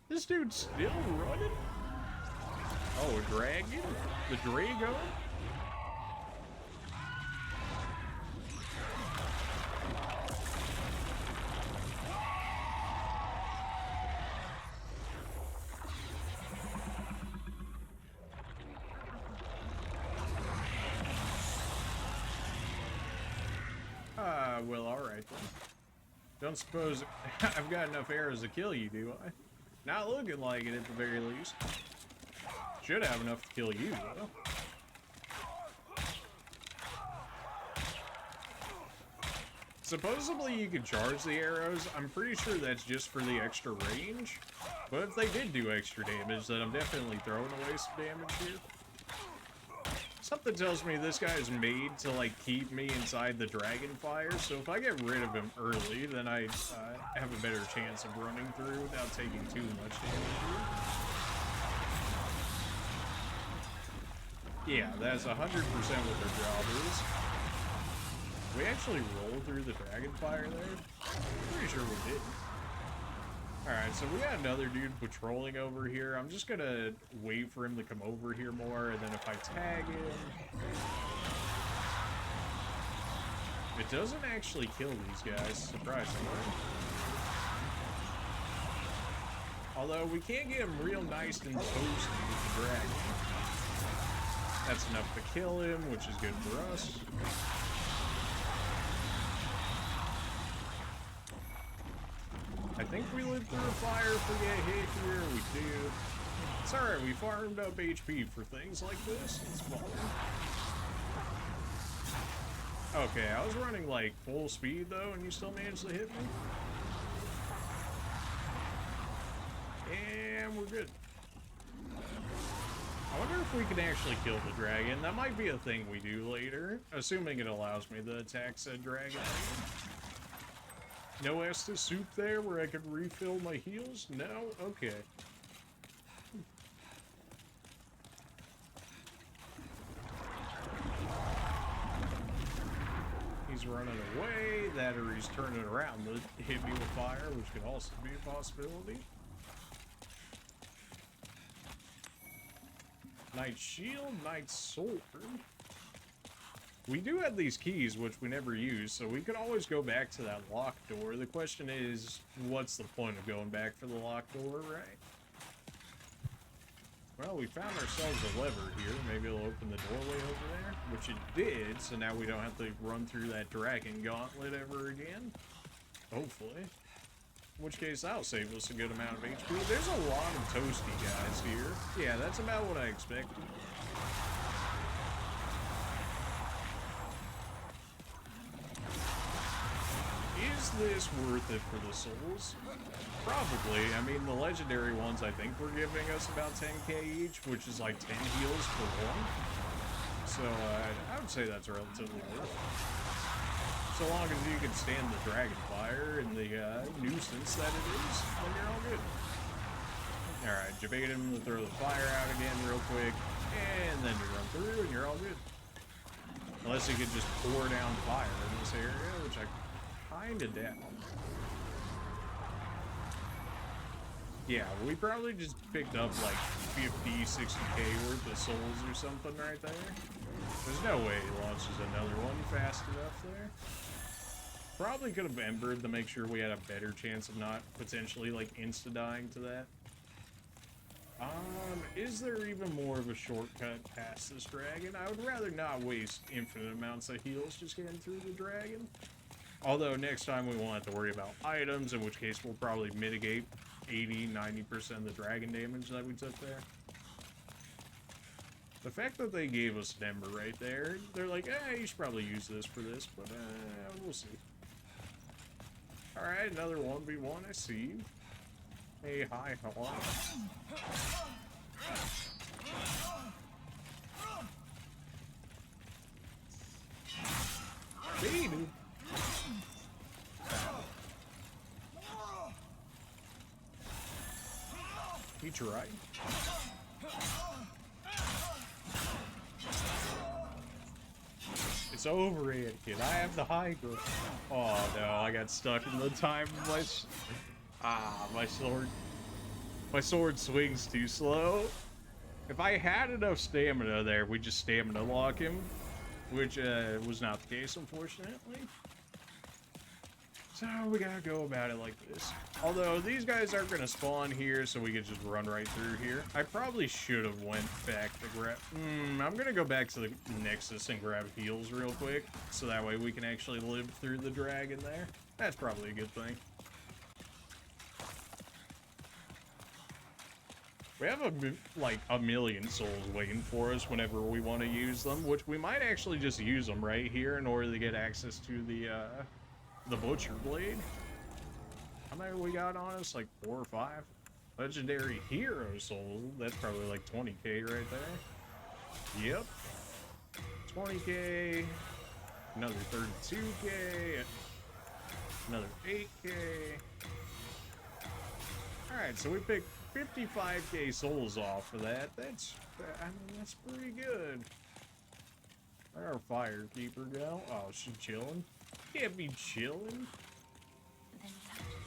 Speaker 1: This dude's still running? Oh, a dragon? The Drago? Well, alright then. Don't suppose I've got enough arrows to kill you, do I? Not looking like it at the very least. Should have enough to kill you, though. Supposedly you can charge the arrows. I'm pretty sure that's just for the extra range. But if they did do extra damage, then I'm definitely throwing away some damage here. Something tells me this guy is made to, like, keep me inside the dragon fire, so if I get rid of him early, then I have a better chance of running through without taking too much damage here. Yeah, that's 100% what their job is. We actually rolled through the dragon fire there? Pretty sure we did. Alright, so we got another dude patrolling over here. I'm just gonna wait for him to come over here more, and then if I tag him... It doesn't actually kill these guys, surprisingly. Although, we can get him real nice and toasty with the dragon. That's enough to kill him, which is good for us. I think we lived through a fire if we get hit here. We do. It's alright, we farmed up HP for things like this. It's fun. Okay, I was running like full speed though, and you still managed to hit me. And we're good. I wonder if we can actually kill the dragon. That might be a thing we do later, assuming it allows me to attack said dragon. No Estus soup there where I could refill my heals? No? Okay. He's running away. That or he's turning around to hit me with fire, which could also be a possibility. Knight shield, knight sword. We do have these keys, which we never use, so we could always go back to that locked door. The question is, what's the point of going back for the locked door, right? Well, we found ourselves a lever here. Maybe it'll open the doorway over there, which it did, so now we don't have to run through that dragon gauntlet ever again. Hopefully. In which case, that'll save us a good amount of HP. There's a lot of toasty guys here. Yeah, that's about what I expected. Is this worth it for the souls? Probably. I mean, the legendary ones I think were giving us about 10k each, which is like 10 heals for one. So I would say that's relatively worth it. So long as you can stand the dragon fire and the nuisance that it is, then you're all good. Alright, you bait him to throw the fire out again real quick, and then you run through and you're all good. Unless you could just pour down fire in this area, which I kinda doubt. Yeah, we probably just picked up like 50, 60k worth of souls or something right there. There's no way he launches another one fast enough there. Probably could have embered to make sure we had a better chance of not potentially like insta-dying to that. Is there even more of a shortcut past this dragon? I would rather not waste infinite amounts of heals just getting through the dragon. Although next time we won't have to worry about items, in which case we'll probably mitigate 80-90% of the dragon damage that we took there. The fact that they gave us an ember right there, they're like, you should probably use this for this, but we'll see. Alright, another 1v1, I see you. Hey, hi, how are you? Baby! He tried. It's over, kid. I have the high ground. Oh no, I got stuck in the time. My sword swings too slow. If I had enough stamina there, we'd just stamina lock him, which was not the case, unfortunately. So we gotta go about it like this. Although these guys aren't gonna spawn here, so we could just run right through here. I probably should have went back to grab. I'm gonna go back to the Nexus and grab heals real quick, so that way we can actually live through the dragon there. That's probably a good thing. We have a million souls waiting for us whenever we want to use them, which we might actually just use them right here in order to get access to the Butcher Blade. How many we got on us? Like 4 or 5? Legendary Hero Souls. That's probably like 20k right there. Yep. 20k. Another 32k. Another 8k. Alright, so we picked 55k souls off of that. That's pretty good. Where'd our Firekeeper go? Oh, she's chilling. Can't be chilling.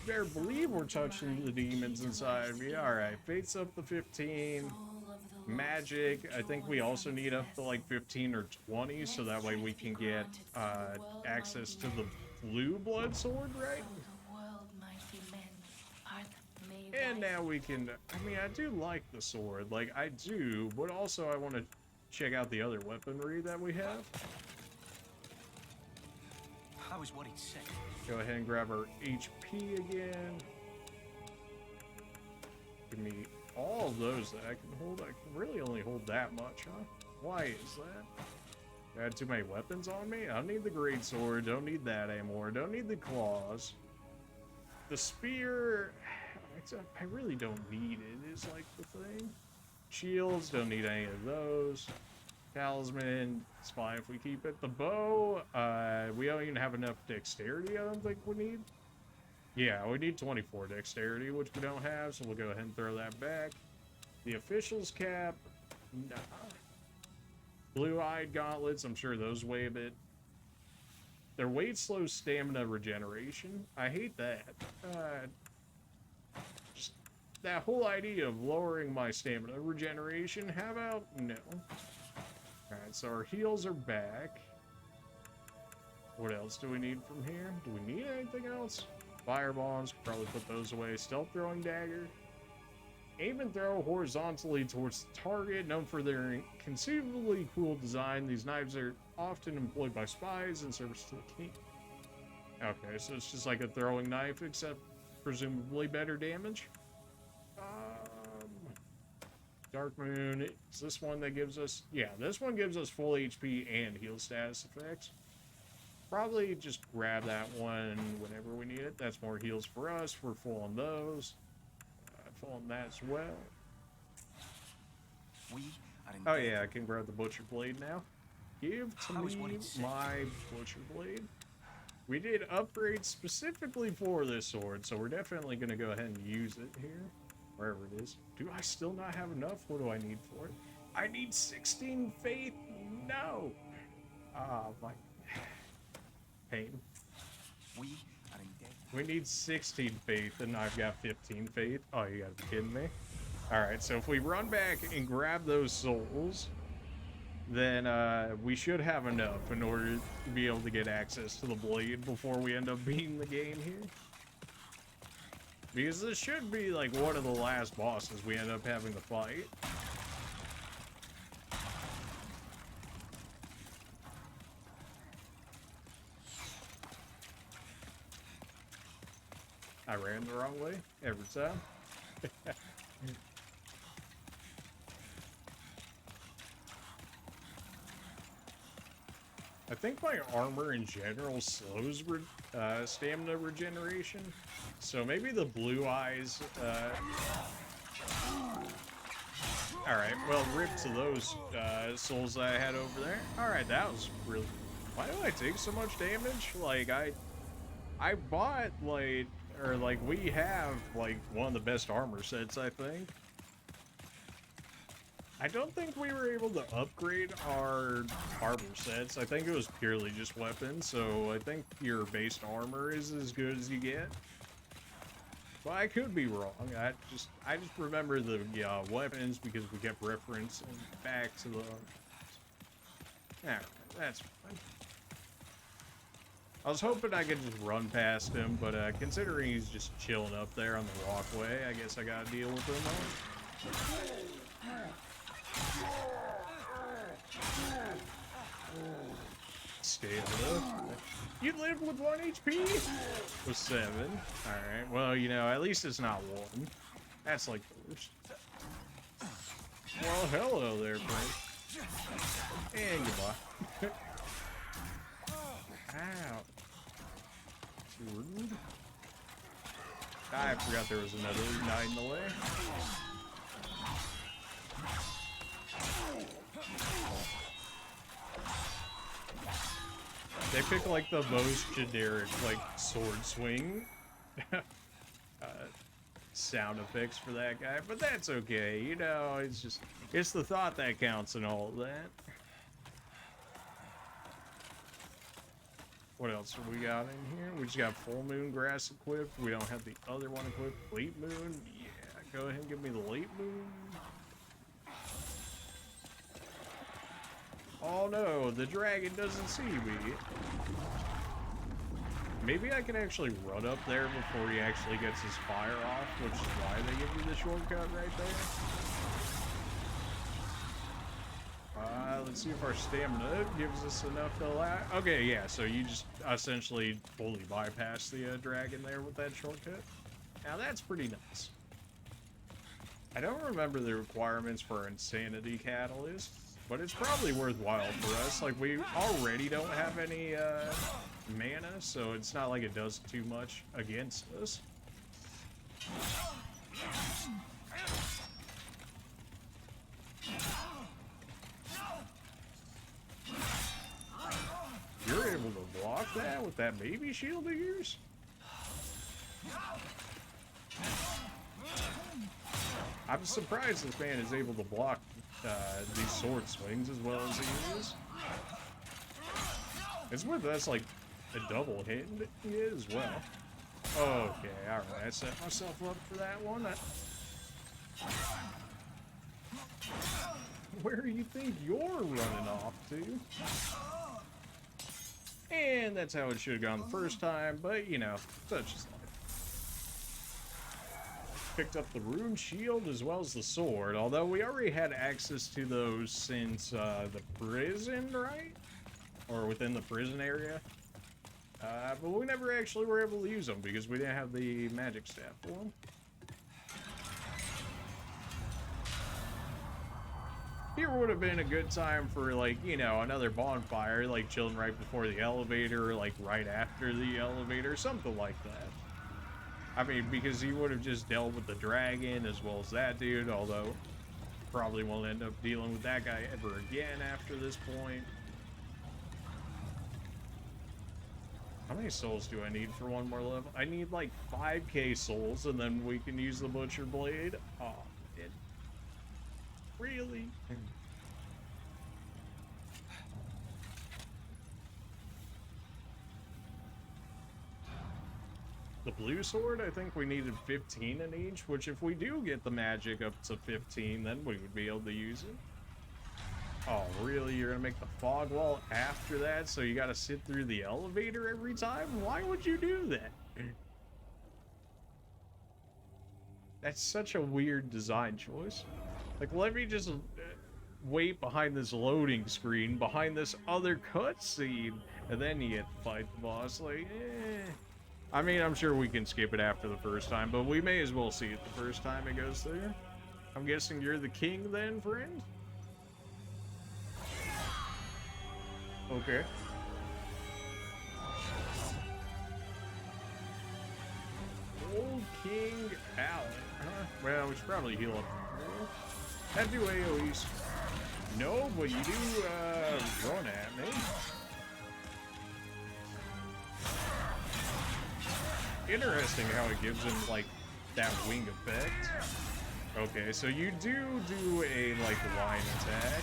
Speaker 1: Better believe we're touching the demons inside of me. Alright, Fate's up to 15. Magic, I think we also need up to like 15 or 20, so that way we can get access to the blue blood sword, right? And now we can, I mean, I do like the sword, like I do, but also I want to check out the other weaponry that we have.
Speaker 3: I was worried sick.
Speaker 1: Go ahead and grab our HP again. Give me all of those that I can hold. I can really only hold that much, huh? Why is that? I had too many weapons on me? I don't need the great sword, don't need that anymore, don't need the claws. The spear, I really don't need it, is like the thing. Shields, don't need any of those. Talisman, it's fine if we keep it. The bow, we don't even have enough dexterity, I don't think we need. Yeah, we need 24 dexterity, which we don't have, so we'll go ahead and throw that back. The official's cap, nah. Blue-eyed gauntlets, I'm sure those weigh a bit. Their weight slows stamina regeneration. I hate that. Just that whole idea of lowering my stamina regeneration, how about no? Alright, so our heals are back. What else do we need from here? Do we need anything else? Fire bombs, probably put those away. Stealth throwing dagger. Aim and throw horizontally towards the target. Known for their conceivably cool design, these knives are often employed by spies in service to the king. Okay, so it's just like a throwing knife, except presumably better damage. Dark Moon, is this one that gives us... Yeah, this one gives us full HP and heal status effects. Probably just grab that one whenever we need it. That's more heals for us. We're full on those. Full on that as well. Oh yeah, I can grab the Butcher Blade now. Give to me my Butcher Blade. We did upgrade specifically for this sword, so we're definitely going to go ahead and use it here. wherever it is. Do I still not have enough? What do I need for it? I need 16 faith. No. Oh my pain.
Speaker 4: We are in debt.
Speaker 1: We need 16 faith, and I've got 15 faith. Oh, you gotta be kidding me. Alright, so if we run back and grab those souls, then we should have enough in order to be able to get access to the blade before we end up beating the game here. Because this should be like one of the last bosses we end up having to fight. I ran the wrong way every time. I think my armor in general slows stamina regeneration, so maybe the blue eyes. All right, well, rip to those souls I had over there. All right, that was really. Why do I take so much damage? Like I bought like, or like we have like one of the best armor sets, I think. I don't think we were able to upgrade our armor sets. I think it was purely just weapons, so I think your base armor is as good as you get. But I could be wrong. I just remember the weapons because we kept referencing back to the. Alright, that's fine. I was hoping I could just run past him, but considering he's just chilling up there on the walkway, I guess I gotta deal with him. Stamina. You lived with 1 HP? With 7. Alright, well, you know, at least it's not 1. That's like the worst. Well, hello there, friend. And goodbye. Ow. Rude. I forgot there was another knight in the way. They pick like the most generic like sword swing sound effects for that guy, but that's okay, you know, it's the thought that counts and all of that. What else have we got in here? We just got full moon grass equipped. We don't have the other one equipped. Late moon, yeah, go ahead and give me the late moon. Oh no, the dragon doesn't see me. Maybe I can actually run up there before he actually gets his fire off, which is why they give me the shortcut right there. Let's see if our stamina gives us enough to allow. Okay, yeah, so you just essentially fully bypass the dragon there with that shortcut. Now that's pretty nice. I don't remember the requirements for insanity catalyst, but it's probably worthwhile for us. Like, we already don't have any mana, so it's not like it does too much against us. You're able to block that with that baby shield of yours? I'm surprised this man is able to block these sword swings as well as he is. It's with us like a double hit as well. Okay, alright, I set myself up for that one. Where do you think you're running off to? And that's how it should have gone the first time, but you know, such is life. Picked up the rune shield as well as the sword, although we already had access to those since the prison, right? Or within the prison area. But we never actually were able to use them because we didn't have the magic staff for them. Here would have been a good time for, like, you know, another bonfire, like chilling right before the elevator, or like right after the elevator, something like that. I mean, because he would have just dealt with the dragon as well as that dude, although probably won't end up dealing with that guy ever again after this point. How many souls do I need for one more level? I need like 5k souls, and then we can use the Butcher Blade. Oh, man. Really? The blue sword, I think we needed 15 in each, which if we do get the magic up to 15, then we would be able to use it. Oh, really? You're gonna make the fog wall after that, so you gotta sit through the elevator every time? Why would you do that? That's such a weird design choice. Like, let me just wait behind this loading screen, behind this other cutscene, and then you get to fight the boss. Like, eh. I mean, I'm sure we can skip it after the first time, but we may as well see it the first time it goes there. I'm guessing you're the king then, friend? Okay. Old King Allen, huh? Well, we should probably heal up. That do AoEs. No, but you do, run at me. Interesting how it gives him, like, that wing effect. Okay, so you do a, like, line attack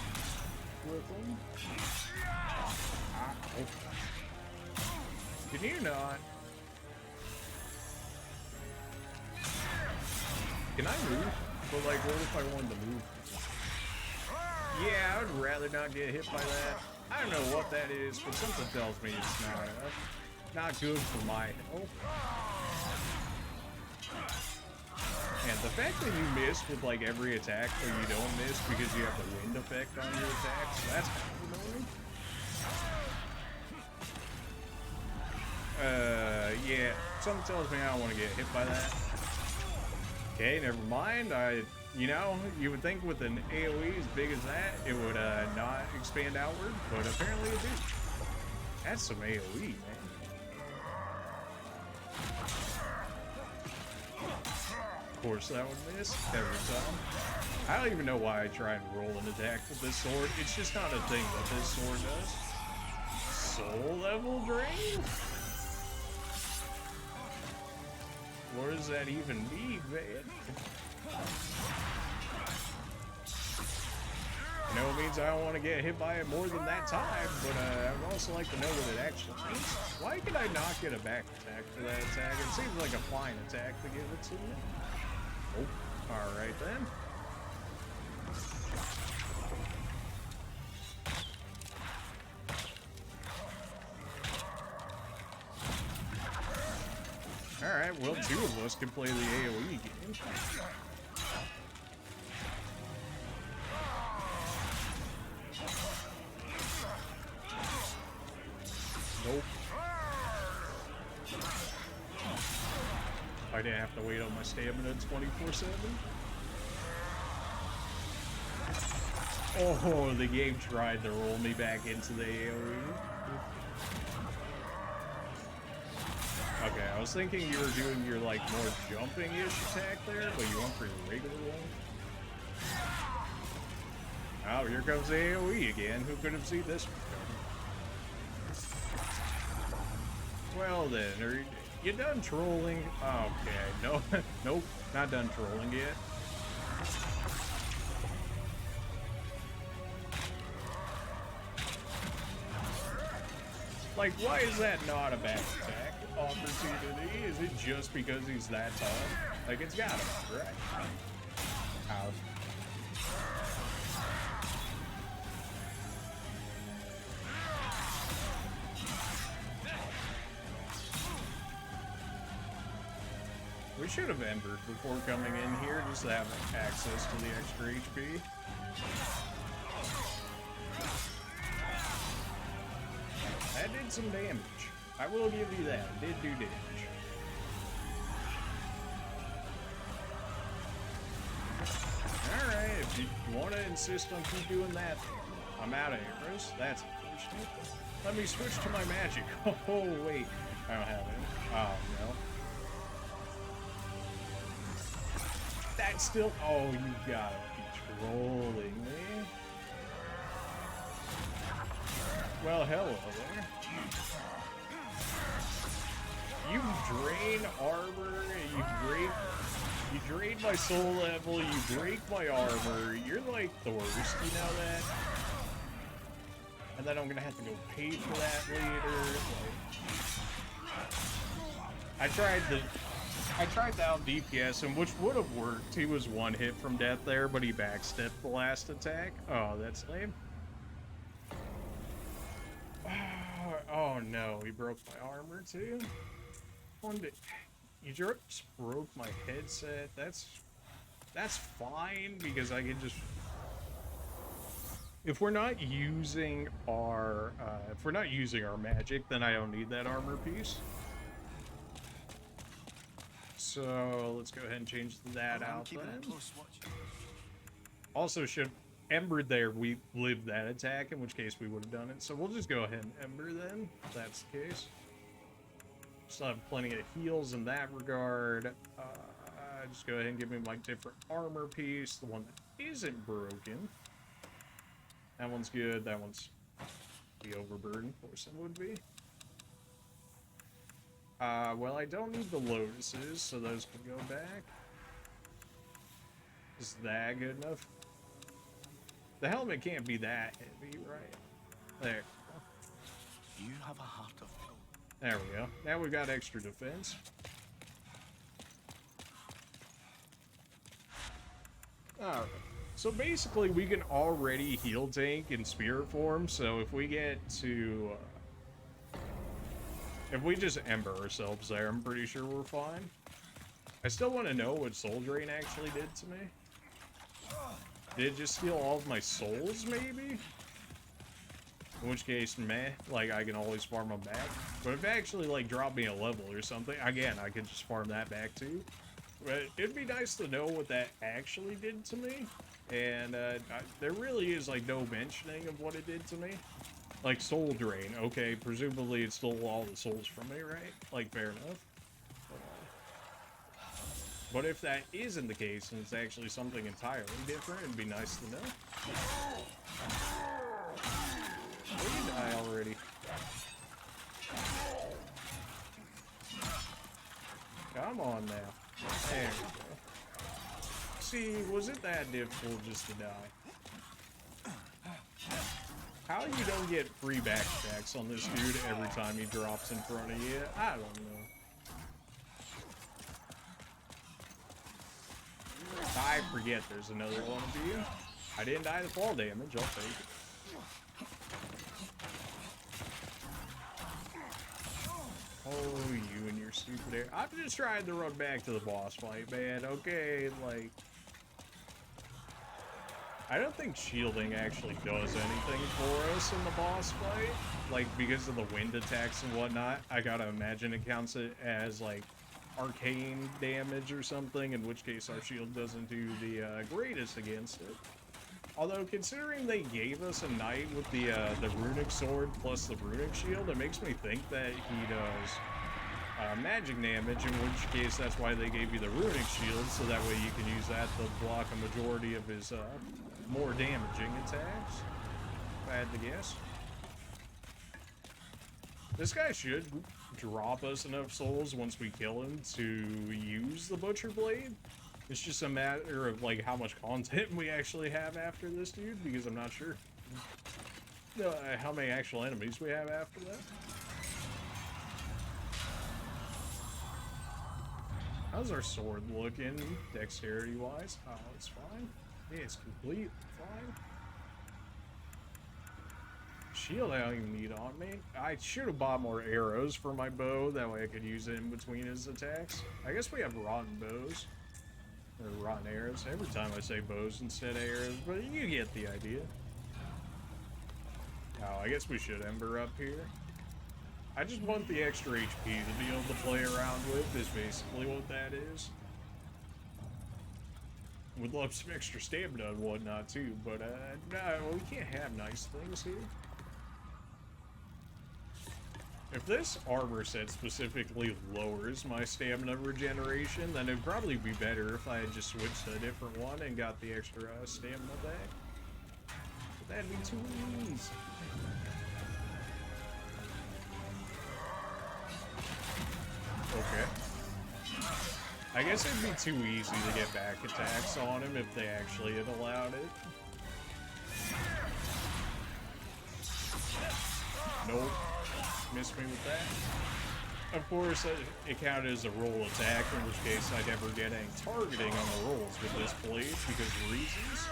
Speaker 1: with him. Can you not? Can I move? But like, what if I wanted to move? Yeah, I would rather not get hit by that. I don't know what that is, but something tells me it's not good for my health. And the fact that you miss with like every attack, or you don't miss because you have the wind effect on your attacks, that's kind of annoying. Yeah, something tells me I don't want to get hit by that. Okay, never mind. You know, you would think with an AoE as big as that, it would not expand outward, but apparently it did. That's some AoE, man. Of course that would miss every time. I don't even know why I try and roll an attack with this sword. It's just not a thing that this sword does. Soul level drain? What does that even mean, man? You know, it means I don't want to get hit by it more than that time, but I would also like to know what it actually means. Why could I not get a back attack for that attack? It seems like a flying attack to give it to me. Oh, alright then. Alright, well, two of us can play the AoE game. Nope. I didn't have to wait on my stamina 24/7. Oh, the game tried to roll me back into the AoE. Okay, I was thinking you were doing your, like, more jumping-ish attack there, but you went for your regular one. Oh, here comes the AoE again. Who could have seen this one coming? Well then, are you done trolling? Okay, no, nope, not done trolling yet. Like, why is that not a back attack opportunity? Is it just because he's that tall? Like, it's gotta be, right? Ow. We should have embered before coming in here, just to have access to the extra HP. That did some damage. I will give you that. It did do damage. Alright, if you want to insist on keep doing that, I'm out of arrows. That's unfortunate. Let me switch to my magic. Oh, wait. I don't have it. Oh, no. That's still... Oh, you gotta be trolling me. Well, hello there. You drain armor, you drain my soul level, you break my armor. You're like the worst, you know that? And then I'm gonna have to go pay for that later. Like, I tried to out DPS him, which would have worked. He was one hit from death there, but he backstepped the last attack. Oh, that's lame. Oh no, he broke my armor too. You just broke my headset. That's fine because I can just. If we're not using our magic, then I don't need that armor piece. So let's go ahead and change that out then. Also, should Ember there, we lived that attack, in which case we would have done it. So we'll just go ahead and Ember then, if that's the case. Still have plenty of heals in that regard. Just go ahead and give me my different armor piece, the one that isn't broken. That one's good, that one's the overburden, of course it would be. Well, I don't need the lotuses, so those can go back. Is that good enough? The helmet can't be that heavy, right? There.
Speaker 2: You have a heart of gold.
Speaker 1: There we go. Now we've got extra defense. Alright. So basically, we can already heal tank in spirit form, so if we get to... if we just Ember ourselves there, I'm pretty sure we're fine. I still want to know what Soul Drain actually did to me. Did it just steal all of my souls, maybe? In which case, meh, like, I can always farm them back. But if it actually, like, dropped me a level or something, again, I could just farm that back, too. But it'd be nice to know what that actually did to me. And, there really is, like, no mentioning of what it did to me. Like, Soul Drain, okay, presumably it stole all the souls from me, right? Like, fair enough. But if that isn't the case, and it's actually something entirely different, it'd be nice to know. Will you die already? Come on now. There we go. See, was it that difficult just to die? How you don't get free backstacks on this dude every time he drops in front of you, I don't know. I forget there's another one of you. I didn't die to fall damage, I'll take it. Oh, you and your stupid air. I'm just trying to run back to the boss fight, man. Okay, like... I don't think shielding actually does anything for us in the boss fight. Like, because of the wind attacks and whatnot, I gotta imagine it counts it as, like, arcane damage or something, in which case our shield doesn't do the greatest against it. Although, considering they gave us a knight with the runic sword plus the runic shield, it makes me think that he does magic damage, in which case that's why they gave you the runic shield, so that way you can use that to block a majority of his more damaging attacks. If I had to guess. This guy should drop us enough souls once we kill him to use the Butcher Blade. It's just a matter of, like, how much content we actually have after this dude, because I'm not sure how many actual enemies we have after that. How's our sword looking, dexterity-wise? Oh, it's fine. Yeah, it's complete. Fine. Shield I don't even need on me. I should have bought more arrows for my bow, that way I could use it in between his attacks. I guess we have rotten bows. Or rotten arrows. Every time I say bows instead of arrows, but you get the idea. Oh, I guess we should Ember up here. I just want the extra HP to be able to play around with, is basically what that is. Would love some extra stamina and whatnot too, but no, we can't have nice things here. If this armor set specifically lowers my stamina regeneration, then it'd probably be better if I had just switched to a different one and got the extra stamina back. But that'd be too easy. Okay. I guess it'd be too easy to get back attacks on him if they actually had allowed it. Nope. Missed me with that. Of course, it counted as a roll attack, in which case I never get any targeting on the rolls with this blade because of reasons.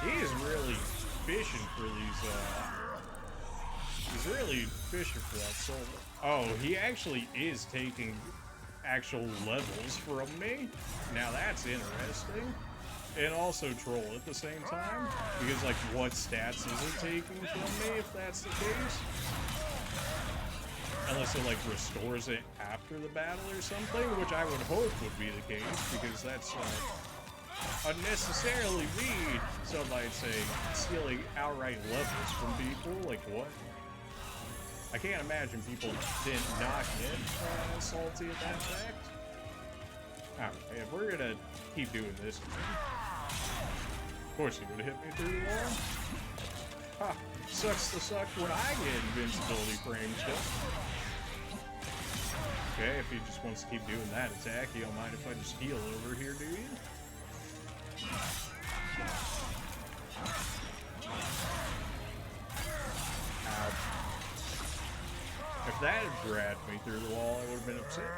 Speaker 1: He is really fishing for these, he's really fishing for that soul. Oh, he actually is taking actual levels from me. Now that's interesting. And also troll at the same time. Because, like, what stats is it taking from me if that's the case? Unless it, like, restores it after the battle or something, which I would hope would be the case, because that's, unnecessarily mean, some might say, stealing outright levels from people. Like, what? I can't imagine people did not get salty at that fact. Alright, if we're gonna keep doing this, of course he would have hit me through the wall. Ha! Sucks to suck when I get invincibility frames still. Okay, if he just wants to keep doing that attack, you don't mind if I just heal over here, do you? Ow. If that had dragged me through the wall, I would have been upset.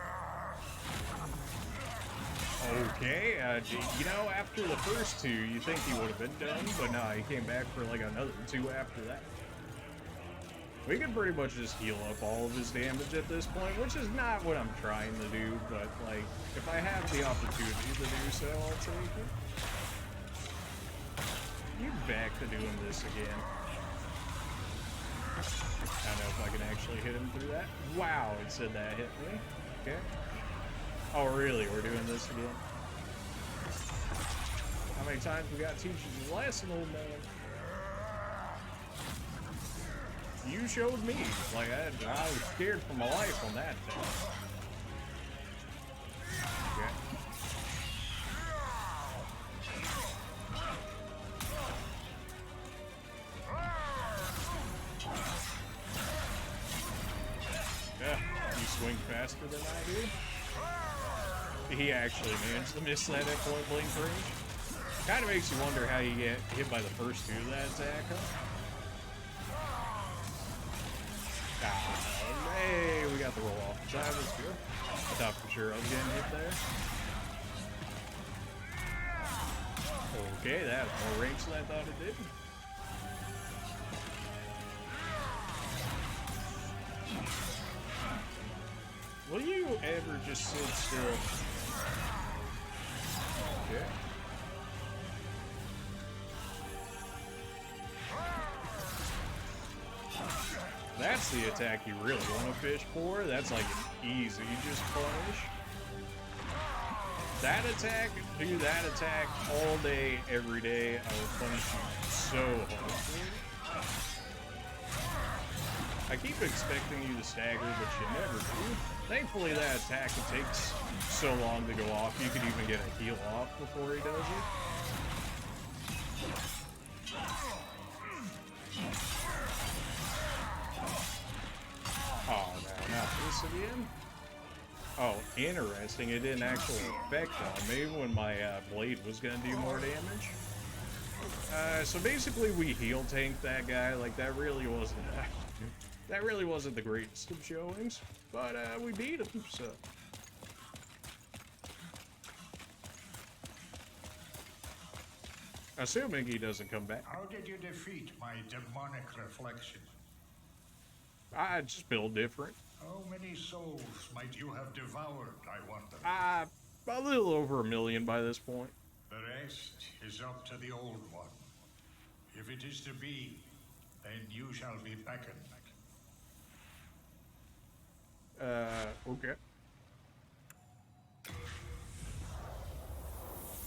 Speaker 1: Okay, you know, after the first two, you think he would have been done, but no, he came back for like another two after that. We can pretty much just heal up all of his damage at this point, which is not what I'm trying to do, but like, if I have the opportunity to do so, I'll take it. You back to doing this again. I don't know if I can actually hit him through that. Wow, it said that hit me. Okay. Oh, really? We're doing this again? How many times we got to teach you the lesson, old man? You showed me. Like, I was scared for my life on that day. Okay. Yeah, you swing faster than I do. He actually managed to miss that at point blank range. Kind of makes you wonder how you get hit by the first two of that attack, huh? Hey, we got the roll off. That was good. I thought for sure I was getting hit there. Okay, that had more range than I thought it did. Will you ever just sit still? Okay. That's the attack you really want to fish for. That's like an easy just punish. That attack, do that attack all day, every day. I will punish you so hard for it. I keep expecting you to stagger, but you never do. Thankfully, that attack, it takes so long to go off, you could even get a heal off before he does it. Oh, no, not this again. Oh, interesting. It didn't actually affect on me when my blade was going to do more damage. So basically, we heal tanked that guy. Like, that really wasn't... that really wasn't the greatest of showings, but we beat him, so. Assuming he doesn't come back.
Speaker 5: How did you defeat my demonic reflection?
Speaker 1: I just build different.
Speaker 5: How many souls might you have devoured, I wonder?
Speaker 1: A little over 1 million by this point.
Speaker 5: The rest is up to the old one. If it is to be, then you shall be beckoned.
Speaker 1: Okay.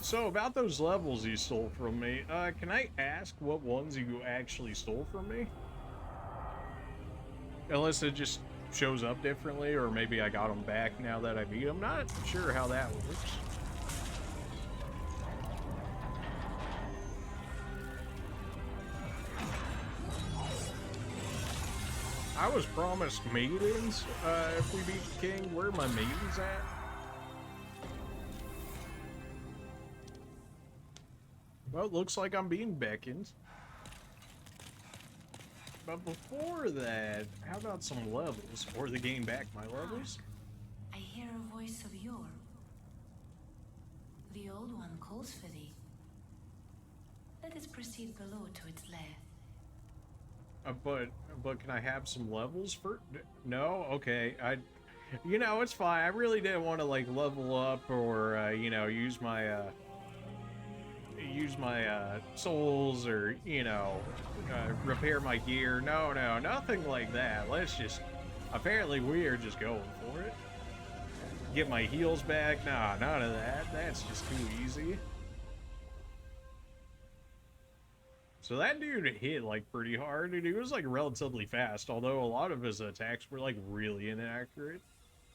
Speaker 1: So, about those levels you stole from me, can I ask what ones you actually stole from me? Unless it just shows up differently, or maybe I got them back now that I beat them. Not sure how that works. was promised maidens if we beat the king. Where are my maidens at? Well, it looks like I'm being beckoned. But before that, how about some levels? Or the game back my levels?
Speaker 6: I hear a voice of yore. The old one calls for thee. Let us proceed below to its lair.
Speaker 1: But can I have some levels for? No, okay. You know, it's fine. I really didn't want to like level up or you know, use my souls or you know, repair my gear. No, nothing like that. Let's just. Apparently, we are just going for it. Get my heals back. Nah, none of that. That's just too easy. So that dude hit like pretty hard, and he was like relatively fast, although a lot of his attacks were like really inaccurate.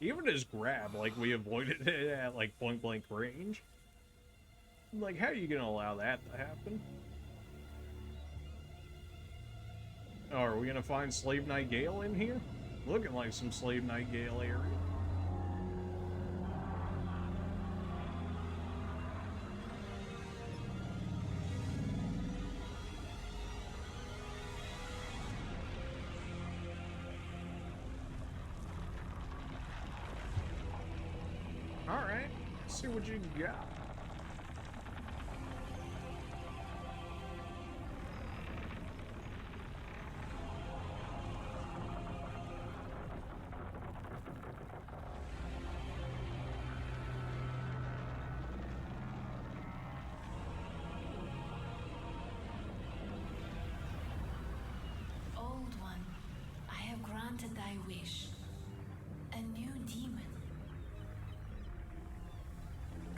Speaker 1: Even his grab, like we avoided it at like point blank range. Like, how are you gonna allow that to happen? Oh, are we gonna find Slave Knight Gale in here? Looking like some Slave Knight Gale area. Alright, let's see what you got.
Speaker 6: Old one, I have granted thy wish. A new demon.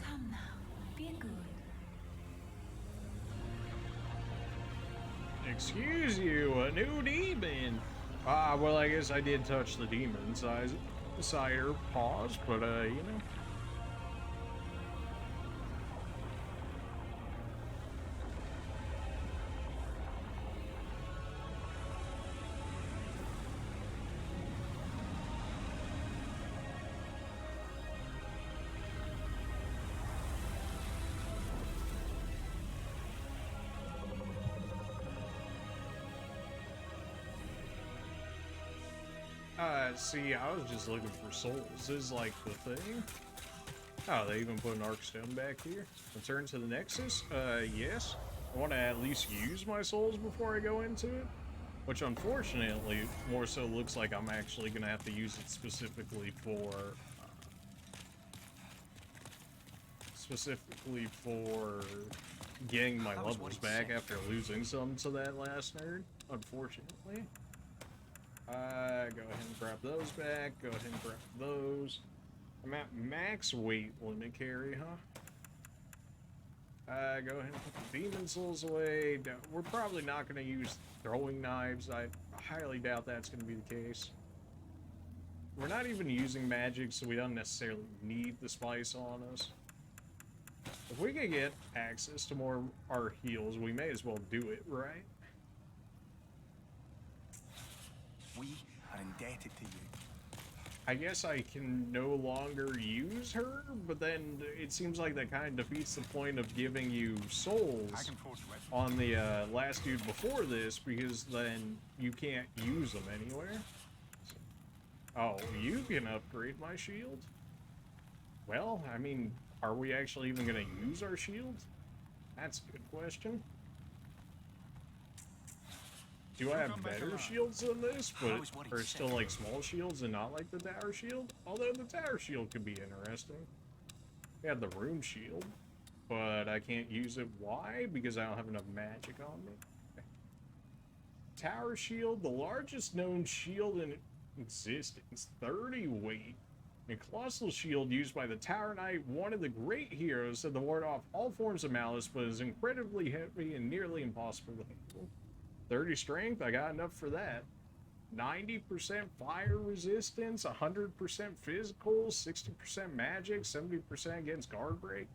Speaker 6: Come now, be good.
Speaker 1: Excuse you, a new demon. Ah, well, I guess I did touch the demon cider pause, but you know. See, I was just looking for souls. Is like the thing. Oh, they even put an arc stone back here. Return to the Nexus? Yes. I want to at least use my souls before I go into it. Which, unfortunately, more so looks like I'm actually going to have to use it specifically for... getting my levels back after losing some to that last nerd, unfortunately. Go ahead and grab those back. Go ahead and grab those. I'm at max weight limit carry, huh? Go ahead and put the demon souls away. We're probably not going to use throwing knives. I highly doubt that's going to be the case. We're not even using magic, so we don't necessarily need the spice on us. If we can get access to more our heals, we may as well do it, right?
Speaker 4: We are indebted to you.
Speaker 1: I guess I can no longer use her, but then it seems like that kind of defeats the point of giving you souls on the last dude before this, because then you can't use them anywhere. Oh, you can upgrade my shield? Well, I mean, are we actually even going to use our shield? That's a good question. Do I have better shields than this, but are still like small shields and not like the tower shield? Although the tower shield could be interesting. We have the room shield, but I can't use it. Why? Because I don't have enough magic on me. Okay. Tower shield, the largest known shield in existence, 30 weight. A colossal shield used by the Tower Knight, one of the great heroes, said to ward off all forms of malice, but is incredibly heavy and nearly impossible to handle. 30 strength, I got enough for that. 90% fire resistance, 100% physical, 60% magic, 70% against guard break.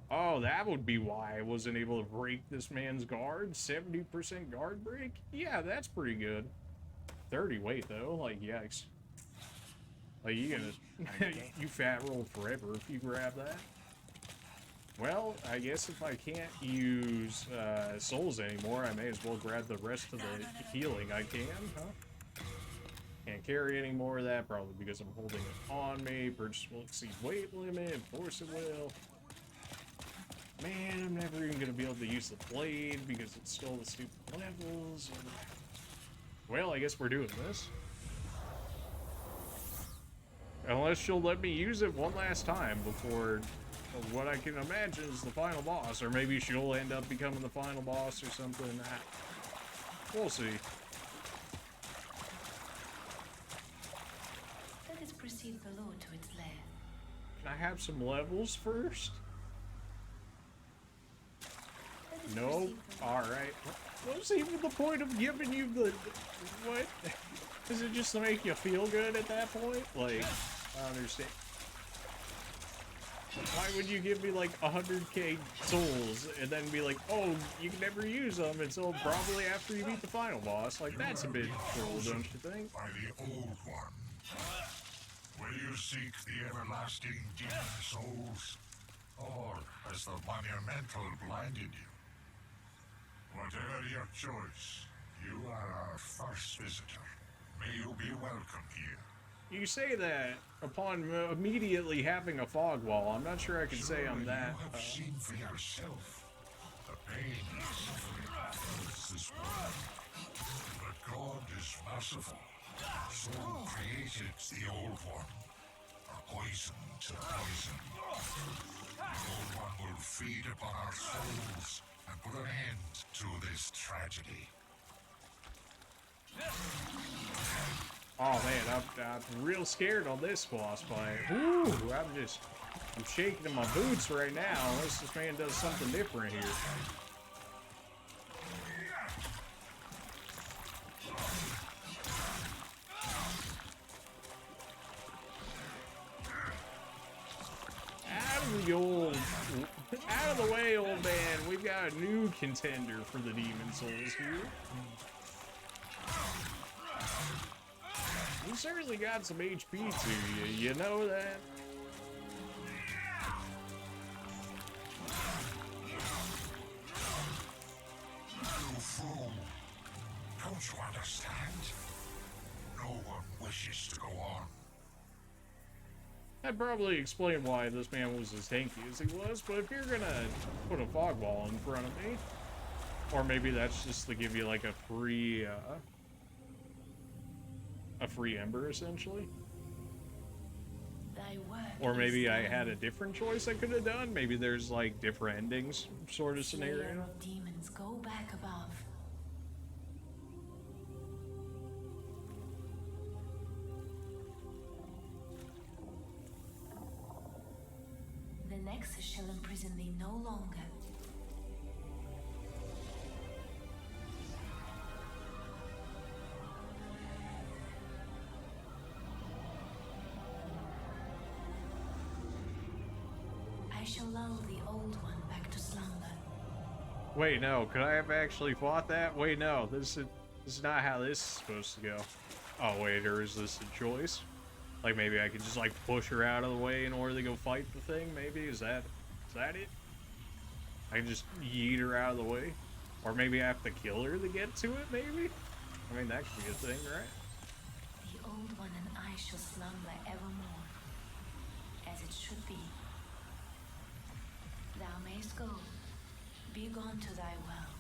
Speaker 1: Oh, that would be why I wasn't able to break this man's guard. 70% guard break? Yeah, that's pretty good. 30 weight though, like yikes. Like you gonna you fat roll forever if you grab that. Well, I guess if I can't use souls anymore, I may as well grab the rest of the healing I can, huh? Can't carry any more of that, probably because I'm holding it on me. Purchase will exceed weight limit, of course it will. Man, I'm never even gonna be able to use the blade because it's still the stupid levels. Well, I guess we're doing this. Unless she'll let me use it one last time before what I can imagine is the final boss. Or maybe she'll end up becoming the final boss or something. We'll see.
Speaker 6: Let us proceed below to its lair.
Speaker 1: Can I have some levels first? No? Alright. What's even the point of giving you the... What? Is it just to make you feel good at that point? Like, I don't understand. Why would you give me like 100k souls and then be like, oh, you can never use them until probably after you beat the final boss? Like, that's a bit cruel, don't you think?
Speaker 5: By the Old One. Will you seek the everlasting demon souls? Or has the monumental blinded you? Whatever your choice, you are our first visitor. May you be welcome here.
Speaker 1: You say that upon immediately having a fog wall. I'm not sure I can say I'm that.
Speaker 5: You have seen for yourself the pain and suffering of this world. But God is merciful. So created the Old One, a poison to poison. The Old One will feed upon our souls and put an end to this tragedy.
Speaker 1: Oh man, I'm real scared on this boss fight. Ooh, I'm shaking in my boots right now unless this man does something different here. Out of the way, old man. We've got a new contender for the demon souls here. You certainly got some HP to you, you know that?
Speaker 5: You fool! Don't you understand? No one wishes to go on.
Speaker 1: I'd probably explain why this man was as tanky as he was, but if you're gonna put a fog ball in front of me, or maybe that's just to give you like a free ember, essentially. Or maybe I had a different choice I could have done. Maybe there's like different endings sort of scenario.
Speaker 6: Of demons, go back above. The Nexus shall imprison thee no longer. I shall lull the Old One back to slumber.
Speaker 1: Wait, no. Could I have actually fought that? Wait, no. This is not how this is supposed to go. Oh, wait. Or is this a choice? Like, maybe I could just, like, push her out of the way in order to go fight the thing, maybe? Is that it? I can just yeet her out of the way? Or maybe I have to kill her to get to it, maybe? I mean, that could be a thing, right?
Speaker 6: The Old One and I shall slumber evermore, as it should be. Thou mayst go. Be gone to thy well.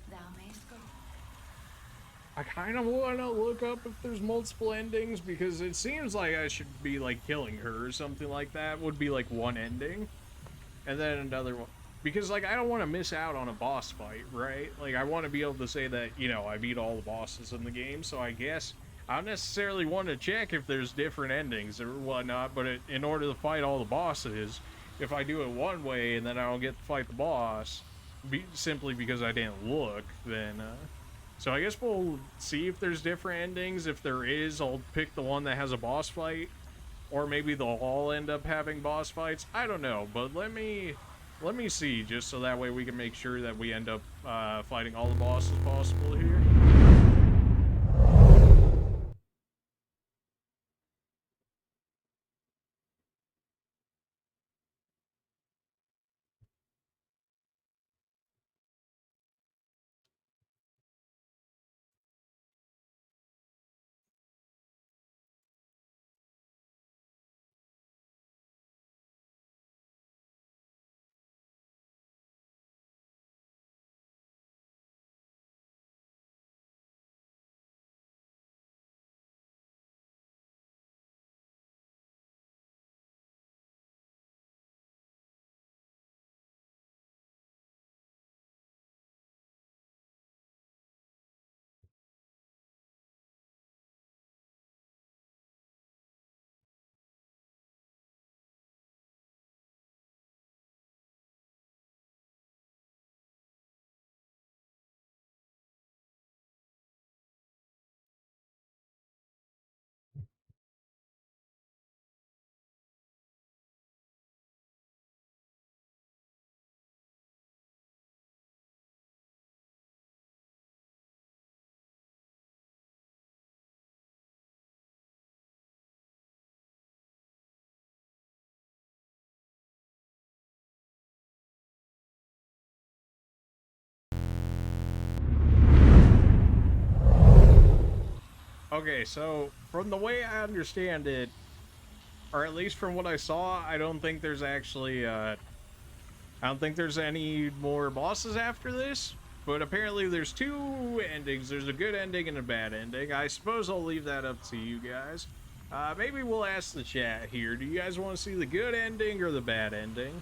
Speaker 6: Thou mayst go.
Speaker 1: I kind of want to look up if there's multiple endings, because it seems like I should be, like, killing her or something like that. Would be, like, one ending. And then another one. Because, like, I don't want to miss out on a boss fight, right? Like, I want to be able to say that, you know, I beat all the bosses in the game, so I guess I don't necessarily want to check if there's different endings or whatnot, but in order to fight all the bosses, if I do it one way and then I don't get to fight the boss, simply because I didn't look, then, so I guess we'll see if there's different endings. If there is, I'll pick the one that has a boss fight, or maybe they'll all end up having boss fights. I don't know, but let me let me see, just so that way we can make sure that we end up fighting all the bosses possible here. Okay, so from the way I understand it, or at least from what I saw, I don't think there's actually, I don't think there's any more bosses after this, but apparently there's two endings. There's a good ending and a bad ending. I suppose I'll leave that up to you guys. Maybe we'll ask the chat here. Do you guys want to see the good ending or the bad ending?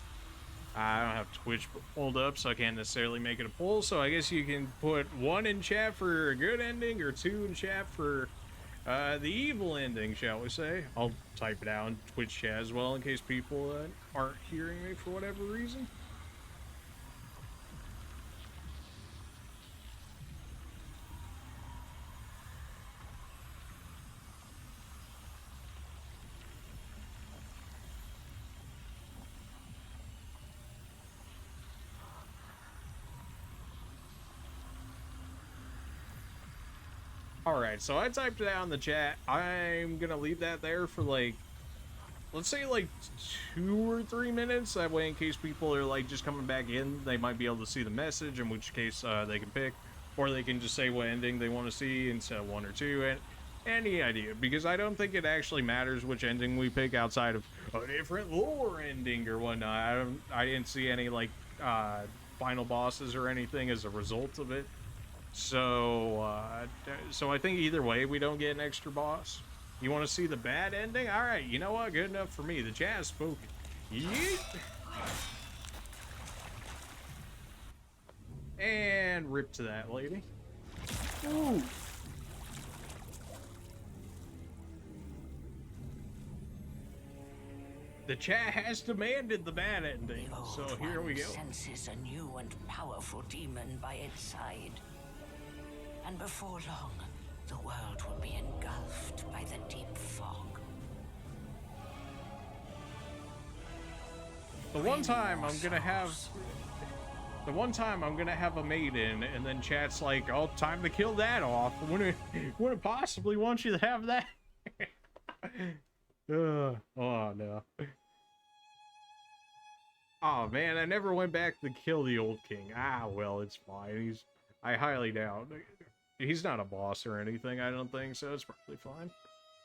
Speaker 1: I don't have Twitch pulled up, so I can't necessarily make it a poll, so I guess you can put 1 in chat for a good ending or 2 in chat for the evil ending, shall we say. I'll type it out in Twitch chat as well in case people aren't hearing me for whatever reason. Alright, so I typed it out in the chat. I'm gonna leave that there for like, let's say like 2 or 3 minutes. That way in case people are like just coming back in, they might be able to see the message, in which case they can pick. Or they can just say what ending they want to see instead of 1 or 2. And any idea, because I don't think it actually matters which ending we pick outside of a different lore ending or whatnot. I didn't see any like final bosses or anything as a result of it. So, so I think either way, we don't get an extra boss. You want to see the bad ending? All right, you know what? Good enough for me. The chat has spoken. Yeet! And rip to that lady. Ooh. The chat has demanded the bad ending, so here we go.
Speaker 7: Senses a new and powerful demon by its side. And before long, the world will be engulfed by the deep fog.
Speaker 1: The one time I'm gonna have a maiden, and then chat's like, "Oh, time to kill that off." Wouldn't possibly want you to have that. Oh no. Oh man, I never went back to kill the old king. Ah, well, it's fine. I highly doubt. He's not a boss or anything, I don't think, so it's probably fine.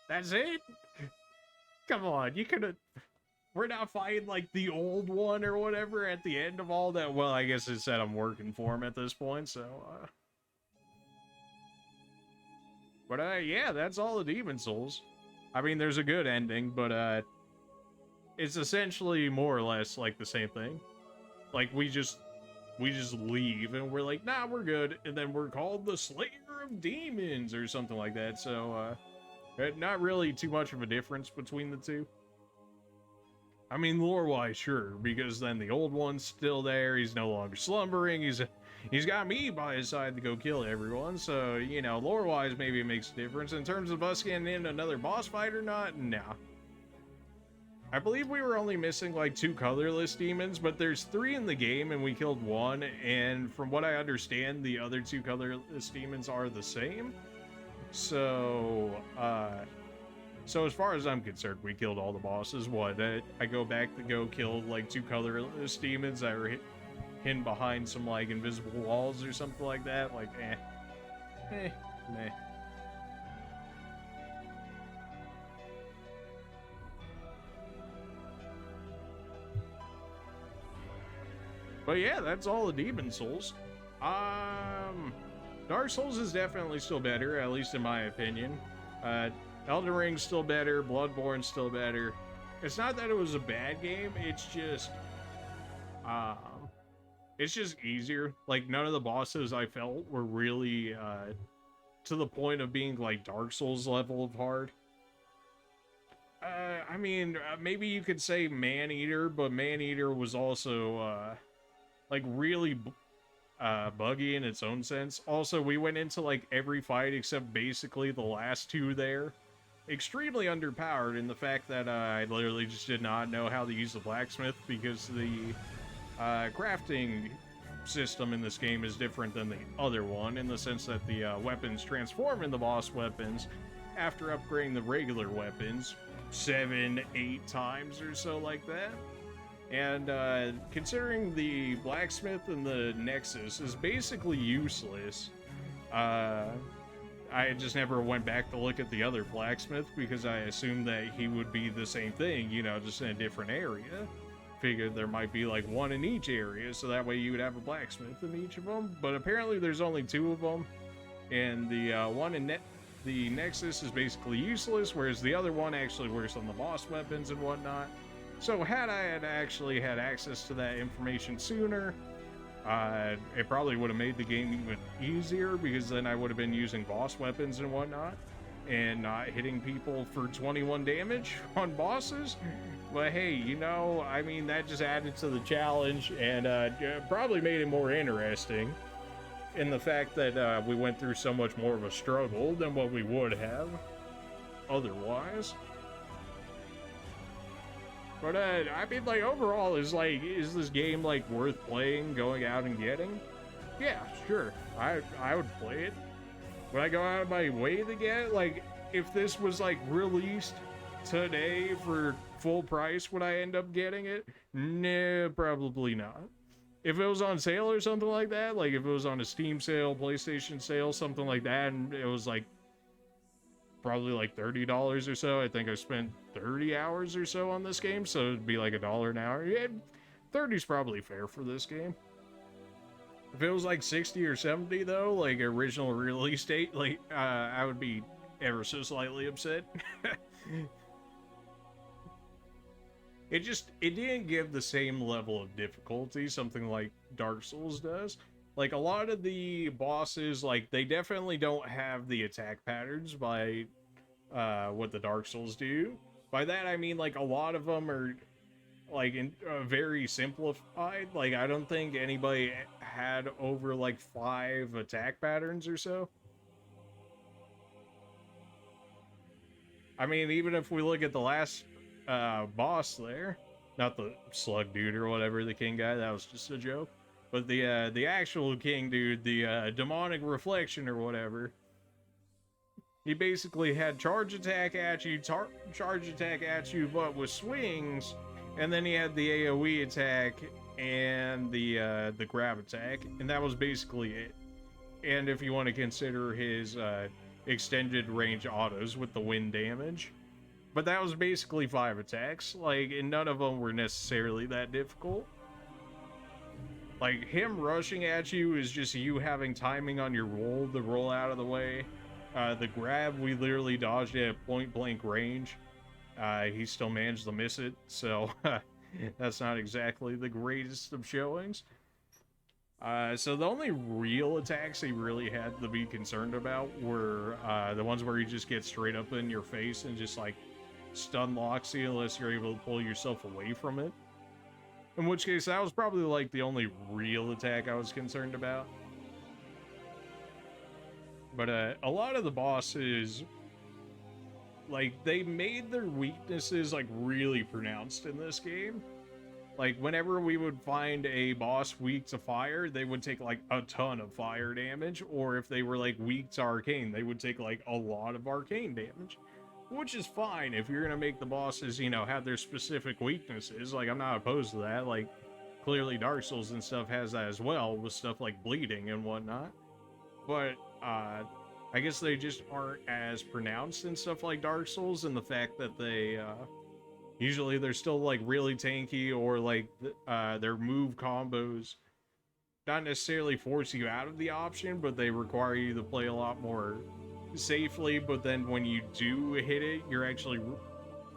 Speaker 1: That's it? Come on, you could've... We're not fighting, like, the old one or whatever at the end of all that. Well, I guess it said I'm working for him at this point, so, But, yeah, that's all the demon souls. I mean, there's a good ending, but, it's essentially more or less, like, the same thing. Like, we just leave, and we're like, nah, we're good, and then we're called the Slayer of Demons, or something like that, so, not really too much of a difference between the two. I mean, lore-wise, sure, because then the old one's still there, he's no longer slumbering, he's got me by his side to go kill everyone, so, you know, lore-wise, maybe it makes a difference. In terms of us getting in another boss fight or not, nah. I believe we were only missing like 2 colorless demons, but there's 3 in the game and we killed 1, and from what I understand, the other 2 colorless demons are the same. So, so as far as I'm concerned, we killed all the bosses. What, I go back to go kill like 2 colorless demons that were hidden behind some like invisible walls or something like that? Like, meh. But yeah, that's all the Demon Souls. Dark Souls is definitely still better, at least in my opinion. Elden Ring's still better, Bloodborne's still better. It's not that it was a bad game, it's just easier. Like, none of the bosses I felt were really, to the point of being, like, Dark Souls level of hard. I mean, maybe you could say Man-Eater, but Man-Eater was also, like, really buggy in its own sense. Also, we went into, like, every fight except basically the last 2 there. Extremely underpowered in the fact that I literally just did not know how to use the blacksmith, because the crafting system in this game is different than the other one, in the sense that the weapons transform into boss weapons after upgrading the regular weapons 7-8 times or so like that. And considering the blacksmith and the Nexus is basically useless, I just never went back to look at the other blacksmith because I assumed that he would be the same thing, you know, just in a different area. Figured there might be like 1 in each area, so that way you would have a blacksmith in each of them. But apparently there's only 2 of them, and the one in the Nexus is basically useless, whereas the other one actually works on the boss weapons and whatnot. So had I had actually had access to that information sooner, it probably would have made the game even easier, because then I would have been using boss weapons and whatnot and not hitting people for 21 damage on bosses. But hey, you know, I mean, that just added to the challenge and probably made it more interesting in the fact that we went through so much more of a struggle than what we would have otherwise. But, I mean, like, overall, is this game, like, worth playing, going out and getting? Yeah, sure. I would play it. Would I go out of my way to get it? Like, if this was, like, released today for full price, would I end up getting it? No, probably not. If it was on sale or something like that, like, if it was on a Steam sale, PlayStation sale, something like that, and it was, like, probably like $30 or so. I think I spent 30 hours or so on this game, so it'd be like $1 an hour. Yeah, 30's probably fair for this game. If it was like 60 or 70 though, like original release date, like I would be ever so slightly upset. It didn't give the same level of difficulty, something like Dark Souls does. Like, a lot of the bosses, like, they definitely don't have the attack patterns by what the Dark Souls do. By that, I mean, like, a lot of them are, like, very simplified. Like, I don't think anybody had over, like, 5 attack patterns or so. I mean, even if we look at the last boss there, not the slug dude or whatever, the king guy, that was just a joke. But the actual king dude, the demonic reflection or whatever, he basically had charge attack at you, but with swings, and then he had the AoE attack and the grab attack, and that was basically it. And if you want to consider his extended range autos with the wind damage, but that was basically 5 attacks, like, and none of them were necessarily that difficult. Like, him rushing at you is just you having timing on your roll to roll out of the way. The grab, we literally dodged it at point-blank range. He still managed to miss it, so that's not exactly the greatest of showings. So the only real attacks he really had to be concerned about were the ones where he just gets straight up in your face and just, like, stun locks you unless you're able to pull yourself away from it. In which case, that was probably, like, the only real attack I was concerned about. But, a lot of the bosses, like, they made their weaknesses, like, really pronounced in this game. Like, whenever we would find a boss weak to fire, they would take, like, a ton of fire damage, or if they were, like, weak to arcane, they would take, like, a lot of arcane damage. Which is fine if you're gonna make the bosses, you know, have their specific weaknesses. Like, I'm not opposed to that. Like, clearly Dark Souls and stuff has that as well, with stuff like bleeding and whatnot. But, I guess they just aren't as pronounced in stuff like Dark Souls, and the fact that they, usually they're still, like, really tanky, or, like, their move combos not necessarily force you out of the option, but they require you to play a lot more safely. But then when you do hit it, you're actually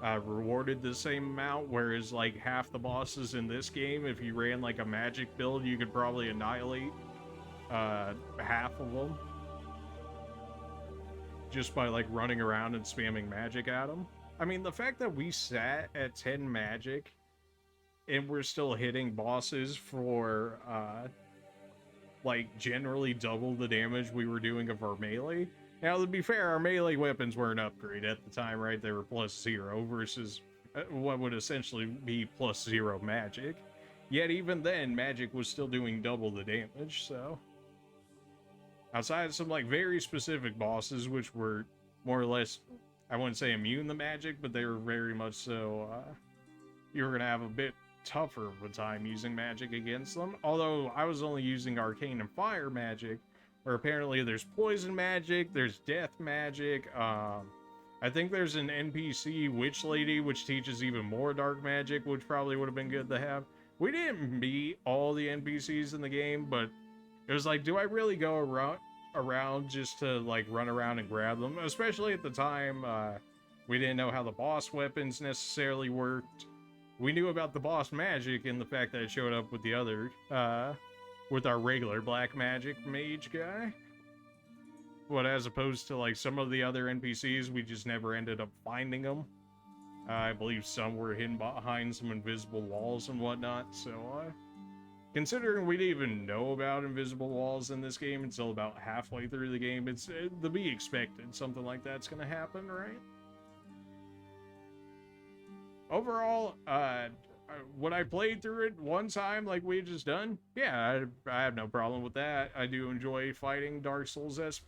Speaker 1: rewarded the same amount, whereas, like, half the bosses in this game, if you ran, like, a magic build, you could probably annihilate half of them just by, like, running around and spamming magic at them. I mean, the fact that we sat at 10 magic and we're still hitting bosses for, like, generally double the damage we were doing of our melee. Now, to be fair, our melee weapons were an upgrade at the time, right? They were +0 versus what would essentially be +0 magic. Yet even then, magic was still doing double the damage, so... Outside of some, like, very specific bosses, which were more or less, I wouldn't say immune to magic, but they were very much so, you were gonna have a bit tougher of a time using magic against them. Although, I was only using arcane and fire magic, where apparently there's poison magic, there's death magic, I think there's an NPC witch lady, which teaches even more dark magic, which probably would have been good to have. We didn't meet all the NPCs in the game, but it was like, do I really go around just to, like, run around and grab them? Especially at the time, we didn't know how the boss weapons necessarily worked. We knew about the boss magic and the fact that it showed up with the other, with our regular black magic mage guy. But as opposed to, like, some of the other NPCs, we just never ended up finding them. I believe some were hidden behind some invisible walls and whatnot, so, considering we didn't even know about invisible walls in this game until about halfway through the game, it's to be expected something like that's gonna happen, right? Overall, when I played through it one time like we had just done, yeah, I have no problem with that. I do enjoy fighting Dark Souls-esque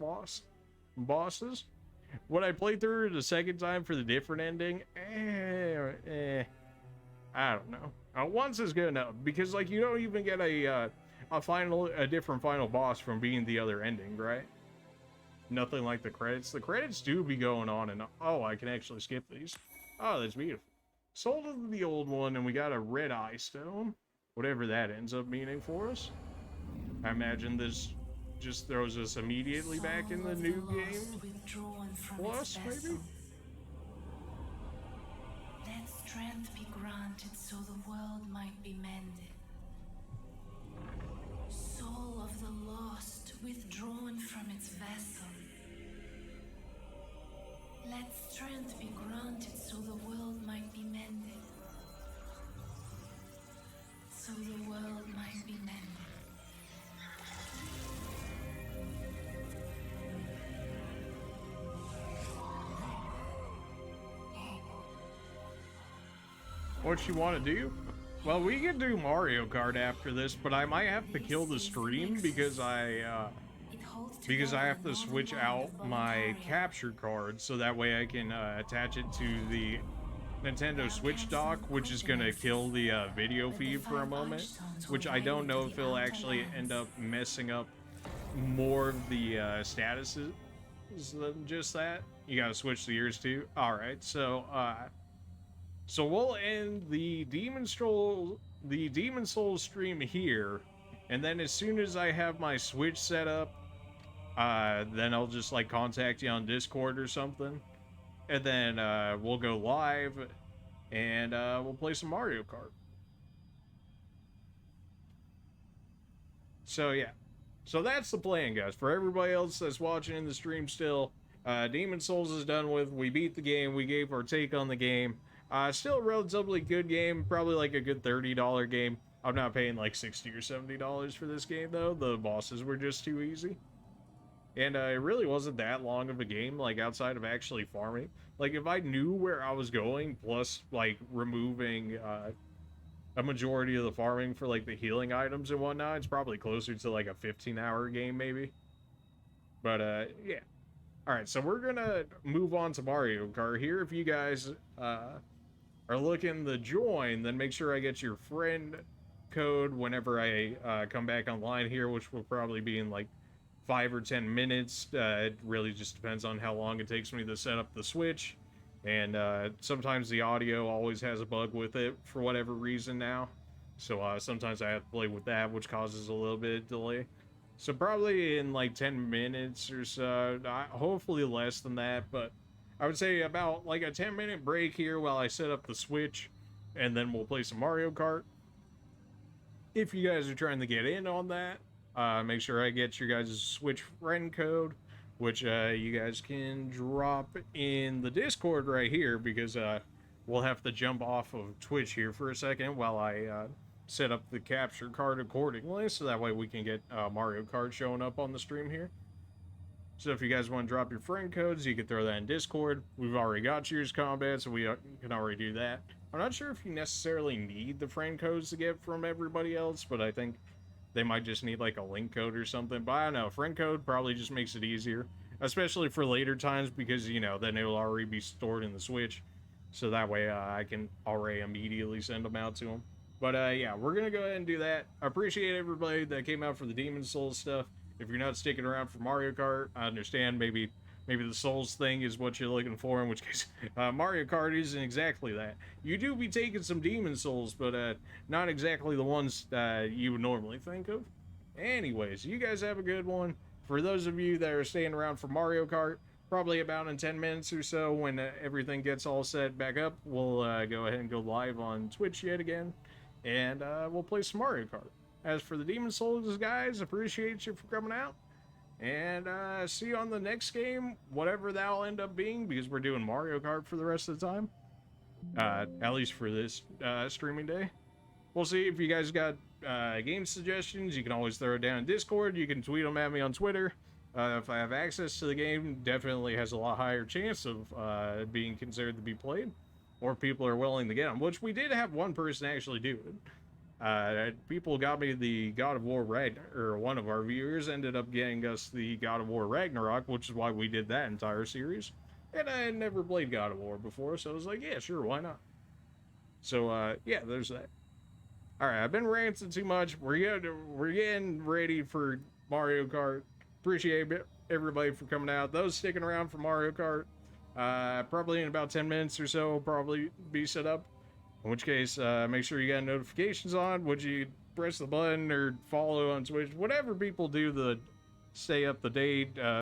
Speaker 1: bosses. When I played through it a second time for the different ending, I don't know. Once is good enough, because, like, you don't even get a different final boss from being the other ending, right? Nothing like the credits. The credits do be going on, and oh, I can actually skip these. Oh, that's beautiful. Sold the old one, and we got a red eye stone, whatever that ends up meaning for us. I imagine this just throws us immediately back in the new game. Plus, maybe?
Speaker 6: Let strength be granted so the world might be mended. Soul of the lost withdrawn from its vessel. Let strength be granted so the world might be mended. So the world might be mended.
Speaker 1: What you want to do? Well, we can do Mario Kart after this, but I might have to kill the stream because I have to switch out my capture card so that way I can attach it to the Nintendo Switch dock, which is going to kill the video feed for a moment, which I don't know if it'll actually end up messing up more of the statuses than just that. You got to switch the ears too. Alright, so we'll end the Demon Souls stream here, and then as soon as I have my Switch set up, then I'll just, like, contact you on Discord or something, and then we'll go live, and we'll play some Mario Kart. So yeah, so that's the plan, guys. For everybody else that's watching in the stream still, Demon Souls is done with. We beat the game. We gave our take on the game. Still a relatively good game, probably like a good $30 game. I'm not paying like $60 or $70 for this game though. The bosses were just too easy. And it really wasn't that long of a game, like, outside of actually farming. Like, if I knew where I was going, plus, like, removing a majority of the farming for, like, the healing items and whatnot, it's probably closer to, like, a 15-hour game, maybe. But, yeah. Alright, so we're gonna move on to Mario Kart here. If you guys are looking to join, then make sure I get your friend code whenever I come back online here, which will probably be in, like, 5 or 10 minutes. It really just depends on how long it takes me to set up the Switch. And sometimes the audio always has a bug with it for whatever reason now. So sometimes I have to play with that, which causes a little bit of delay. So probably in like 10 minutes or so, hopefully less than that, but I would say about like a 10-minute break here while I set up the Switch, and then we'll play some Mario Kart. If you guys are trying to get in on that, make sure I get your guys' Switch friend code, which you guys can drop in the Discord right here, because we'll have to jump off of Twitch here for a second while I set up the capture card accordingly, so that way we can get Mario Kart showing up on the stream here. So if you guys want to drop your friend codes, you can throw that in Discord. We've already got Cheers Combat, so we can already do that. I'm not sure if you necessarily need the friend codes to get from everybody else, but I think they might just need like a link code or something. But I don't know, friend code probably just makes it easier, especially for later times, because, you know, then it will already be stored in the Switch. So that way I can already immediately send them out to them. But yeah, we're going to go ahead and do that. I appreciate everybody that came out for the Demon Souls stuff. If you're not sticking around for Mario Kart, I understand. Maybe the Souls thing is what you're looking for, in which case Mario Kart isn't exactly that. You do be taking some Demon Souls, but not exactly the ones you would normally think of. Anyways, you guys have a good one. For those of you that are staying around for Mario Kart, probably about in 10 minutes or so, when everything gets all set back up, we'll go ahead and go live on Twitch yet again, and we'll play some Mario Kart. As for the Demon Souls, guys, appreciate you for coming out, and see you on the next game, whatever that'll end up being, because we're doing Mario Kart for the rest of the time, at least for this streaming day. We'll see. If you guys got game suggestions, you can always throw it down in Discord. You can tweet them at me on Twitter. If I have access to the game, definitely has a lot higher chance of being considered to be played, or people are willing to get them, which we did have one person actually do it. People got me the God of War Ragnarok, or one of our viewers ended up getting us the God of War Ragnarok, which is why we did that entire series. And I had never played God of War before, so I was like, yeah, sure, why not? So, yeah, there's that. Alright, I've been ranting too much. We're getting ready for Mario Kart. Appreciate everybody for coming out. Those sticking around for Mario Kart, probably in about 10 minutes or so, will probably be set up. In which case, make sure you got notifications on. Would you press the button or follow on Twitch? Whatever people do to stay up to date.